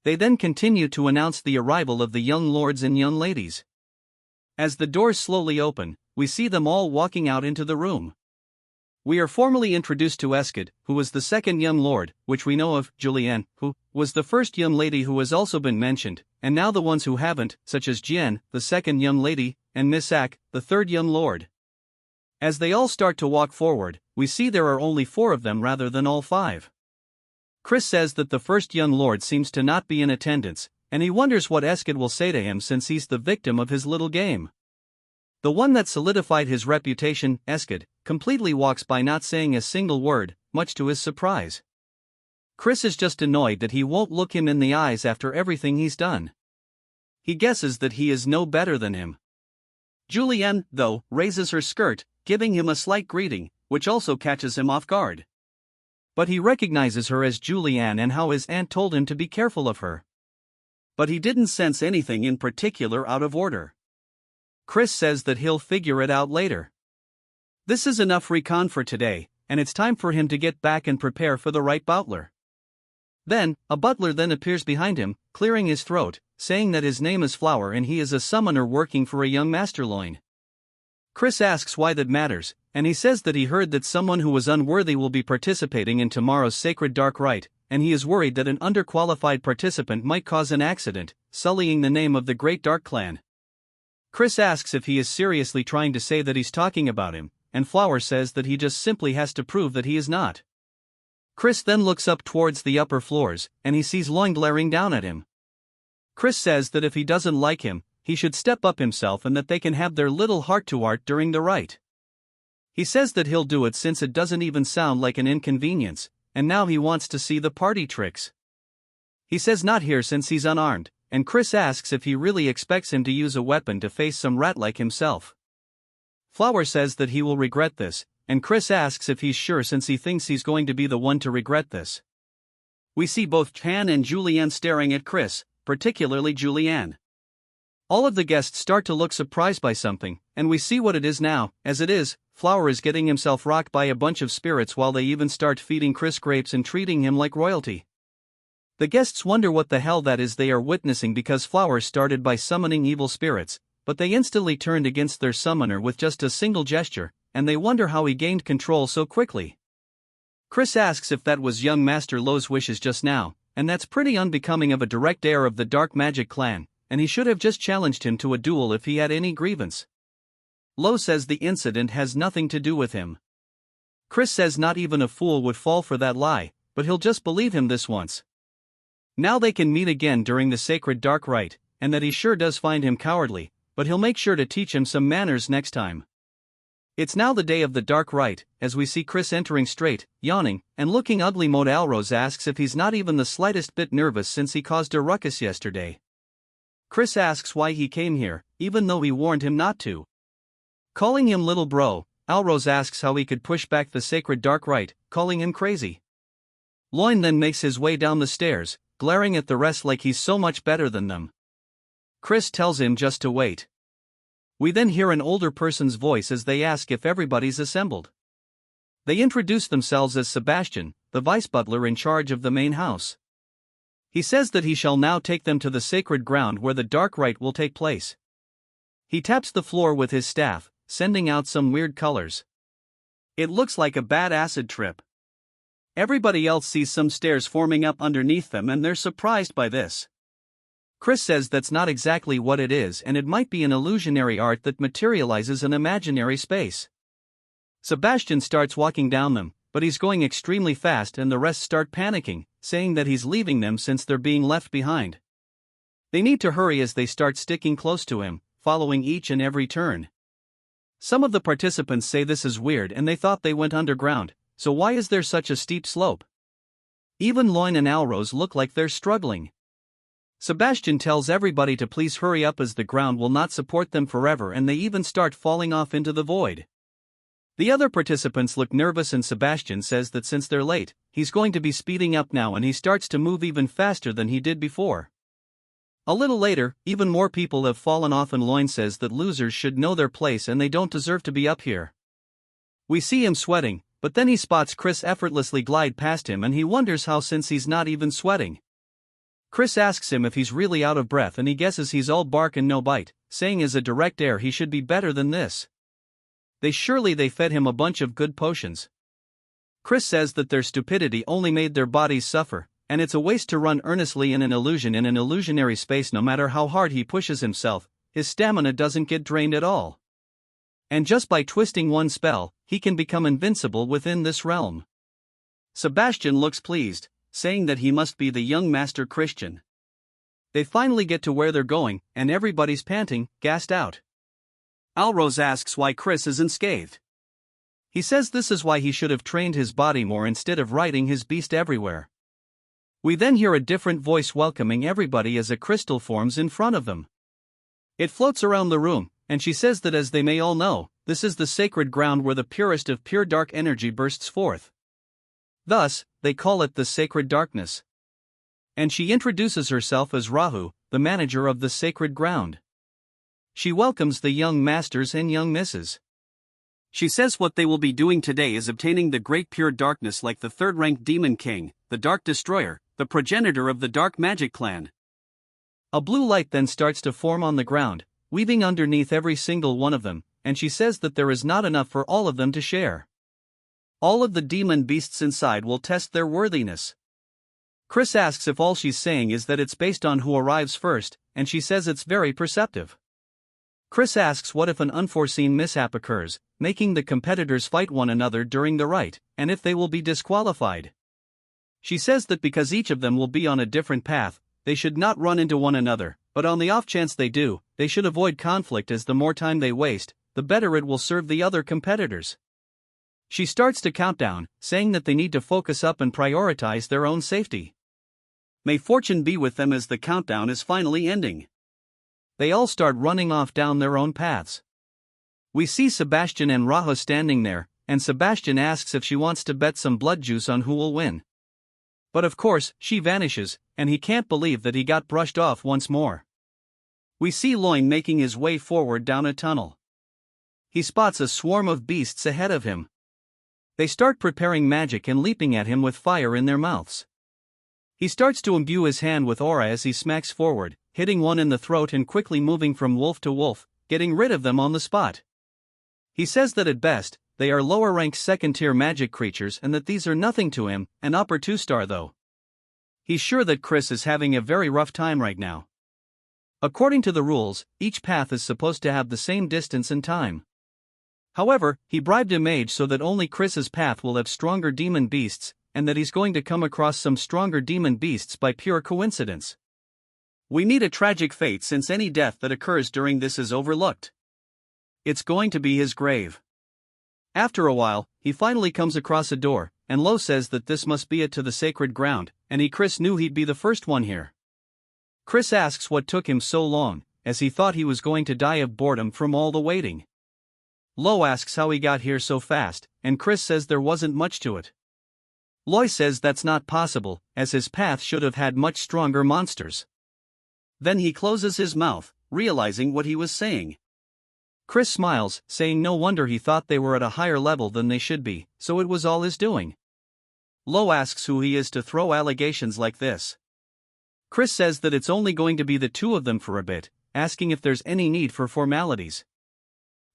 They then continue to announce the arrival of the young lords and young ladies. As the doors slowly open, we see them all walking out into the room. We are formally introduced to Eskid, who was the second young lord, which we know of, Julienne, who was the first young lady who has also been mentioned, and now the ones who haven't, such as Jian, the second young lady, and Miss Ak, the third young lord. As they all start to walk forward, we see there are only 4 of them rather than all 5. Chris says that the first young lord seems to not be in attendance, and he wonders what Eskid will say to him since he's the victim of his little game. The one that solidified his reputation, Eskid, completely walks by not saying a single word, much to his surprise. Chris is just annoyed that he won't look him in the eyes after everything he's done. He guesses that he is no better than him. Julienne, though, raises her skirt, giving him a slight greeting, which also catches him off guard. But he recognizes her as Julianne and how his aunt told him to be careful of her. But he didn't sense anything in particular out of order. Chris says that he'll figure it out later. This is enough recon for today, and it's time for him to get back and prepare for the right butler. Then, a butler then appears behind him, clearing his throat, saying that his name is Flower and he is a summoner working for a young masterloin. Chris asks why that matters, and he says that he heard that someone who was unworthy will be participating in tomorrow's sacred dark rite, and he is worried that an underqualified participant might cause an accident, sullying the name of the Great Dark Clan. Chris asks if he is seriously trying to say that he's talking about him, and Flower says that he just simply has to prove that he is not. Chris then looks up towards the upper floors, and he sees Loin glaring down at him. Chris says that if he doesn't like him, he should step up himself and that they can have their little heart-to-heart during the rite. He says that he'll do it since it doesn't even sound like an inconvenience, and now he wants to see the party tricks. He says not here since he's unarmed, and Chris asks if he really expects him to use a weapon to face some rat like himself. Flower says that he will regret this, and Chris asks if he's sure since he thinks he's going to be the one to regret this. We see both Chan and Julianne staring at Chris, particularly Julianne. All of the guests start to look surprised by something, and we see what it is now. As it is, Flower is getting himself rocked by a bunch of spirits while they even start feeding Chris grapes and treating him like royalty. The guests wonder what the hell that is they are witnessing because Flower started by summoning evil spirits, but they instantly turned against their summoner with just a single gesture, and they wonder how he gained control so quickly. Chris asks if that was young Master Lo's wishes just now, and that's pretty unbecoming of a direct heir of the Dark Magic clan, and he should have just challenged him to a duel if he had any grievance. Lo says the incident has nothing to do with him. Chris says not even a fool would fall for that lie, but he'll just believe him this once. Now they can meet again during the sacred dark rite, and that he sure does find him cowardly, but he'll make sure to teach him some manners next time. It's now the day of the dark rite, as we see Chris entering straight, yawning, and looking ugly. Mode Alrose asks if he's not even the slightest bit nervous since he caused a ruckus yesterday. Chris asks why he came here, even though we warned him not to. Calling him little bro, Alrose asks how he could push back the sacred dark rite, calling him crazy. Loin then makes his way down the stairs, glaring at the rest like he's so much better than them. Chris tells him just to wait. We then hear an older person's voice as they ask if everybody's assembled. They introduce themselves as Sebastian, the vice butler in charge of the main house. He says that he shall now take them to the sacred ground where the dark rite will take place. He taps the floor with his staff, sending out some weird colors. It looks like a bad acid trip. Everybody else sees some stairs forming up underneath them and they're surprised by this. Chris says that's not exactly what it is and it might be an illusionary art that materializes an imaginary space. Sebastian starts walking down them, but he's going extremely fast and the rest start panicking, saying that he's leaving them since they're being left behind. They need to hurry as they start sticking close to him, following each and every turn. Some of the participants say this is weird and they thought they went underground, so why is there such a steep slope? Even Loin and Alrose look like they're struggling. Sebastian tells everybody to please hurry up as the ground will not support them forever and they even start falling off into the void. The other participants look nervous and Sebastian says that since they're late, he's going to be speeding up now and he starts to move even faster than he did before. A little later, even more people have fallen off and Loin says that losers should know their place and they don't deserve to be up here. We see him sweating, but then he spots Chris effortlessly glide past him and he wonders how since he's not even sweating. Chris asks him if he's really out of breath and he guesses he's all bark and no bite, saying as a direct heir he should be better than this. They fed him a bunch of good potions. Chris says that their stupidity only made their bodies suffer, and it's a waste to run earnestly in an illusion in an illusionary space. No matter how hard he pushes himself, his stamina doesn't get drained at all. And just by twisting one spell, he can become invincible within this realm. Sebastian looks pleased, saying that he must be the young Master Christian. They finally get to where they're going, and everybody's panting, gassed out. Alrose asks why Chris isn't scathed. He says this is why he should have trained his body more instead of riding his beast everywhere. We then hear a different voice welcoming everybody as a crystal forms in front of them. It floats around the room, and she says that as they may all know, this is the sacred ground where the purest of pure dark energy bursts forth. Thus, they call it the sacred darkness. And she introduces herself as Rahu, the manager of the sacred ground. She welcomes the young masters and young misses. She says what they will be doing today is obtaining the great pure darkness like the third-ranked demon king, the Dark Destroyer, the progenitor of the dark magic clan. A blue light then starts to form on the ground, weaving underneath every single one of them, and she says that there is not enough for all of them to share. All of the demon beasts inside will test their worthiness. Chris asks if all she's saying is that it's based on who arrives first, and she says it's very perceptive. Chris asks what if an unforeseen mishap occurs, making the competitors fight one another during the rite, and if they will be disqualified. She says that because each of them will be on a different path, they should not run into one another, but on the off chance they do, they should avoid conflict as the more time they waste, the better it will serve the other competitors. She starts to count down, saying that they need to focus up and prioritize their own safety. May fortune be with them as the countdown is finally ending. They all start running off down their own paths. We see Sebastian and Raha standing there, and Sebastian asks if she wants to bet some blood juice on who will win. But of course, she vanishes, and he can't believe that he got brushed off once more. We see Loin making his way forward down a tunnel. He spots a swarm of beasts ahead of him. They start preparing magic and leaping at him with fire in their mouths. He starts to imbue his hand with aura as he smacks forward, hitting one in the throat and quickly moving from wolf to wolf, getting rid of them on the spot. He says that at best, they are lower-ranked second-tier magic creatures and that these are nothing to him, an upper 2-star though. He's sure that Chris is having a very rough time right now. According to the rules, each path is supposed to have the same distance and time. However, he bribed a mage so that only Chris's path will have stronger demon beasts, and that he's going to come across some stronger demon beasts by pure coincidence. We need a tragic fate since any death that occurs during this is overlooked. It's going to be his grave. After a while, he finally comes across a door, and Lo says that this must be it to the sacred ground, and Chris knew he'd be the first one here. Chris asks what took him so long, as he thought he was going to die of boredom from all the waiting. Lo asks how he got here so fast, and Chris says there wasn't much to it. Loy says that's not possible, as his path should have had much stronger monsters. Then he closes his mouth, realizing what he was saying. Chris smiles, saying no wonder he thought they were at a higher level than they should be, so it was all his doing. Lo asks who he is to throw allegations like this. Chris says that it's only going to be the two of them for a bit, asking if there's any need for formalities.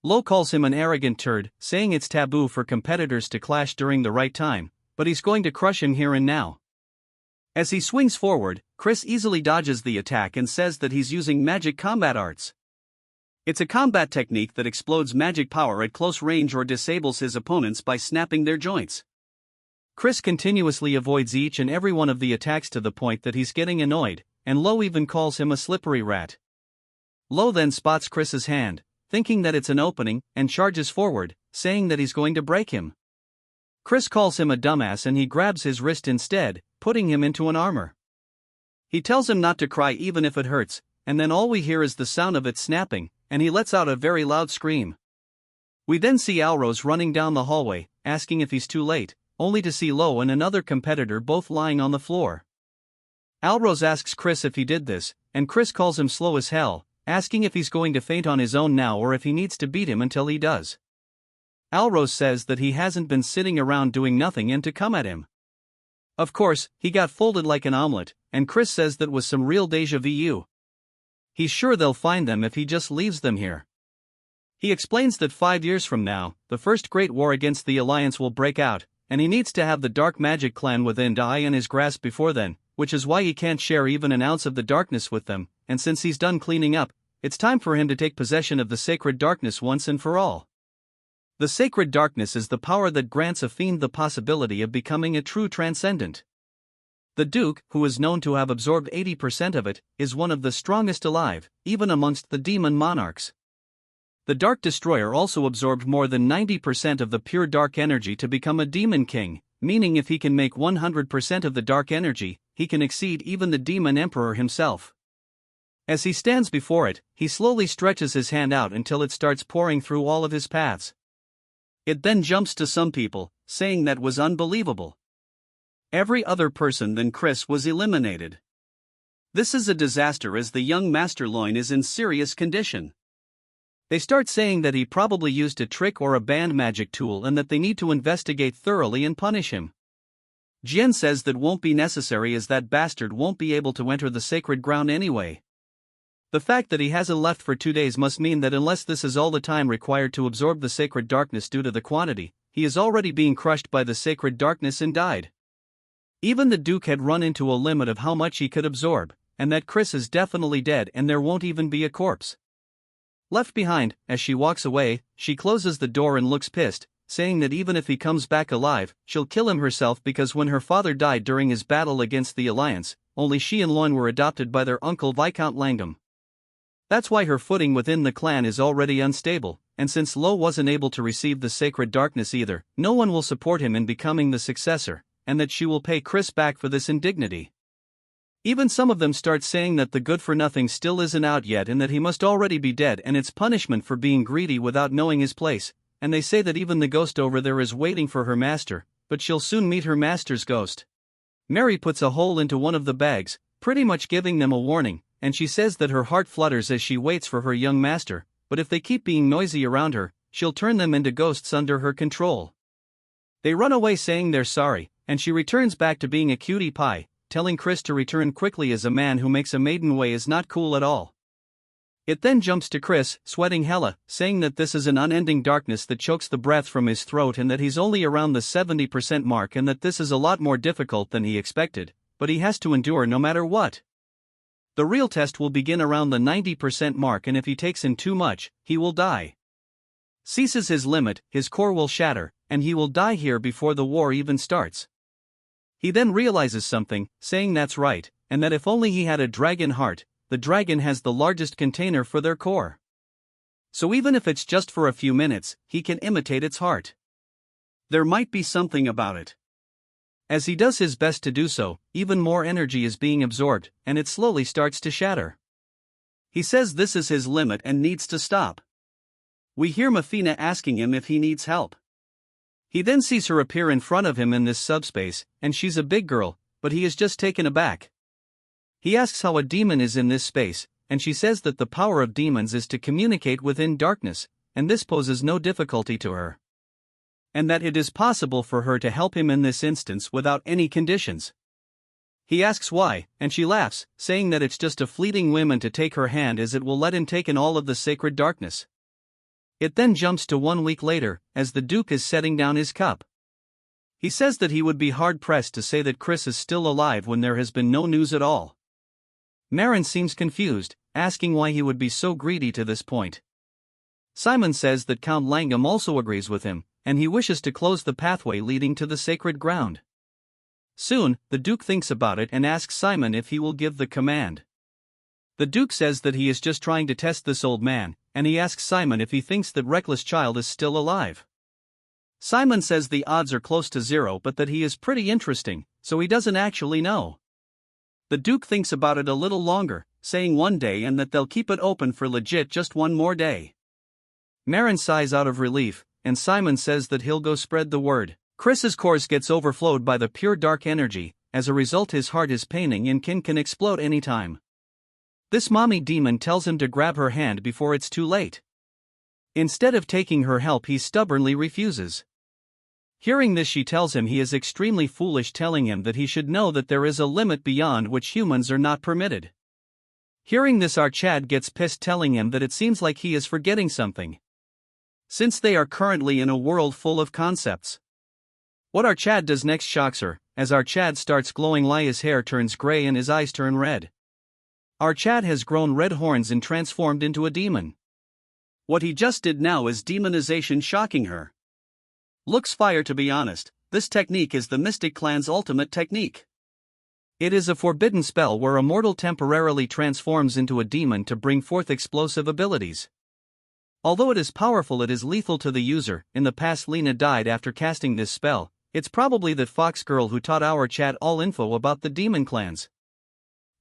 Lo calls him an arrogant turd, saying it's taboo for competitors to clash during the right time, but he's going to crush him here and now. As he swings forward, Chris easily dodges the attack and says that he's using magic combat arts. It's a combat technique that explodes magic power at close range or disables his opponents by snapping their joints. Chris continuously avoids each and every one of the attacks to the point that he's getting annoyed, and Lo even calls him a slippery rat. Lo then spots Chris's hand, thinking that it's an opening, and charges forward, saying that he's going to break him. Chris calls him a dumbass and he grabs his wrist instead, putting him into an armor. He tells him not to cry even if it hurts, and then all we hear is the sound of it snapping, and he lets out a very loud scream. We then see Alrose running down the hallway, asking if he's too late, only to see Lo and another competitor both lying on the floor. Alrose asks Chris if he did this, and Chris calls him slow as hell, asking if he's going to faint on his own now or if he needs to beat him until he does. Alrose says that he hasn't been sitting around doing nothing and to come at him. Of course, he got folded like an omelet, and Chris says that was some real déjà vu. He's sure they'll find them if he just leaves them here. He explains that 5 years from now, the first great war against the Alliance will break out, and he needs to have the Dark Magic clan within die in his grasp before then, which is why he can't share even an ounce of the darkness with them, and since he's done cleaning up, it's time for him to take possession of the sacred darkness once and for all. The sacred darkness is the power that grants a fiend the possibility of becoming a true transcendent. The Duke, who is known to have absorbed 80% of it, is one of the strongest alive, even amongst the demon monarchs. The Dark Destroyer also absorbed more than 90% of the pure dark energy to become a demon king, meaning if he can make 100% of the dark energy, he can exceed even the demon emperor himself. As he stands before it, he slowly stretches his hand out until it starts pouring through all of his paths. It then jumps to some people, saying that was unbelievable. Every other person than Chris was eliminated. This is a disaster as the young Master Loin is in serious condition. They start saying that he probably used a trick or a banned magic tool and that they need to investigate thoroughly and punish him. Jian says that won't be necessary as that bastard won't be able to enter the sacred ground anyway. The fact that he hasn't left for 2 days must mean that unless this is all the time required to absorb the sacred darkness due to the quantity, he is already being crushed by the sacred darkness and died. Even the Duke had run into a limit of how much he could absorb, and that Chris is definitely dead and there won't even be a corpse. Left behind, as she walks away, she closes the door and looks pissed, saying that even if he comes back alive, she'll kill him herself because when her father died during his battle against the Alliance, only she and Loin were adopted by their uncle Viscount Langham. That's why her footing within the clan is already unstable, and since Lo wasn't able to receive the sacred darkness either, no one will support him in becoming the successor, and that she will pay Chris back for this indignity. Even some of them start saying that the good-for-nothing still isn't out yet and that he must already be dead and it's punishment for being greedy without knowing his place, and they say that even the ghost over there is waiting for her master, but she'll soon meet her master's ghost. Mary puts a hole into one of the bags, pretty much giving them a warning, and she says that her heart flutters as she waits for her young master, but if they keep being noisy around her, she'll turn them into ghosts under her control. They run away saying they're sorry, and she returns back to being a cutie pie, telling Chris to return quickly as a man who makes a maiden way is not cool at all. It then jumps to Chris, sweating hella, saying that this is an unending darkness that chokes the breath from his throat and that he's only around the 70% mark and that this is a lot more difficult than he expected, but he has to endure no matter what. The real test will begin around the 90% mark and if he takes in too much, he will die. Ceases his limit, his core will shatter, and he will die here before the war even starts. He then realizes something, saying that's right, and that if only he had a dragon heart, the dragon has the largest container for their core. So even if it's just for a few minutes, he can imitate its heart. There might be something about it. As he does his best to do so, even more energy is being absorbed, and it slowly starts to shatter. He says this is his limit and needs to stop. We hear Mafina asking him if he needs help. He then sees her appear in front of him in this subspace, and she's a big girl, but he is just taken aback. He asks how a demon is in this space, and she says that the power of demons is to communicate within darkness, and this poses no difficulty to her. And that it is possible for her to help him in this instance without any conditions. He asks why, and she laughs, saying that it's just a fleeting whim to take her hand as it will let him take in all of the sacred darkness. It then jumps to 1 week later, as the Duke is setting down his cup. He says that he would be hard-pressed to say that Chris is still alive when there has been no news at all. Marin seems confused, asking why he would be so greedy to this point. Simon says that Count Langham also agrees with him, and he wishes to close the pathway leading to the sacred ground. Soon, the Duke thinks about it and asks Simon if he will give the command. The Duke says that he is just trying to test this old man, and he asks Simon if he thinks that Reckless Child is still alive. Simon says the odds are close to 0 but that he is pretty interesting, so he doesn't actually know. The Duke thinks about it a little longer, saying 1 day and that they'll keep it open for legit just 1 more day. Marin sighs out of relief, and Simon says that he'll go spread the word. Chris's course gets overflowed by the pure dark energy, as a result his heart is paining and can explode anytime. This mommy demon tells him to grab her hand before it's too late. Instead of taking her help he stubbornly refuses. Hearing this she tells him he is extremely foolish, telling him that he should know that there is a limit beyond which humans are not permitted. Hearing this our Chad gets pissed, telling him that it seems like he is forgetting something. Since they are currently in a world full of concepts. What our Chad does next shocks her, as our Chad starts glowing like his hair turns grey and his eyes turn red. Our Chad has grown red horns and transformed into a demon. What he just did now is demonization, shocking her. Looks fire, to be honest. This technique is the Mystic Clan's ultimate technique. It is a forbidden spell where a mortal temporarily transforms into a demon to bring forth explosive abilities. Although it is powerful, it is lethal to the user. In the past Lena died after casting this spell. It's probably that fox girl who taught our Chad all info about the demon clans.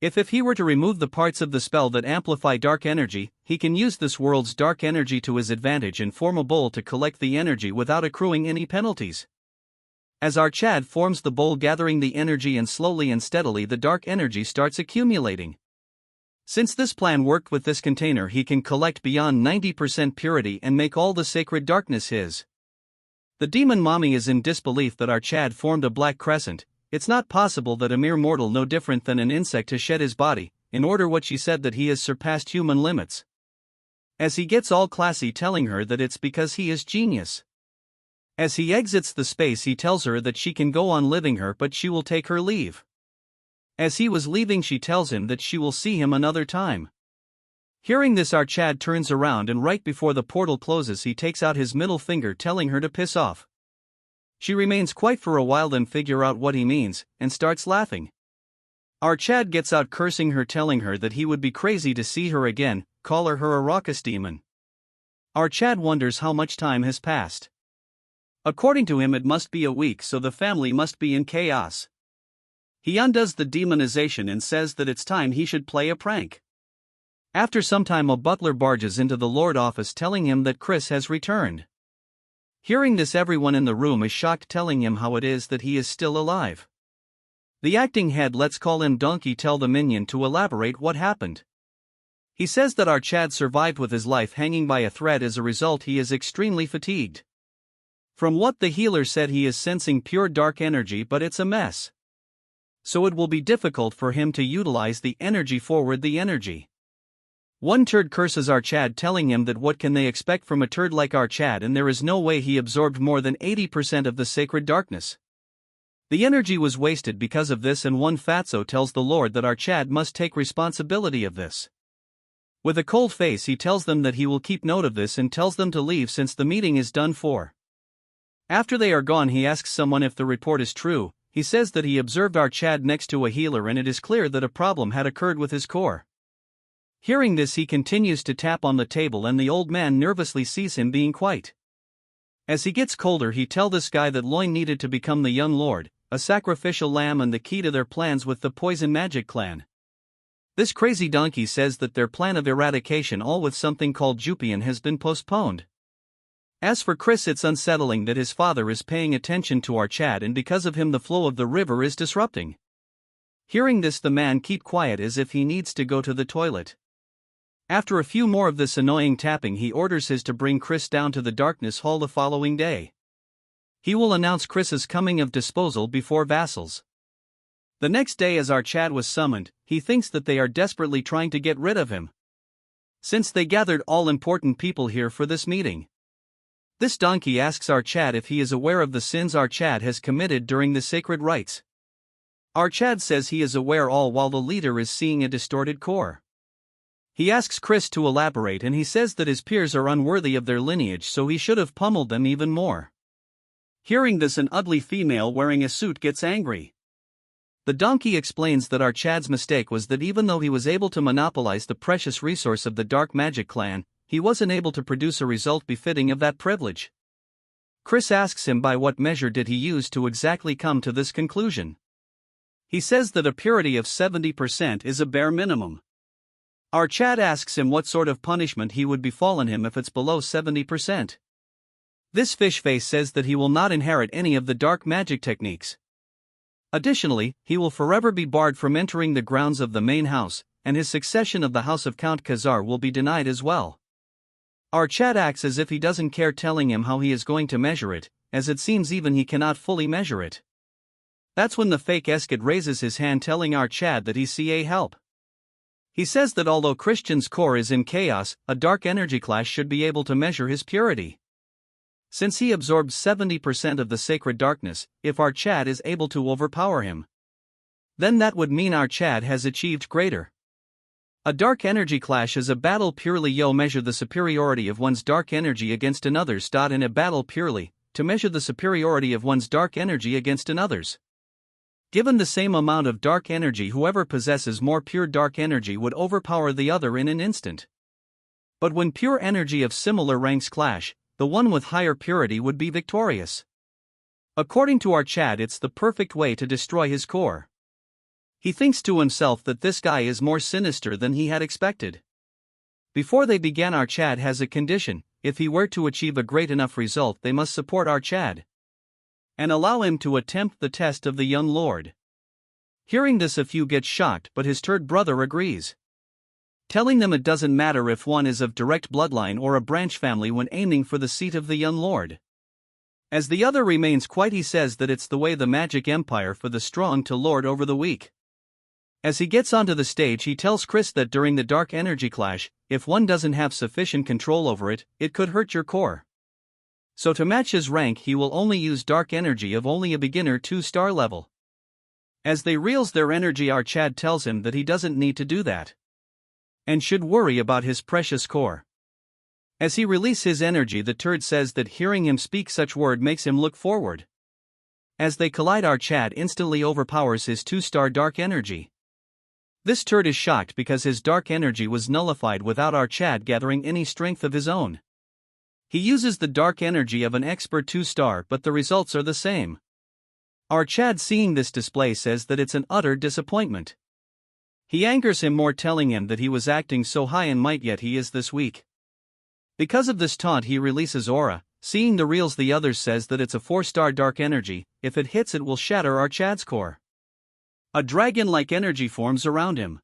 If he were to remove the parts of the spell that amplify dark energy, he can use this world's dark energy to his advantage and form a bowl to collect the energy without accruing any penalties. As our Chad forms the bowl gathering the energy and slowly and steadily the dark energy starts accumulating. Since this plan worked with this container, he can collect beyond 90% purity and make all the sacred darkness his. The demon mommy is in disbelief that our Chad formed a black crescent. It's not possible that a mere mortal no different than an insect has shed his body, in order what she said that he has surpassed human limits. As he gets all classy telling her that it's because he is genius. As he exits the space he tells her that she can go on living her but she will take her leave. As he was leaving she tells him that she will see him another time. Hearing this our Chad turns around and right before the portal closes he takes out his middle finger telling her to piss off. She remains quiet for a while then figure out what he means, and starts laughing. Our Chad gets out cursing her telling her that he would be crazy to see her again, call her a raucous demon. Our Chad wonders how much time has passed. According to him it must be a week so the family must be in chaos. He undoes the demonization and says that it's time he should play a prank. After some time a butler barges into the Lord office telling him that Chris has returned. Hearing this everyone in the room is shocked telling him how it is that he is still alive. The acting head let's call him Donkey tell the minion to elaborate what happened. He says that our Chad survived with his life hanging by a thread as a result he is extremely fatigued. From what the healer said he is sensing pure dark energy but it's a mess. So it will be difficult for him to utilize the energy forward the energy. One turd curses our Chad telling him that what can they expect from a turd like our Chad and there is no way he absorbed more than 80% of the sacred darkness. The energy was wasted because of this and one fatso tells the Lord that our Chad must take responsibility of this. With a cold face he tells them that he will keep note of this and tells them to leave since the meeting is done for. After they are gone he asks someone if the report is true. He says that he observed our Chad next to a healer and it is clear that a problem had occurred with his core. Hearing this he continues to tap on the table and the old man nervously sees him being quiet. As he gets colder he tells this guy that Loin needed to become the young lord, a sacrificial lamb and the key to their plans with the poison magic clan. This crazy donkey says that their plan of eradication all with something called Jupian has been postponed. As for Chris it's unsettling that his father is paying attention to our Chad and because of him the flow of the river is disrupting. Hearing this the man keep quiet as if he needs to go to the toilet. After a few more of this annoying tapping he orders his to bring Chris down to the darkness hall the following day. He will announce Chris's coming of disposal before vassals. The next day as our Chad was summoned, he thinks that they are desperately trying to get rid of him. Since they gathered all important people here for this meeting. This donkey asks our Chad if he is aware of the sins our Chad has committed during the sacred rites. Our Chad says he is aware all while the leader is seeing a distorted core. He asks Chris to elaborate and he says that his peers are unworthy of their lineage so he should have pummeled them even more. Hearing this an ugly female wearing a suit gets angry. The donkey explains that our Chad's mistake was that even though he was able to monopolize the precious resource of the dark magic clan, he wasn't able to produce a result befitting of that privilege. Chris asks him by what measure did he use to exactly come to this conclusion. He says that a purity of 70% is a bare minimum. Our Chad asks him what sort of punishment he would befallen him if it's below 70%. This fish face says that he will not inherit any of the dark magic techniques. Additionally, he will forever be barred from entering the grounds of the main house, and his succession of the house of Count Khazar will be denied as well. Our Chad acts as if he doesn't care telling him how he is going to measure it, as it seems even he cannot fully measure it. That's when the fake Eskid raises his hand telling our Chad that he's CA help. He says that although Christian's core is in chaos, a dark energy clash should be able to measure his purity. Since he absorbs 70% of the sacred darkness, if our Chad is able to overpower him, then that would mean our Chad has achieved greater. A dark energy clash is a battle purely measure the superiority of one's dark energy against another's. In a battle purely, to measure the superiority of one's dark energy against another's. Given the same amount of dark energy, whoever possesses more pure dark energy would overpower the other in an instant. But when pure energy of similar ranks clash, the one with higher purity would be victorious. According to our Chad, it's the perfect way to destroy his core. He thinks to himself that this guy is more sinister than he had expected. Before they began, our Chad has a condition: if he were to achieve a great enough result, they must support our Chad and allow him to attempt the test of the young lord. Hearing this, a few get shocked, but his third brother agrees, telling them it doesn't matter if one is of direct bloodline or a branch family when aiming for the seat of the young lord. As the other remains quiet, he says that it's the way the magic empire for the strong to lord over the weak. As he gets onto the stage, he tells Chris that during the dark energy clash, if one doesn't have sufficient control over it, it could hurt your core. So to match his rank, he will only use dark energy of only a beginner 2-star level. As they reels their energy, our Chad tells him that he doesn't need to do that and should worry about his precious core. As he releases his energy, the turd says that hearing him speak such word makes him look forward. As they collide, our Chad instantly overpowers his 2-star dark energy. This turd is shocked because his dark energy was nullified without our Chad gathering any strength of his own. He uses the dark energy of an expert 2-star, but the results are the same. Our Chad, seeing this display, says that it's an utter disappointment. He angers him more, telling him that he was acting so high in might yet he is this weak. Because of this taunt, he releases aura. Seeing the reels, the others says that it's a 4-star dark energy. If it hits, it will shatter our Chad's core. A dragon-like energy forms around him.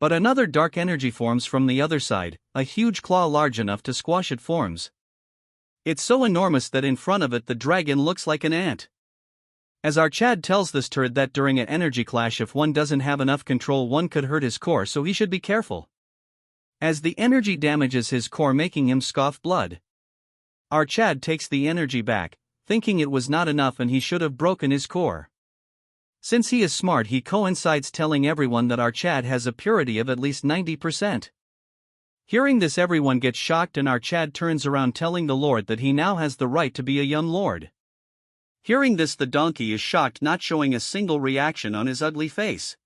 But another dark energy forms from the other side. A huge claw large enough to squash it forms. It's so enormous that in front of it the dragon looks like an ant. As our Chad tells this turd that during an energy clash, if one doesn't have enough control, one could hurt his core, so he should be careful, as the energy damages his core, making him scoff blood. Our Chad takes the energy back, thinking it was not enough and he should have broken his core. Since he is smart, he coincides telling everyone that our Chad has a purity of at least 90%. Hearing this, everyone gets shocked and our Chad turns around telling the Lord that he now has the right to be a young lord. Hearing this, the donkey is shocked, not showing a single reaction on his ugly face.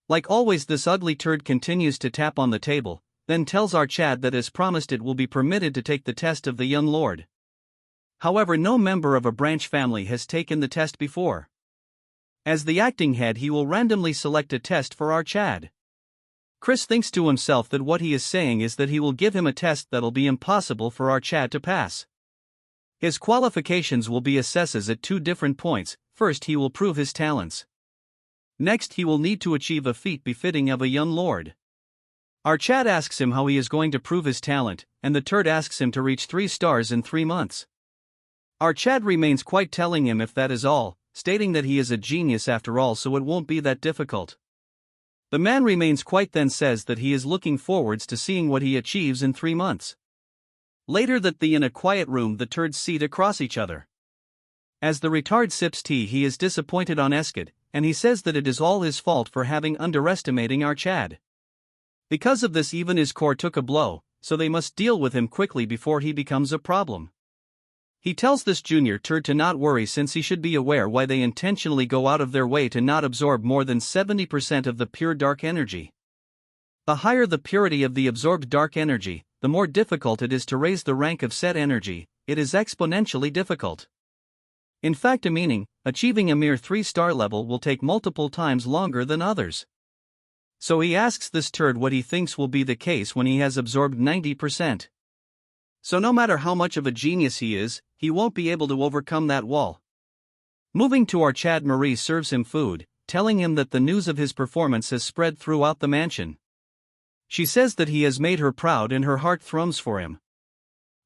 Like always, this ugly turd continues to tap on the table, then tells our Chad that as promised it will be permitted to take the test of the young lord. However, no member of a branch family has taken the test before. As the acting head, he will randomly select a test for our Chad. Chris thinks to himself that what he is saying is that he will give him a test that'll be impossible for our Chad to pass. His qualifications will be assesses at 2 different points. First, he will prove his talents. Next, he will need to achieve a feat befitting of a young lord. Our Chad asks him how he is going to prove his talent, and the turd asks him to reach 3 stars in 3 months. Our Chad remains quiet, telling him if that is all, stating that he is a genius after all, so it won't be that difficult. The man remains quiet, then says that he is looking forwards to seeing what he achieves in 3 months. Later that in a quiet room, the turds sit across each other. As the retard sips tea, he is disappointed on Eskid, and he says that it is all his fault for having underestimating our Chad. Because of this, even his core took a blow, so they must deal with him quickly before he becomes a problem. He tells this junior turd to not worry, since he should be aware why they intentionally go out of their way to not absorb more than 70% of the pure dark energy. The higher the purity of the absorbed dark energy, the more difficult it is to raise the rank of said energy. It is exponentially difficult. In fact, achieving a mere 3-star level will take multiple times longer than others. So he asks this turd what he thinks will be the case when he has absorbed 90%. So no matter how much of a genius he is, he won't be able to overcome that wall. Moving to our Chad, Marie serves him food, telling him that the news of his performance has spread throughout the mansion. She says that he has made her proud and her heart thrums for him.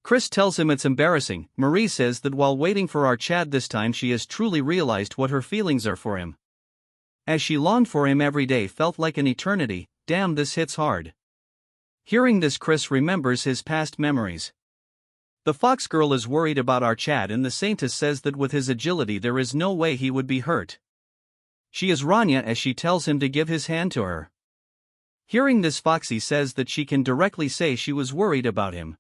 Chris tells him it's embarrassing. Marie says that while waiting for our Chad this time, she has truly realized what her feelings are for him. As she longed for him every day felt like an eternity. Damn, this hits hard. Hearing this, Chris remembers his past memories. The fox girl is worried about our Chad, and the saintess says that with his agility there is no way he would be hurt. She is Rania, as she tells him to give his hand to her. Hearing this, Foxy says that she can directly say she was worried about him.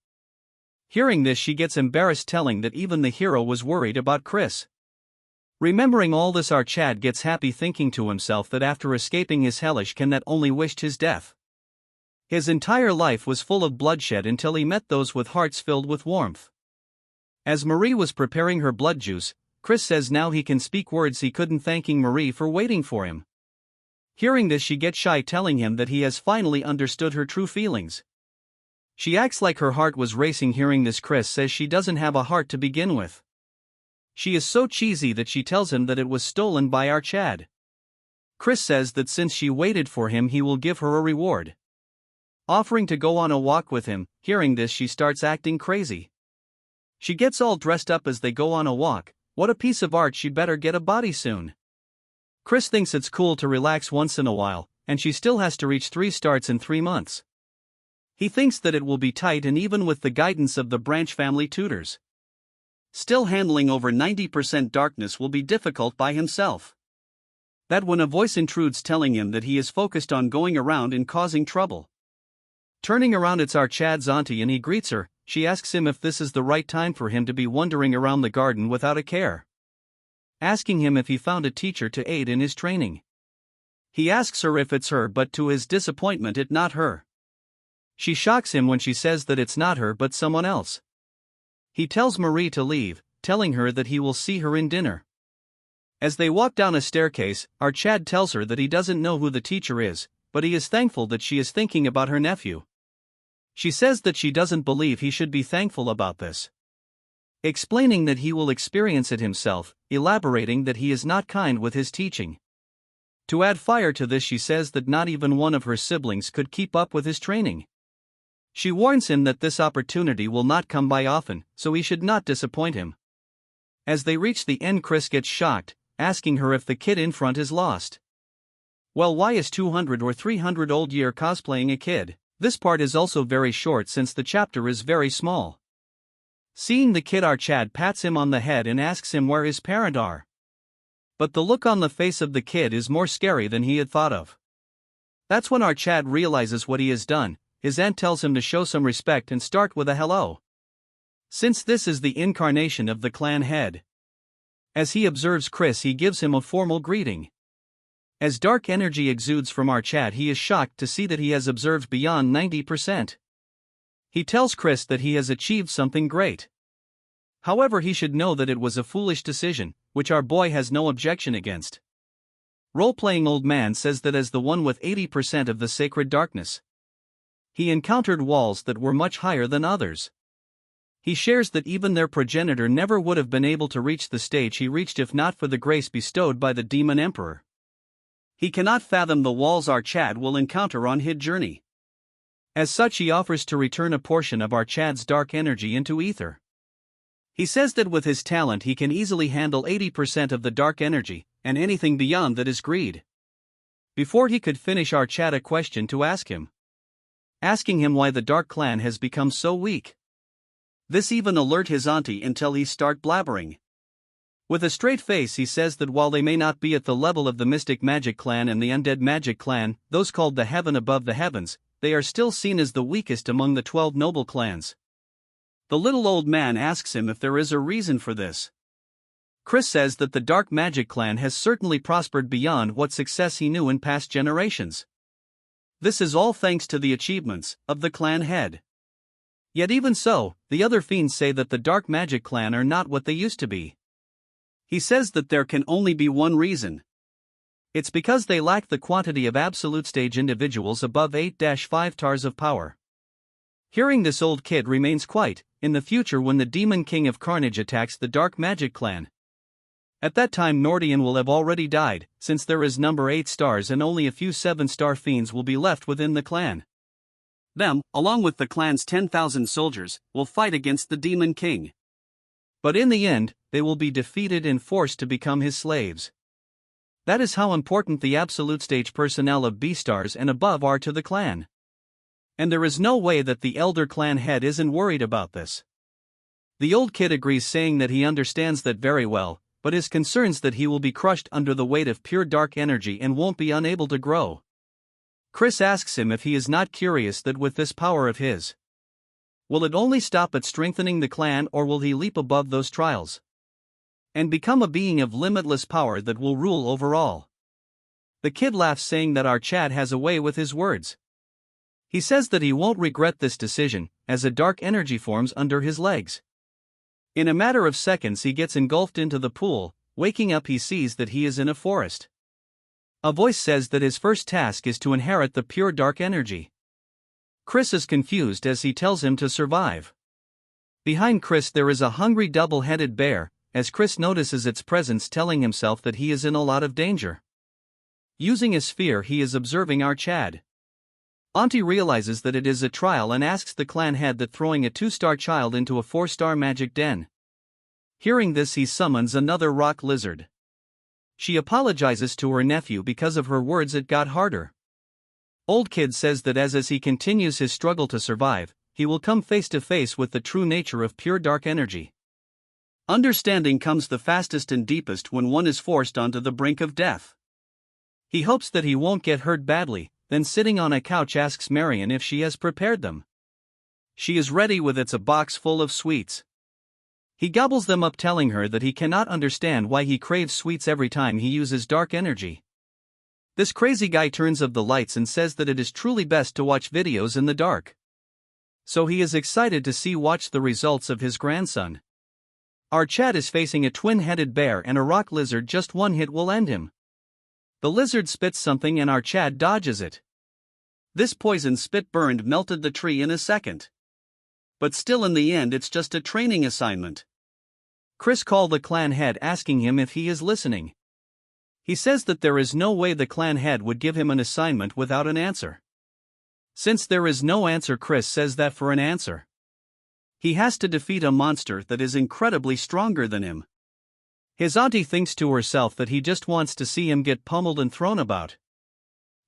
Hearing this, she gets embarrassed, telling that even the hero was worried about Chris. Remembering all this, our Chad gets happy, thinking to himself that after escaping his hellish can that only wished his death. His entire life was full of bloodshed until he met those with hearts filled with warmth. As Marie was preparing her blood juice, Chris says now he can speak words he couldn't, thanking Marie for waiting for him. Hearing this, she gets shy, telling him that he has finally understood her true feelings. She acts like her heart was racing. Hearing this, Chris says she doesn't have a heart to begin with. She is so cheesy that she tells him that it was stolen by our Chad. Chris says that since she waited for him, he will give her a reward, offering to go on a walk with him. Hearing this, she starts acting crazy. She gets all dressed up as they go on a walk. What a piece of art, she'd better get a body soon. Chris thinks it's cool to relax once in a while, and she still has to reach 3 starts in 3 months. He thinks that it will be tight, and even with the guidance of the branch family tutors, still handling over 90% darkness will be difficult by himself. That when a voice intrudes telling him that he is focused on going around and causing trouble. Turning around, it's our Chad's auntie, and he greets her. She asks him if this is the right time for him to be wandering around the garden without a care, asking him if he found a teacher to aid in his training. He asks her if it's her, but to his disappointment, it's not her. She shocks him when she says that it's not her but someone else. He tells Marie to leave, telling her that he will see her in dinner. As they walk down a staircase, our Chad tells her that he doesn't know who the teacher is, but he is thankful that she is thinking about her nephew. She says that she doesn't believe he should be thankful about this, explaining that he will experience it himself, elaborating that he is not kind with his teaching. To add fire to this, she says that not even one of her siblings could keep up with his training. She warns him that this opportunity will not come by often, so he should not disappoint him. As they reach the end, Chris gets shocked, asking her if the kid in front is lost. Well, why is 200 or 300 old year cosplaying a kid? This part is also very short since the chapter is very small. Seeing the kid, our Chad pats him on the head and asks him where his parents are. But the look on the face of the kid is more scary than he had thought of. That's when our Chad realizes what he has done. His aunt tells him to show some respect and start with a hello, since this is the incarnation of the clan head. As he observes Chris, he gives him a formal greeting. As dark energy exudes from our Chad, he is shocked to see that he has observed beyond 90%. He tells Chris that he has achieved something great. However, he should know that it was a foolish decision, which our boy has no objection against. Role-playing old man says that as the one with 80% of the sacred darkness, he encountered walls that were much higher than others. He shares that even their progenitor never would have been able to reach the stage he reached if not for the grace bestowed by the demon emperor. He cannot fathom the walls our Chad will encounter on his journey. As such, he offers to return a portion of our Chad's dark energy into ether. He says that with his talent he can easily handle 80% of the dark energy, and anything beyond that is greed. Before he could finish, our Chad a question to ask him, asking him why the Dark Clan has become so weak. This even alert his auntie until he start blabbering. With a straight face, he says that while they may not be at the level of the Mystic Magic Clan and the Undead Magic Clan, those called the Heaven Above the Heavens, they are still seen as the weakest among the 12 noble clans. The little old man asks him if there is a reason for this. Chris says that the Dark Magic Clan has certainly prospered beyond what success he knew in past generations. This is all thanks to the achievements of the clan head. Yet even so, the other fiends say that the Dark Magic Clan are not what they used to be. He says that there can only be one reason. It's because they lack the quantity of absolute stage individuals above 8-5 tars of power. Hearing this, old kid remains quiet. In the future, when the Demon King of Carnage attacks the Dark Magic Clan, at that time Nordian will have already died, since there is number 8 stars and only a few 7-star fiends will be left within the clan. Them, along with the clan's 10,000 soldiers, will fight against the Demon King. But in the end, they will be defeated and forced to become his slaves. That is how important the absolute stage personnel of B-stars and above are to the clan. And there is no way that the elder clan head isn't worried about this. The old kid agrees, saying that he understands that very well, but is concerned that he will be crushed under the weight of pure dark energy and won't be unable to grow. Chris asks him if he is not curious that with this power of his, will it only stop at strengthening the clan, or will he leap above those trials and become a being of limitless power that will rule over all? The kid laughs, saying that our Chad has a way with his words. He says that he won't regret this decision, as a dark energy forms under his legs. In a matter of seconds he gets engulfed into the pool. Waking up, he sees that he is in a forest. A voice says that his first task is to inherit the pure dark energy. Chris is confused as he tells him to survive. Behind Chris there is a hungry double-headed bear, as Chris notices its presence, telling himself that he is in a lot of danger. Using his sphere, he is observing our Chad. Auntie realizes that it is a trial and asks the clan head that throwing a 2-star child into a 4-star magic den. Hearing this, he summons another rock lizard. She apologizes to her nephew because of her words. It got harder. Old Kid says that as he continues his struggle to survive, he will come face to face with the true nature of pure dark energy. Understanding comes the fastest and deepest when one is forced onto the brink of death. He hopes that he won't get hurt badly, then sitting on a couch asks Marion if she has prepared them. She is ready with a box full of sweets. He gobbles them up, telling her that he cannot understand why he craves sweets every time he uses dark energy. This crazy guy turns off the lights and says that it is truly best to watch videos in the dark. So he is excited to watch the results of his grandson. Our Chad is facing a twin-headed bear and a rock lizard. Just one hit will end him. The lizard spits something and our Chad dodges it. This poison spit melted the tree in a second. But still, in the end, it's just a training assignment. Chris calls the clan head, asking him if he is listening. He says that there is no way the clan head would give him an assignment without an answer. Since there is no answer, Chris says that for an answer, he has to defeat a monster that is incredibly stronger than him. His auntie thinks to herself that he just wants to see him get pummeled and thrown about.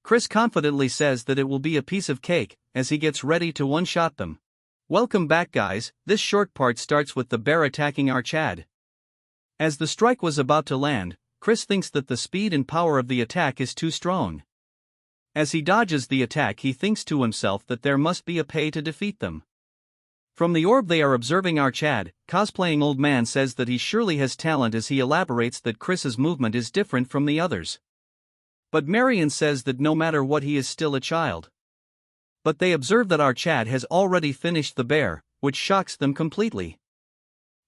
Chris confidently says that it will be a piece of cake, as he gets ready to one-shot them. Welcome back, guys. This short part starts with the bear attacking our Chad. As the strike was about to land, Chris thinks that the speed and power of the attack is too strong. As he dodges the attack, he thinks to himself that there must be a pay to defeat them. From the orb they are observing our Chad, cosplaying Old Man says that he surely has talent, as he elaborates that Chris's movement is different from the others. But Marion says that no matter what, he is still a child. But they observe that our Chad has already finished the bear, which shocks them completely.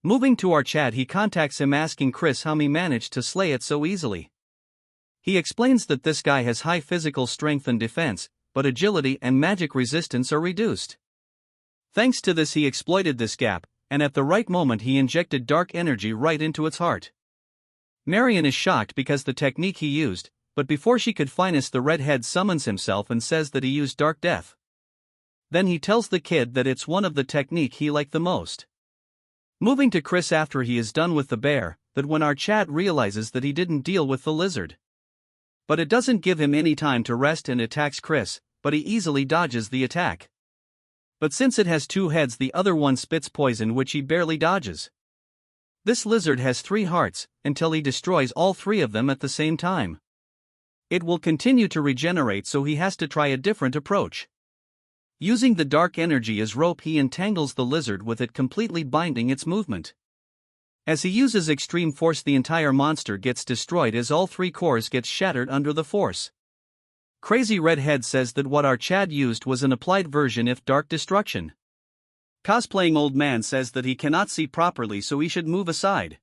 Moving to our Chad, he contacts him, asking Chris how he managed to slay it so easily. He explains that this guy has high physical strength and defense, but agility and magic resistance are reduced. Thanks to this, he exploited this gap, and at the right moment he injected dark energy right into its heart. Marion is shocked because the technique he used, but before she could finish, the redhead summons himself and says that he used dark death. Then he tells the kid that it's one of the technique he liked the most. Moving to Chris after he is done with the bear, that when our Chad realizes that he didn't deal with the lizard. But it doesn't give him any time to rest and attacks Chris, but he easily dodges the attack. But since it has 2 heads, the other one spits poison which he barely dodges. This lizard has 3 hearts, until he destroys all 3 of them at the same time. It will continue to regenerate, so he has to try a different approach. Using the dark energy as rope, he entangles the lizard with it, completely binding its movement. As he uses extreme force, the entire monster gets destroyed as all 3 cores get shattered under the force. Crazy Redhead says that what our Chad used was an applied version of dark destruction. Cosplaying Old Man says that he cannot see properly, so he should move aside.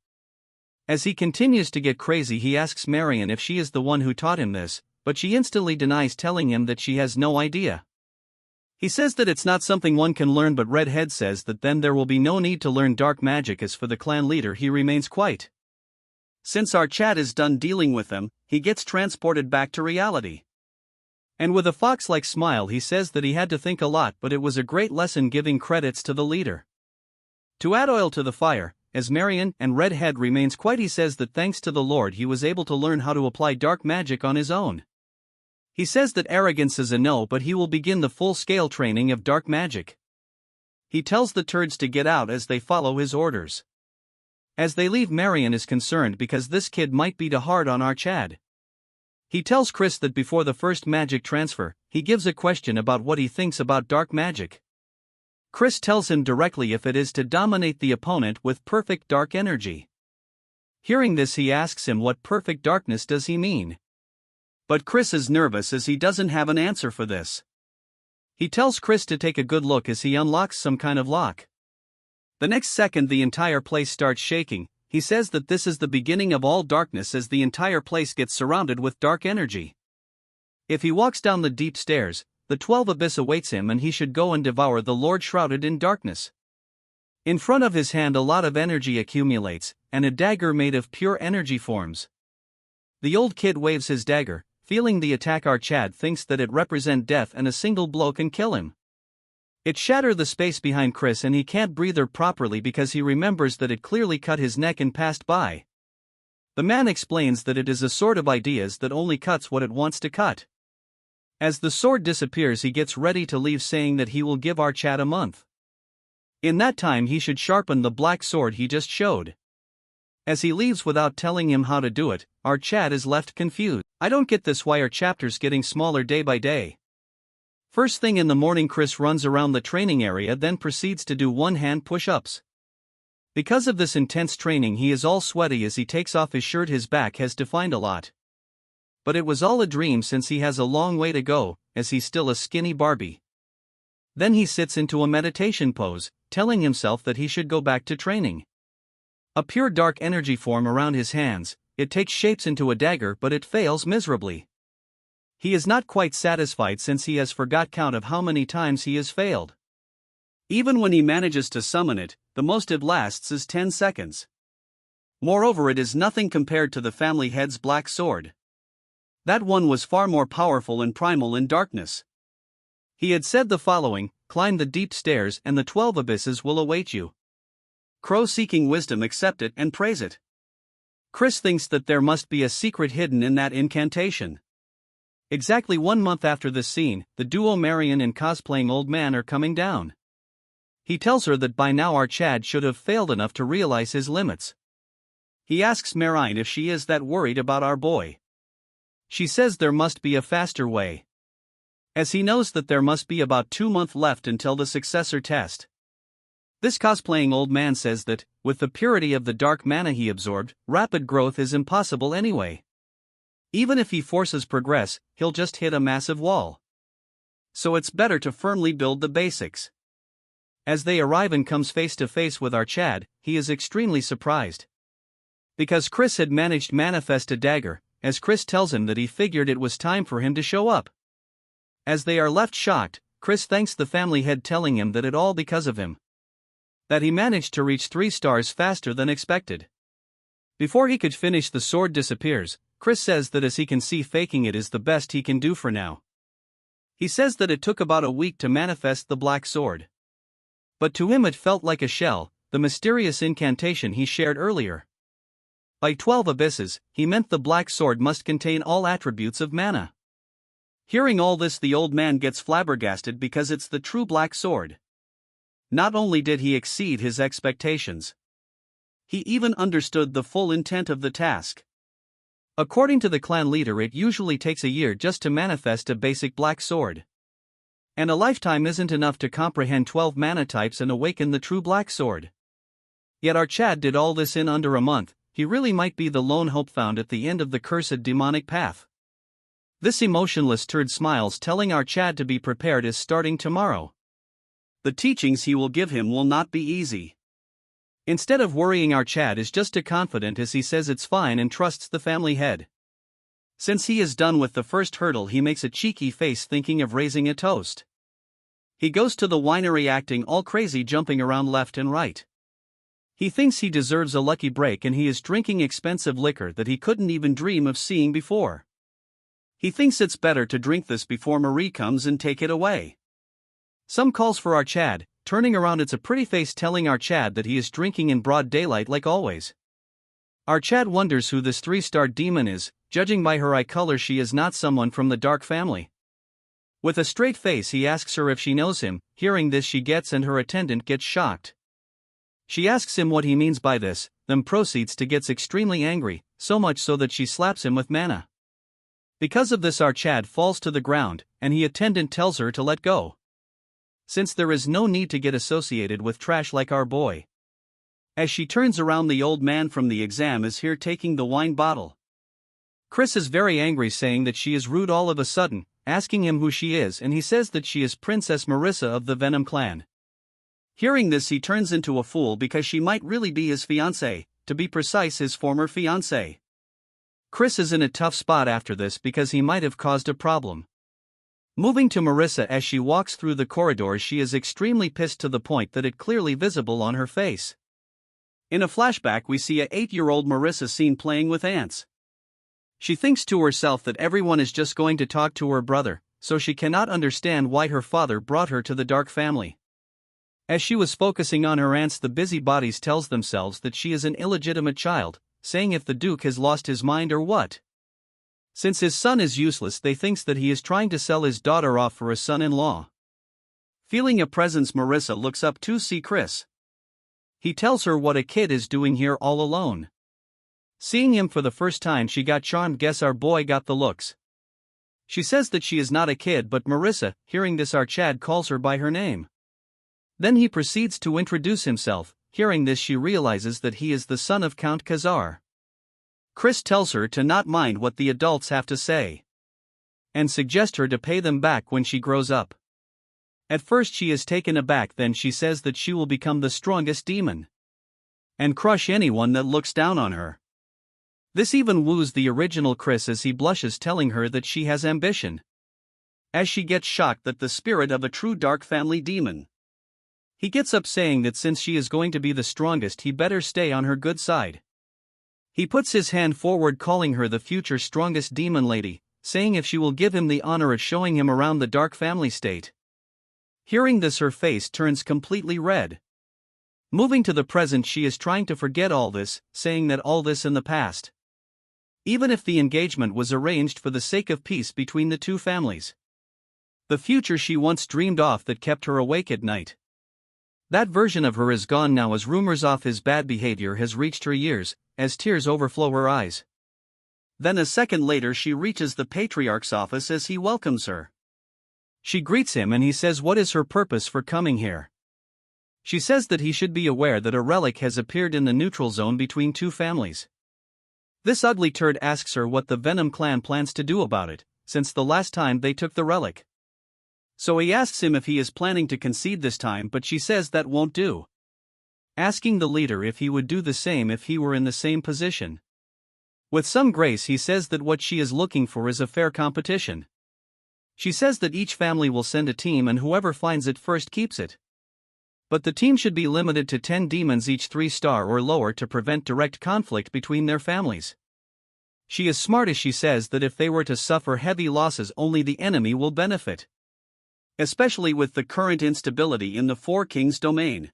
As he continues to get crazy, he asks Marion if she is the one who taught him this, but she instantly denies, telling him that she has no idea. He says that it's not something one can learn, but Redhead says that then there will be no need to learn dark magic. As for the clan leader, he remains quiet. Since our Chad is done dealing with them, he gets transported back to reality. And with a fox-like smile, he says that he had to think a lot, but it was a great lesson, giving credits to the leader. To add oil to the fire, as Marion and Redhead remains quiet, he says that thanks to the Lord he was able to learn how to apply dark magic on his own. He says that arrogance is a no, but he will begin the full-scale training of dark magic. He tells the turds to get out as they follow his orders. As they leave, Marion is concerned because this kid might be too hard on our Chad. He tells Chris that before the first magic transfer, he gives a question about what he thinks about dark magic. Chris tells him directly if it is to dominate the opponent with perfect dark energy. Hearing this, he asks him what perfect darkness does he mean. But Chris is nervous as he doesn't have an answer for this. He tells Chris to take a good look as he unlocks some kind of lock. The next second, the entire place starts shaking. He says that this is the beginning of all darkness as the entire place gets surrounded with dark energy. If he walks down the deep stairs, the 12 abyss awaits him and he should go and devour the Lord shrouded in darkness. In front of his hand a lot of energy accumulates, and a dagger made of pure energy forms. The old kid waves his dagger, feeling the attack. Our Chad thinks that it represents death and a single blow can kill him. It shatters the space behind Chris and he can't breathe properly because he remembers that it clearly cut his neck and passed by. The man explains that it is a sword of ideas that only cuts what it wants to cut. As the sword disappears he gets ready to leave, saying that he will give our Chad a month. In that time he should sharpen the black sword he just showed. As he leaves without telling him how to do it, our Chad is left confused. I don't get this, why are chapters getting smaller day by day? First thing in the morning Chris runs around the training area, then proceeds to do one-hand push-ups. Because of this intense training he is all sweaty as he takes off his shirt. His back has defined a lot. But it was all a dream since he has a long way to go, as he's still a skinny Barbie. Then he sits into a meditation pose, telling himself that he should go back to training. A pure dark energy form around his hands, it takes shapes into a dagger but it fails miserably. He is not quite satisfied since he has forgot count of how many times he has failed. Even when he manages to summon it, the most it lasts is 10 seconds. Moreover, it is nothing compared to the family head's black sword. That one was far more powerful and primal in darkness. He had said the following: climb the deep stairs and the 12 abysses will await you. Crow seeking wisdom accept it and praise it. Chris thinks that there must be a secret hidden in that incantation. Exactly 1 month after this scene, the duo Marion and cosplaying old man are coming down. He tells her that by now our Chad should have failed enough to realize his limits. He asks Marion if she is that worried about our boy. She says there must be a faster way, as he knows that there must be about 2 months left until the successor test. This cosplaying old man says that, with the purity of the dark mana he absorbed, rapid growth is impossible anyway. Even if he forces progress, he'll just hit a massive wall. So it's better to firmly build the basics. As they arrive and comes face to face with our Chad, he is extremely surprised. Because Chris had managed to manifest a dagger, as Chris tells him that he figured it was time for him to show up. As they are left shocked, Chris thanks the family head, telling him that it all because of him. That he managed to reach 3 stars faster than expected. Before he could finish, the sword disappears. Chris says that as he can see, faking it is the best he can do for now. He says that it took about a week to manifest the black sword. But to him it felt like a shell, the mysterious incantation he shared earlier. By 12 abysses, he meant the black sword must contain all attributes of mana. Hearing all this, the old man gets flabbergasted because it's the true black sword. Not only did he exceed his expectations, he even understood the full intent of the task. According to the clan leader, it usually takes a year just to manifest a basic black sword. And a lifetime isn't enough to comprehend 12 mana types and awaken the true black sword. Yet our Chad did all this in under a month. He really might be the lone hope found at the end of the cursed demonic path. This emotionless turd smiles, telling our Chad to be prepared as starting tomorrow. The teachings he will give him will not be easy. Instead of worrying, our Chad is just as confident as he says it's fine and trusts the family head. Since he is done with the first hurdle, he makes a cheeky face, thinking of raising a toast. He goes to the winery acting all crazy, jumping around left and right. He thinks he deserves a lucky break and he is drinking expensive liquor that he couldn't even dream of seeing before. He thinks it's better to drink this before Marie comes and take it away. Some calls for our Chad, turning around, it's a pretty face telling our Chad that he is drinking in broad daylight like always. Our Chad wonders who this 3-star demon is. Judging by her eye color, she is not someone from the dark family. With a straight face he asks her if she knows him. Hearing this, she gets and her attendant gets shocked. She asks him what he means by this, then proceeds to get extremely angry, so much so that she slaps him with mana. Because of this, our Chad falls to the ground, and the attendant tells her to let go, since there is no need to get associated with trash like our boy. As she turns around, the old man from the exam is here taking the wine bottle. Chris is very angry, saying that she is rude all of a sudden, asking him who she is, and he says that she is Princess Marissa of the Venom clan. Hearing this, he turns into a fool because she might really be his fiancée. to be precise his former fiancée. Chris is in a tough spot after this because he might have caused a problem. Moving to Marissa, as she walks through the corridors, she is extremely pissed to the point that it clearly visible on her face. In a flashback we see a 8-year-old Marissa seen playing with ants. She thinks to herself that everyone is just going to talk to her brother, so she cannot understand why her father brought her to the dark family. As she was focusing on her ants, the busybodies tells themselves that she is an illegitimate child, saying if the Duke has lost his mind or what. Since his son is useless, they thinks that he is trying to sell his daughter off for a son-in-law. Feeling a presence, Marissa looks up to see Chris. He tells her what a kid is doing here all alone. Seeing him for the first time, she got charmed. Guess our boy got the looks. She says that she is not a kid, but Marissa, hearing this, our Chad calls her by her name. Then he proceeds to introduce himself. Hearing this, she realizes that he is the son of Count Khazar. Chris tells her to not mind what the adults have to say, and suggests her to pay them back when she grows up. At first she is taken aback, then she says that she will become the strongest demon and crush anyone that looks down on her. This even woos the original Chris as he blushes, telling her that she has ambition, as she gets shocked that the spirit of a true dark family demon. He gets up, saying that since she is going to be the strongest, he better stay on her good side. He puts his hand forward, calling her the future strongest demon lady, saying if she will give him the honor of showing him around the dark family state. Hearing this, her face turns completely red. Moving to the present, she is trying to forget all this, saying that all this in the past. Even if the engagement was arranged for the sake of peace between the two families, the future she once dreamed of that kept her awake at night, that version of her is gone now, as rumors of his bad behavior has reached her ears, as tears overflow her eyes. Then a second later she reaches the Patriarch's office as he welcomes her. She greets him and he says what is her purpose for coming here. She says that he should be aware that a relic has appeared in the neutral zone between two families. This ugly turd asks her what the Venom clan plans to do about it, since the last time they took the relic. So he asks him if he is planning to concede this time, but she says that won't do, asking the leader if he would do the same if he were in the same position. With some grace he says that what she is looking for is a fair competition. She says that each family will send a team and whoever finds it first keeps it. But the team should be limited to 10 demons each, 3-star or lower, to prevent direct conflict between their families. She is smart as she says that if they were to suffer heavy losses, only the enemy will benefit, especially with the current instability in the Four Kings domain.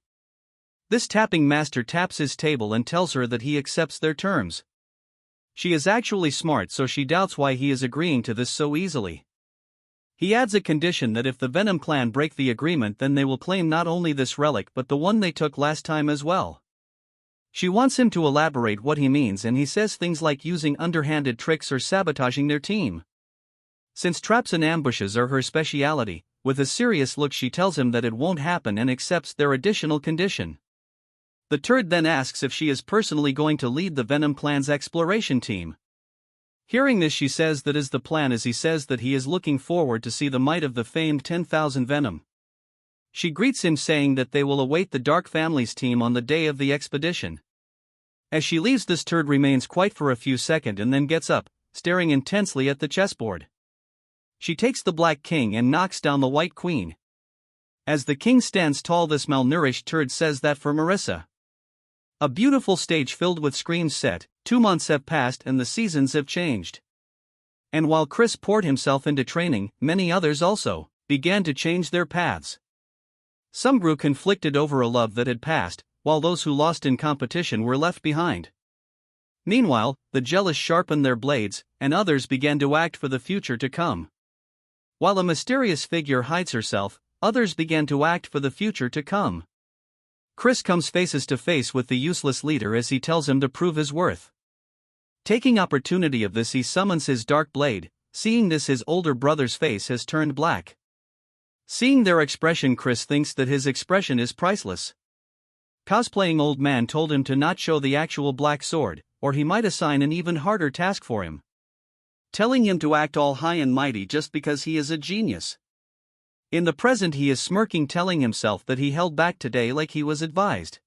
This tapping master taps his table and tells her that he accepts their terms. She is actually smart, so she doubts why he is agreeing to this so easily. He adds a condition that if the Venom clan break the agreement, then they will claim not only this relic but the one they took last time as well. She wants him to elaborate what he means, and he says things like using underhanded tricks or sabotaging their team, since traps and ambushes are her speciality. With a serious look she tells him that it won't happen and accepts their additional condition. The turd then asks if she is personally going to lead the Venom clan's exploration team. Hearing this, she says that is the plan, as he says that he is looking forward to see the might of the famed 10,000 Venom. She greets him, saying that they will await the Dark Family's team on the day of the expedition. As she leaves, this turd remains quiet for a few seconds and then gets up, staring intensely at the chessboard. She takes the Black King and knocks down the White Queen. As the king stands tall, this malnourished turd says that for Marissa, a beautiful stage filled with screams set. 2 months have passed and the seasons have changed. And while Chris poured himself into training, many others also began to change their paths. Some grew conflicted over a love that had passed, while those who lost in competition were left behind. Meanwhile, the jealous sharpened their blades, and others began to act for the future to come. While a mysterious figure hides herself, others began to act for the future to come. Chris comes faces to face with the useless leader as he tells him to prove his worth. Taking opportunity of this, he summons his dark blade. Seeing this, his older brother's face has turned black. Seeing their expression, Chris thinks that his expression is priceless. Cosplaying old man told him to not show the actual black sword, or he might assign an even harder task for him, telling him to act all high and mighty just because he is a genius. In the present, he is smirking, telling himself that he held back today like he was advised.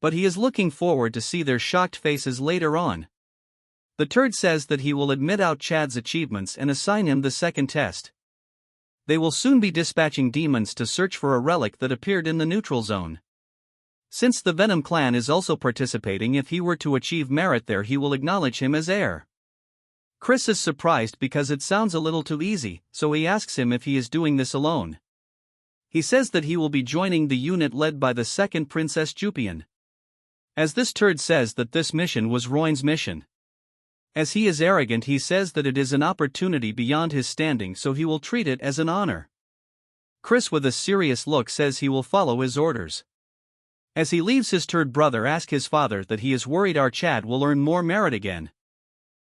but he is looking forward to see their shocked faces later on. The turd says that he will admit out Chad's achievements and assign him the second test. They will soon be dispatching demons to search for a relic that appeared in the neutral zone. Since the Venom clan is also participating, if he were to achieve merit there, he will acknowledge him as heir. Chris is surprised because it sounds a little too easy, so he asks him if he is doing this alone. He says that he will be joining the unit led by the second Princess Jupian. As this turd says that this mission was Roin's mission. As he is arrogant, he says that it is an opportunity beyond his standing, so he will treat it as an honor. Chris with a serious look says he will follow his orders. As he leaves, his turd brother asks his father that he is worried our Chad will earn more merit again.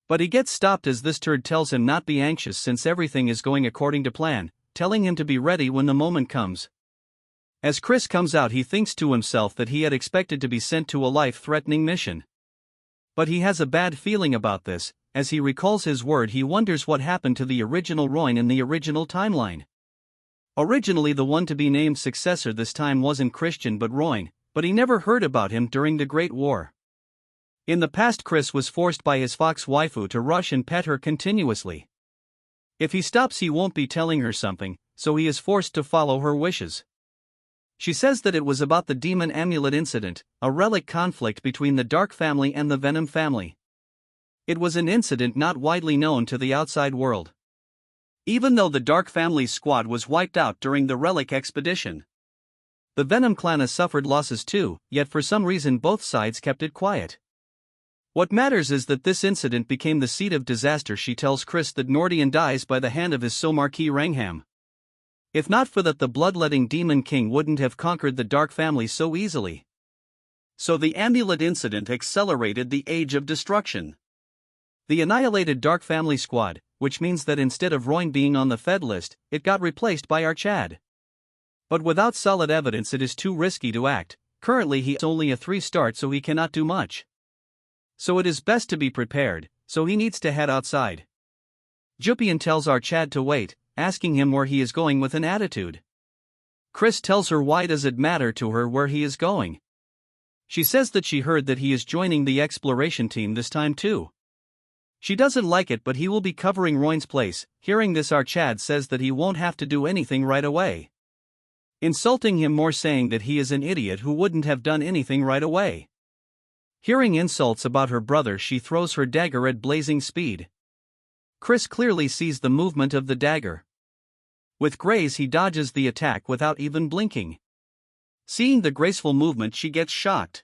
But he gets stopped as this turd tells him not be anxious since everything is going according to plan, telling him to be ready when the moment comes. As Chris comes out, he thinks to himself that he had expected to be sent to a life-threatening mission. But he has a bad feeling about this. As he recalls his word, he wonders what happened to the original Roin in the original timeline. Originally the one to be named successor this time wasn't Christian but Roin, but he never heard about him during the Great War. In the past, Chris was forced by his fox waifu to rush and pet her continuously. If he stops, he won't be telling her something, so he is forced to follow her wishes. She says that it was about the demon amulet incident, a relic conflict between the Dark family and the Venom family. It was an incident not widely known to the outside world. Even though the Dark family's squad was wiped out during the relic expedition, the Venom clan has suffered losses too, yet for some reason both sides kept it quiet. What matters is that this incident became the seed of disaster. She tells Chris that Nordian dies by the hand of his Somarquis Rangham. If not for that, the bloodletting demon king wouldn't have conquered the Dark family so easily. So the amulet incident accelerated the age of destruction. The annihilated Dark family squad, which means that instead of Roin being on the Fed list, it got replaced by our Chad. But without solid evidence it is too risky to act. Currently he is only a 3-star, so he cannot do much. So it is best to be prepared, so he needs to head outside. Jupian tells our Chad to wait, asking him where he is going with an attitude. Chris tells her why does it matter to her where he is going. She says that she heard that he is joining the exploration team this time too. She doesn't like it, but he will be covering Roin's place. Hearing this, our Chad says that he won't have to do anything right away, insulting him more, saying that he is an idiot who wouldn't have done anything right away. Hearing insults about her brother, she throws her dagger at blazing speed. Chris clearly sees the movement of the dagger. With grace, he dodges the attack without even blinking. Seeing the graceful movement, she gets shocked.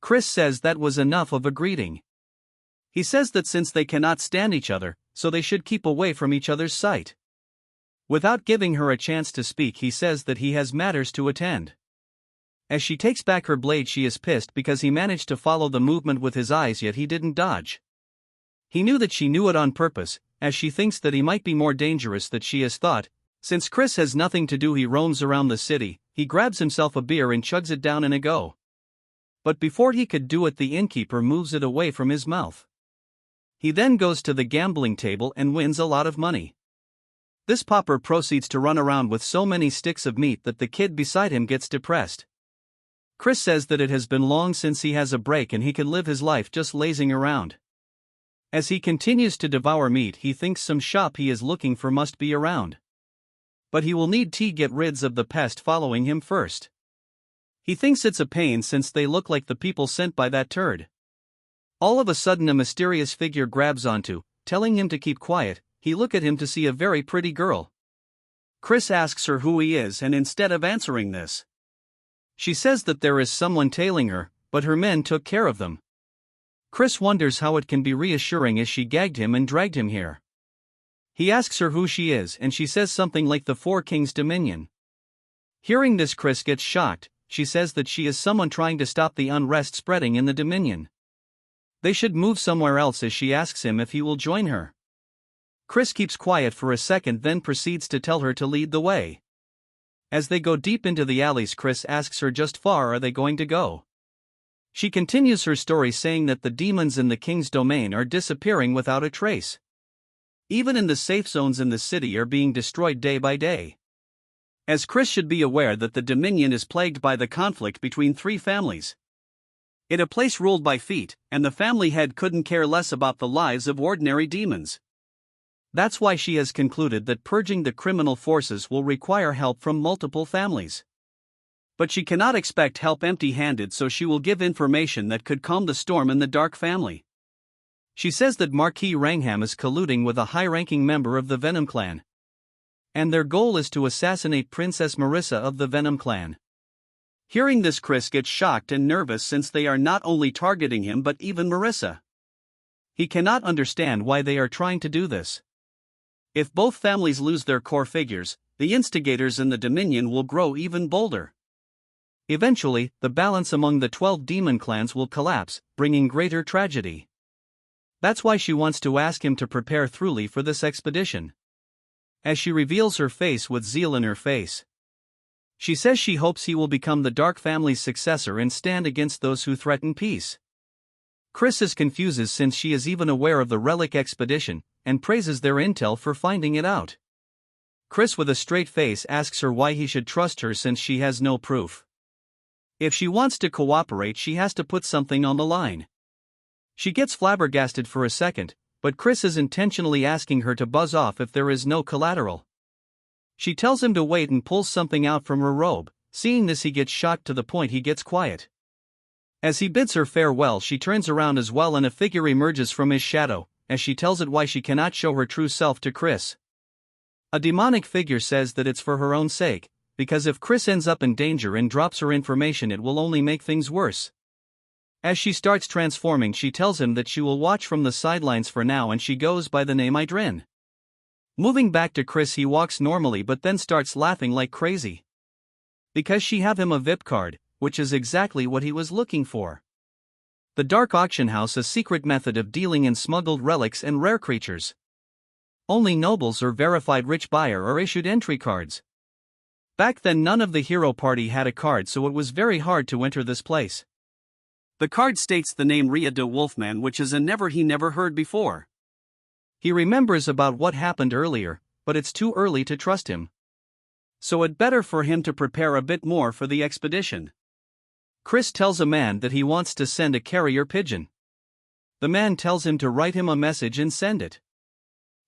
Chris says that was enough of a greeting. He says that since they cannot stand each other, so they should keep away from each other's sight. Without giving her a chance to speak, he says that he has matters to attend. As she takes back her blade, she is pissed because he managed to follow the movement with his eyes, yet he didn't dodge. He knew that she knew it on purpose, as she thinks that he might be more dangerous than she has thought. Since Chris has nothing to do, he roams around the city. He grabs himself a beer and chugs it down in a go. But before he could do it, the innkeeper moves it away from his mouth. He then goes to the gambling table and wins a lot of money. This pauper proceeds to run around with so many sticks of meat that the kid beside him gets depressed. Chris says that it has been long since he has a break and he can live his life just lazing around. As he continues to devour meat, he thinks some shop he is looking for must be around. But he will need to get rid of the pest following him first. He thinks it's a pain since they look like the people sent by that turd. All of a sudden a mysterious figure grabs onto, telling him to keep quiet. He looks at him to see a very pretty girl. Chris asks her who he is, and instead of answering this, she says that there is someone tailing her, but her men took care of them. Chris wonders how it can be reassuring as she gagged him and dragged him here. He asks her who she is, and she says something like the Four Kings Dominion. Hearing this, Chris gets shocked. She says that she is someone trying to stop the unrest spreading in the Dominion. They should move somewhere else, as she asks him if he will join her. Chris keeps quiet for a second, then proceeds to tell her to lead the way. As they go deep into the alleys, Chris asks her just far are they going to go. She continues her story, saying that the demons in the king's domain are disappearing without a trace. Even in the safe zones in the city are being destroyed day by day. As Chris should be aware that the Dominion is plagued by the conflict between 3 families. It a place ruled by feet, and the family head couldn't care less about the lives of ordinary demons. That's why she has concluded that purging the criminal forces will require help from multiple families. But she cannot expect help empty-handed, so she will give information that could calm the storm in the Dark family. She says that Marquis Rangham is colluding with a high-ranking member of the Venom clan, and their goal is to assassinate Princess Marissa of the Venom clan. Hearing this, Chris gets shocked and nervous since they are not only targeting him but even Marissa. He cannot understand why they are trying to do this. If both families lose their core figures, the instigators in the Dominion will grow even bolder. Eventually, the balance among the 12 demon clans will collapse, bringing greater tragedy. That's why she wants to ask him to prepare thoroughly for this expedition. As she reveals her face with zeal in her face, she says she hopes he will become the Dark family's successor and stand against those who threaten peace. Chris is confused since she is even aware of the Relic expedition, and praises their intel for finding it out. Chris with a straight face asks her why he should trust her since she has no proof. If she wants to cooperate, she has to put something on the line. She gets flabbergasted for a second, but Chris is intentionally asking her to buzz off if there is no collateral. She tells him to wait and pulls something out from her robe. Seeing this, he gets shocked to the point he gets quiet. As he bids her farewell, she turns around as well and a figure emerges from his shadow, as she tells it why she cannot show her true self to Chris. A demonic figure says that it's for her own sake, because if Chris ends up in danger and drops her information, it will only make things worse. As she starts transforming, she tells him that she will watch from the sidelines for now, and she goes by the name Idrin. Moving back to Chris, he walks normally but then starts laughing like crazy. Because she have him a VIP card, which is exactly what he was looking for. The Dark Auction House, a secret method of dealing in smuggled relics and rare creatures. Only nobles or verified rich buyer are issued entry cards. Back then none of the hero party had a card, so it was very hard to enter this place. The card states the name Ria de Wolfman, which is a never he never heard before. He remembers about what happened earlier, but it's too early to trust him. So it better for him to prepare a bit more for the expedition. Chris tells a man that he wants to send a carrier pigeon. The man tells him to write him a message and send it.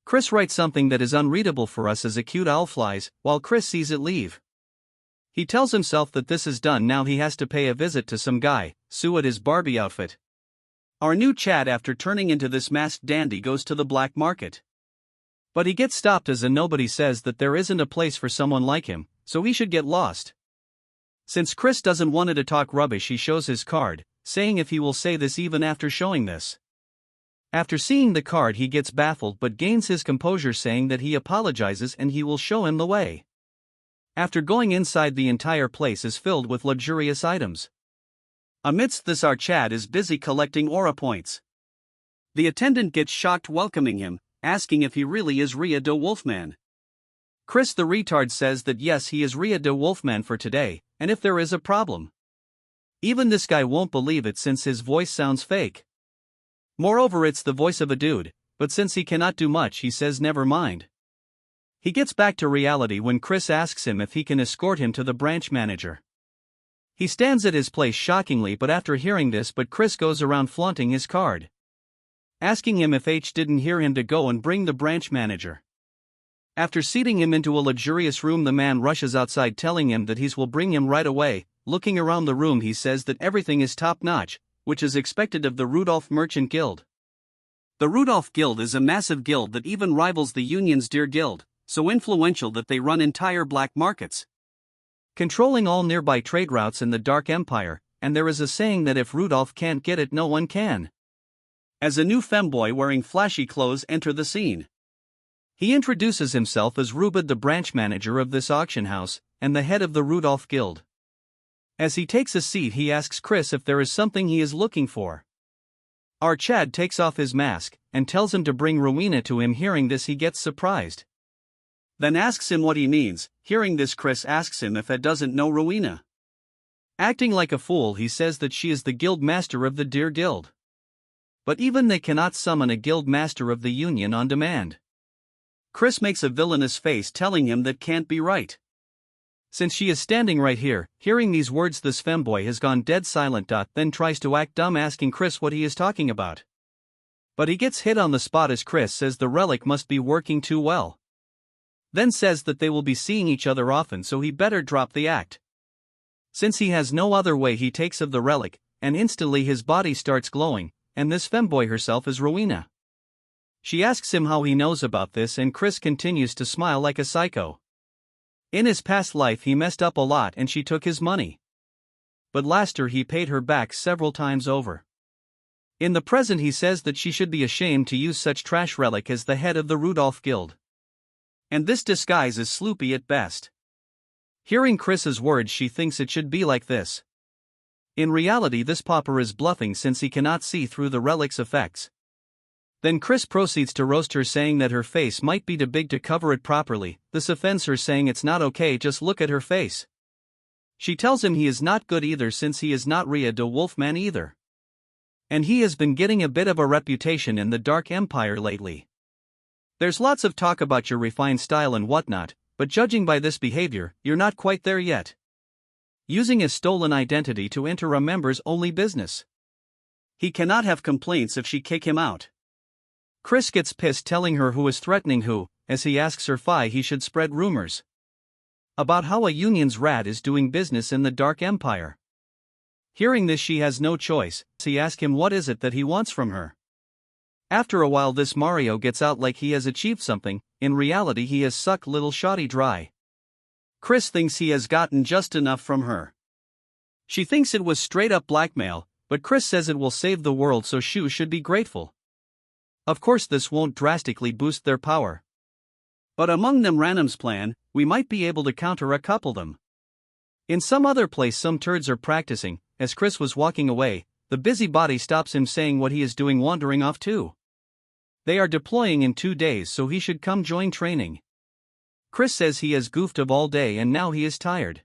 Chris writes something that is unreadable for us as a cute owl flies, while Chris sees it leave. He tells himself that this is done, now he has to pay a visit to some guy, Sue at his Barbie outfit. Our new Chad, after turning into this masked dandy, goes to the black market. But he gets stopped as a nobody says that there isn't a place for someone like him, so he should get lost. Since Chris doesn't want to talk rubbish, he shows his card, saying if he will say this even after showing this. After seeing the card, he gets baffled but gains his composure, saying that he apologizes and he will show him the way. After going inside, the entire place is filled with luxurious items. Amidst this, our Chad is busy collecting aura points. The attendant gets shocked welcoming him, asking if he really is Ria de Wolfman. Chris the retard says that yes, he is Ria de Wolfman for today, and if there is a problem. Even this guy won't believe it since his voice sounds fake. Moreover, it's the voice of a dude, but since he cannot do much, he says never mind. He gets back to reality when Chris asks him if he can escort him to the branch manager. He stands at his place shockingly, but after hearing this, Chris goes around flaunting his card, asking him if H didn't hear him to go and bring the branch manager. After seating him into a luxurious room, the man rushes outside telling him that he will bring him right away. Looking around the room, he says that everything is top-notch, which is expected of the Rudolph Merchant Guild. The Rudolph Guild is a massive guild that even rivals the Union's Deer Guild, so influential that they run entire black markets, controlling all nearby trade routes in the Dark Empire, and there is a saying that if Rudolph can't get it, no one can. As a new femboy wearing flashy clothes enter the scene, he introduces himself as Rubid, the branch manager of this auction house, and the head of the Rudolph Guild. As he takes a seat, he asks Chris if there is something he is looking for. Our Chad takes off his mask, and tells him to bring Rowena to him. Hearing this, he gets surprised, then asks him what he means. Hearing this, Chris asks him if Ed doesn't know Rowena. Acting like a fool, he says that she is the guild master of the Deer Guild. But even they cannot summon a guild master of the Union on demand. Chris makes a villainous face, telling him that can't be right. Since she is standing right here, hearing these words, this femboy has gone dead silent. Then tries to act dumb, asking Chris what he is talking about. But he gets hit on the spot as Chris says the relic must be working too well. Then says that they will be seeing each other often, so he better drop the act. Since he has no other way, he takes of the relic, and instantly his body starts glowing, and this femboy herself is Rowena. She asks him how he knows about this, and Chris continues to smile like a psycho. In his past life he messed up a lot and she took his money. But laster he paid her back several times over. In the present he says that she should be ashamed to use such trash relic as the head of the Rudolph Guild. And this disguise is sloopy at best. Hearing Chris's words, she thinks it should be like this. In reality this pauper is bluffing since he cannot see through the relic's effects. Then Chris proceeds to roast her, saying that her face might be too big to cover it properly. This offends her, saying it's not okay, just look at her face. She tells him he is not good either since he is not Rhea de Wolfman either. And he has been getting a bit of a reputation in the Dark Empire lately. There's lots of talk about your refined style and whatnot, but judging by this behavior, you're not quite there yet. Using a stolen identity to enter a members-only business. He cannot have complaints if she kick him out. Chris gets pissed, telling her who is threatening who, as he asks her why he should spread rumors about how a union's rat is doing business in the Dark Empire. Hearing this, she has no choice, so he asks him what is it that he wants from her. After a while this Mario gets out like he has achieved something. In reality he has sucked little Shoddy dry. Chris thinks he has gotten just enough from her. She thinks it was straight up blackmail, but Chris says it will save the world, so Shu should be grateful. Of course this won't drastically boost their power. But among them random's plan, we might be able to counter a couple them. In some other place some turds are practicing. As Chris was walking away, the busybody stops him, saying what he is doing, wandering off too. They are deploying in 2 days, so he should come join training. Chris says he has goofed of all day and now he is tired.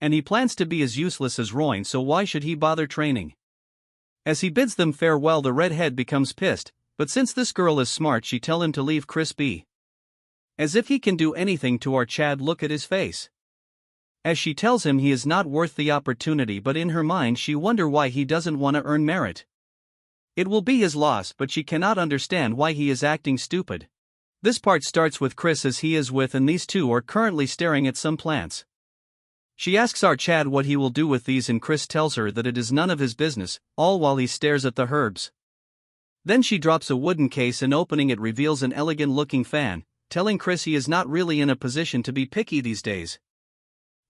And he plans to be as useless as Royne, so why should he bother training? As he bids them farewell, the redhead becomes pissed, but since this girl is smart, she tell him to leave Chris be. As if he can do anything to our Chad, look at his face. As she tells him he is not worth the opportunity, but in her mind she wonder why he doesn't want to earn merit. It will be his loss, but she cannot understand why he is acting stupid. This part starts with Chris as he is with, and these two are currently staring at some plants. She asks our Chad what he will do with these, and Chris tells her that it is none of his business, all while he stares at the herbs. Then she drops a wooden case and opening it reveals an elegant looking fan, telling Chris he is not really in a position to be picky these days.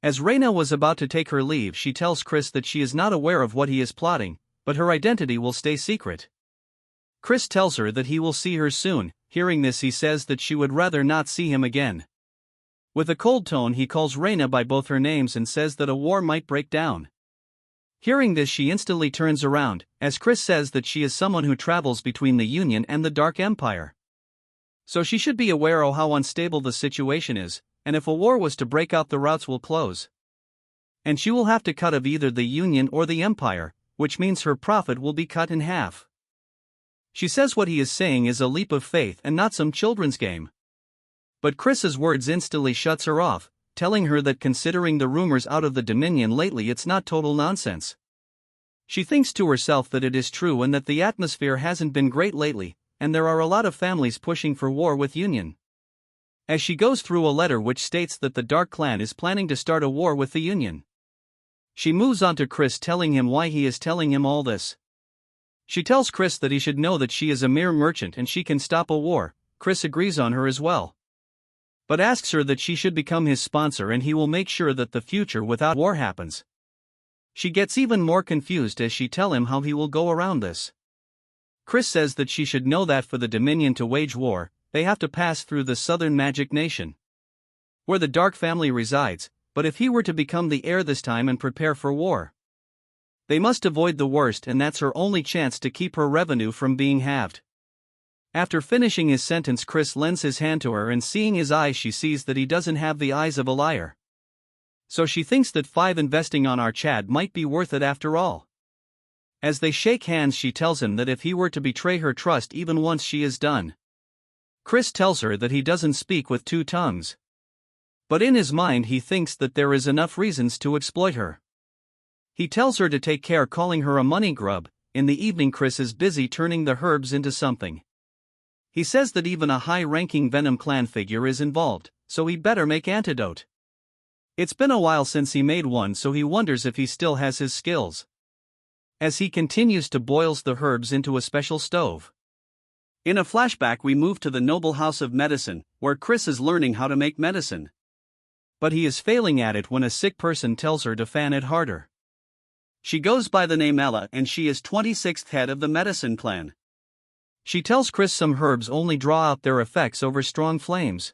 As Reyna was about to take her leave, she tells Chris that she is not aware of what he is plotting, but her identity will stay secret. Chris tells her that he will see her soon. Hearing this, he says that she would rather not see him again. With a cold tone he calls Reyna by both her names and says that a war might break down. Hearing this, she instantly turns around, as Chris says that she is someone who travels between the Union and the Dark Empire. So she should be aware of how unstable the situation is, and if a war was to break out, the routes will close. And she will have to cut of either the Union or the Empire, which means her profit will be cut in half. She says what he is saying is a leap of faith and not some children's game. But Chris's words instantly shuts her off, telling her that considering the rumors out of the Dominion lately, it's not total nonsense. She thinks to herself that it is true and that the atmosphere hasn't been great lately, and there are a lot of families pushing for war with Union. As she goes through a letter which states that the Dark Clan is planning to start a war with the Union. She moves on to Chris, telling him why he is telling him all this. She tells Chris that he should know that she is a mere merchant and she can stop a war. Chris agrees on her as well, but asks her that she should become his sponsor and he will make sure that the future without war happens. She gets even more confused as she tells him how he will go around this. Chris says that she should know that for the Dominion to wage war, they have to pass through the Southern Magic Nation, where the Dark family resides, but if he were to become the heir this time and prepare for war, they must avoid the worst, and that's her only chance to keep her revenue from being halved. After finishing his sentence, Chris lends his hand to her, and seeing his eyes, she sees that he doesn't have the eyes of a liar. So she thinks that 5 investing on our Chad might be worth it after all. As they shake hands, she tells him that if he were to betray her trust even once, she is done. Chris tells her that he doesn't speak with 2 tongues. But in his mind he thinks that there is enough reasons to exploit her. He tells her to take care, calling her a money grub. In the evening Chris is busy turning the herbs into something. He says that even a high-ranking Venom clan figure is involved, so he better make antidote. It's been a while since he made one, so he wonders if he still has his skills. As he continues to boils the herbs into a special stove. In a flashback we move to the noble house of medicine, where Chris is learning how to make medicine. But he is failing at it when a sick person tells her to fan it harder. She goes by the name Ella and she is 26th head of the medicine clan. She tells Chris some herbs only draw out their effects over strong flames.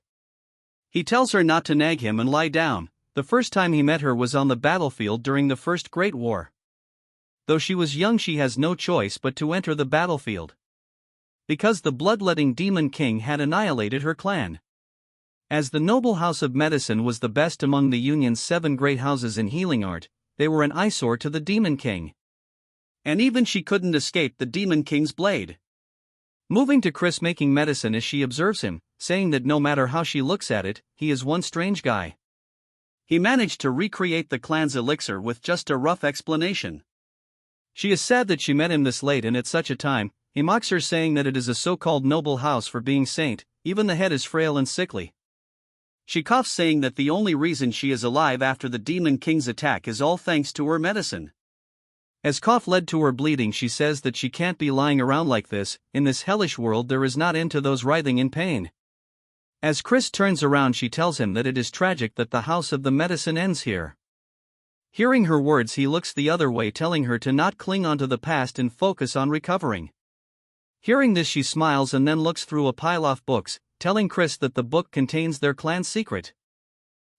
He tells her not to nag him and lie down. The first time he met her was on the battlefield during the First Great War. Though she was young, she has no choice but to enter the battlefield. Because the bloodletting Demon King had annihilated her clan. As the noble house of medicine was the best among the Union's 7 great houses in healing art, they were an eyesore to the Demon King. And even she couldn't escape the Demon King's blade. Moving to Chris making medicine as she observes him, saying that no matter how she looks at it, he is one strange guy. He managed to recreate the clan's elixir with just a rough explanation. She is sad that she met him this late and at such a time. He mocks her, saying that it is a so-called noble house for being saint, even the head is frail and sickly. She coughs, saying that the only reason she is alive after the Demon King's attack is all thanks to her medicine. As cough led to her bleeding, she says that she can't be lying around like this. In this hellish world there is not end to those writhing in pain. As Chris turns around, she tells him that it is tragic that the house of the medicine ends here. Hearing her words, he looks the other way, telling her to not cling onto the past and focus on recovering. Hearing this, she smiles and then looks through a pile of books, telling Chris that the book contains their clan's secret.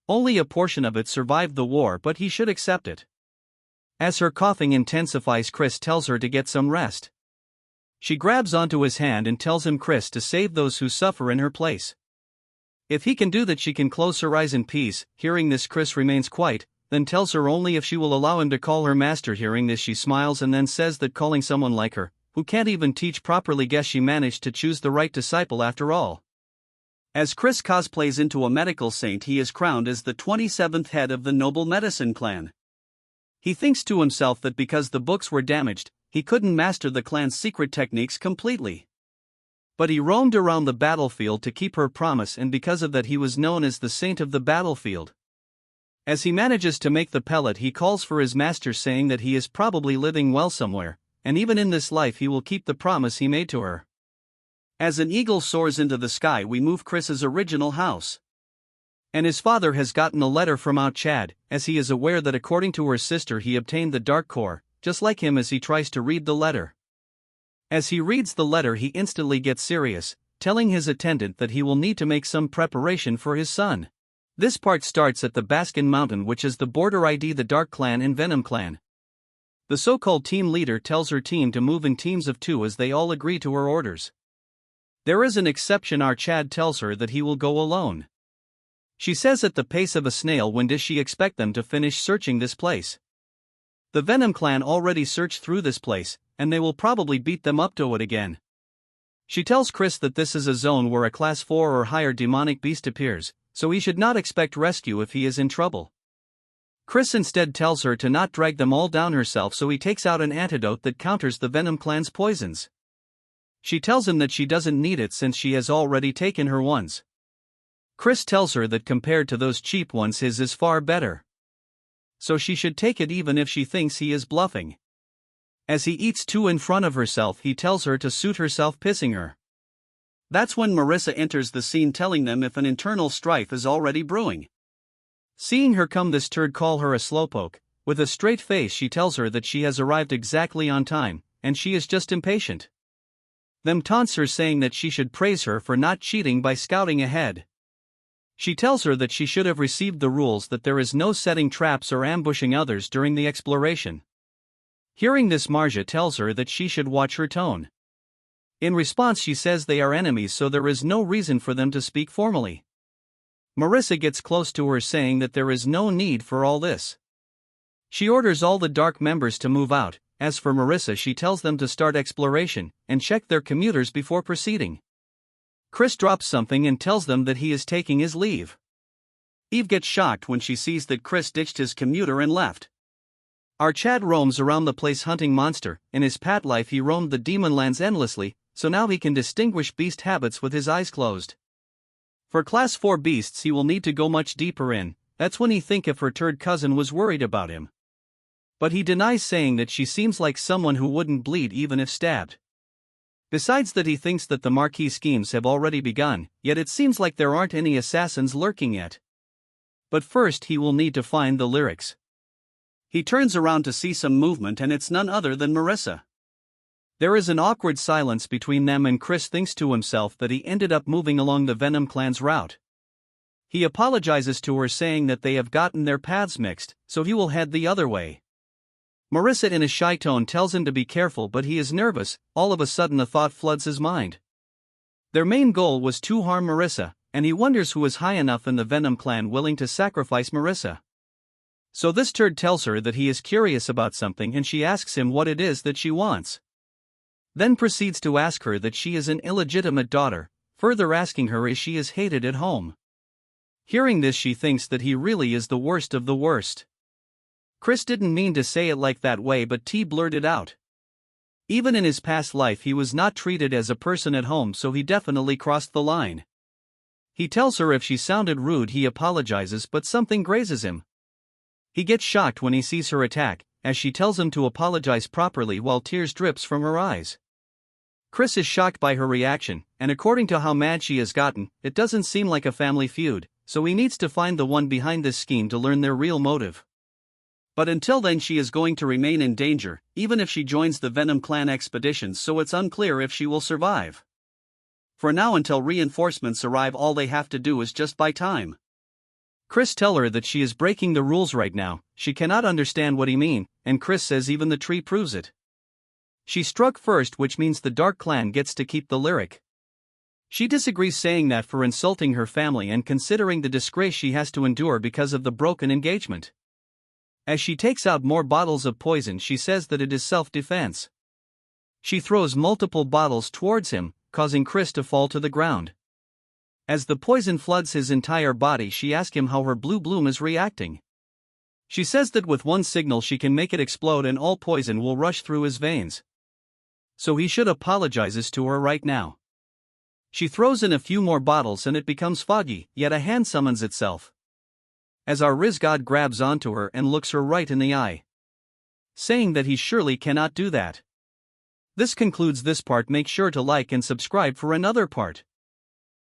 Only a portion of it survived the war, but he should accept it. As her coughing intensifies, Chris tells her to get some rest. She grabs onto his hand and tells him Chris to save those who suffer in her place. If he can do that, she can close her eyes in peace. Hearing this, Chris remains quiet, then tells her only if she will allow him to call her master. Hearing this, she smiles and then says that calling someone like her, who can't even teach properly, guess she managed to choose the right disciple after all. As Chris cosplays into a medical saint, he is crowned as the 27th head of the noble medicine clan. He thinks to himself that because the books were damaged, he couldn't master the clan's secret techniques completely. But he roamed around the battlefield to keep her promise, and because of that he was known as the saint of the battlefield. As he manages to make the pellet, he calls for his master, saying that he is probably living well somewhere, and even in this life he will keep the promise he made to her. As an eagle soars into the sky, we move Chris's original house. And his father has gotten a letter from Out Chad, as he is aware that according to her sister he obtained the Dark Core, just like him. As he tries to read the letter. As he reads the letter, he instantly gets serious, telling his attendant that he will need to make some preparation for his son. This part starts at the Baskin Mountain, which is the border ID the Dark Clan and Venom Clan. The so-called team leader tells her team to move in teams of 2 as they all agree to her orders. There is an exception. Our Chad tells her that he will go alone. She says at the pace of a snail, when does she expect them to finish searching this place? The Venom Clan already searched through this place, and they will probably beat them up to it again. She tells Chris that this is a zone where a class 4 or higher demonic beast appears, so he should not expect rescue if he is in trouble. Chris instead tells her to not drag them all down herself, so he takes out an antidote that counters the Venom Clan's poisons. She tells him that she doesn't need it since she has already taken her ones. Chris tells her that compared to those cheap ones, his is far better. So she should take it even if she thinks he is bluffing. As he eats 2 in front of herself, he tells her to suit herself, pissing her. That's when Marissa enters the scene, telling them if an internal strife is already brewing. Seeing her come, this turd call her a slowpoke. With a straight face she tells her that she has arrived exactly on time, and she is just impatient. Them taunts her, saying that she should praise her for not cheating by scouting ahead. She tells her that she should have received the rules, that there is no setting traps or ambushing others during the exploration. Hearing this, Marja tells her that she should watch her tone. In response, she says they are enemies, so there is no reason for them to speak formally. Marissa gets close to her, saying that there is no need for all this. She orders all the Dark members to move out. As for Marissa, she tells them to start exploration and check their commuters before proceeding. Chris drops something and tells them that he is taking his leave. Eve gets shocked when she sees that Chris ditched his commuter and left. Our Chad roams around the place hunting monster. In his past life he roamed the demon lands endlessly, so now he can distinguish beast habits with his eyes closed. For class 4 beasts he will need to go much deeper in. That's when he think if her third cousin was worried about him. But he denies, saying that she seems like someone who wouldn't bleed even if stabbed. Besides that, he thinks that the Marquis schemes have already begun, yet it seems like there aren't any assassins lurking yet. But first he will need to find the lyrics. He turns around to see some movement, and it's none other than Marissa. There is an awkward silence between them, and Chris thinks to himself that he ended up moving along the Venom clan's route. He apologizes to her, saying that they have gotten their paths mixed, so he will head the other way. Marissa in a shy tone tells him to be careful, but he is nervous. All of a sudden a thought floods his mind. Their main goal was to harm Marissa, and he wonders who is high enough in the Venom clan willing to sacrifice Marissa. So this turd tells her that he is curious about something, and she asks him what it is that she wants. Then proceeds to ask her that she is an illegitimate daughter, further asking her if she is hated at home. Hearing this, she thinks that he really is the worst of the worst. Chris didn't mean to say it like that way, but T blurted out. Even in his past life he was not treated as a person at home, so he definitely crossed the line. He tells her if she sounded rude he apologizes, but something grazes him. He gets shocked when he sees her attack, as she tells him to apologize properly while tears drips from her eyes. Chris is shocked by her reaction, and according to how mad she has gotten, it doesn't seem like a family feud, so he needs to find the one behind this scheme to learn their real motive. But until then she is going to remain in danger, even if she joins the Venom clan expeditions, so it's unclear if she will survive. For now, until reinforcements arrive, all they have to do is just buy time. Chris tells her that she is breaking the rules right now. She cannot understand what he means, and Chris says even the tree proves it. She struck first, which means the Dark Clan gets to keep the lyric. She disagrees, saying that for insulting her family and considering the disgrace she has to endure because of the broken engagement. As she takes out more bottles of poison, she says that it is self-defense. She throws multiple bottles towards him, causing Chris to fall to the ground. As the poison floods his entire body, she asks him how her blue bloom is reacting. She says that with one signal she can make it explode and all poison will rush through his veins. So he should apologizes to her right now. She throws in a few more bottles and it becomes foggy, yet a hand summons itself. As our Riz God grabs onto her and looks her right in the eye, saying that he surely cannot do that. This concludes this part. Make sure to like and subscribe for another part.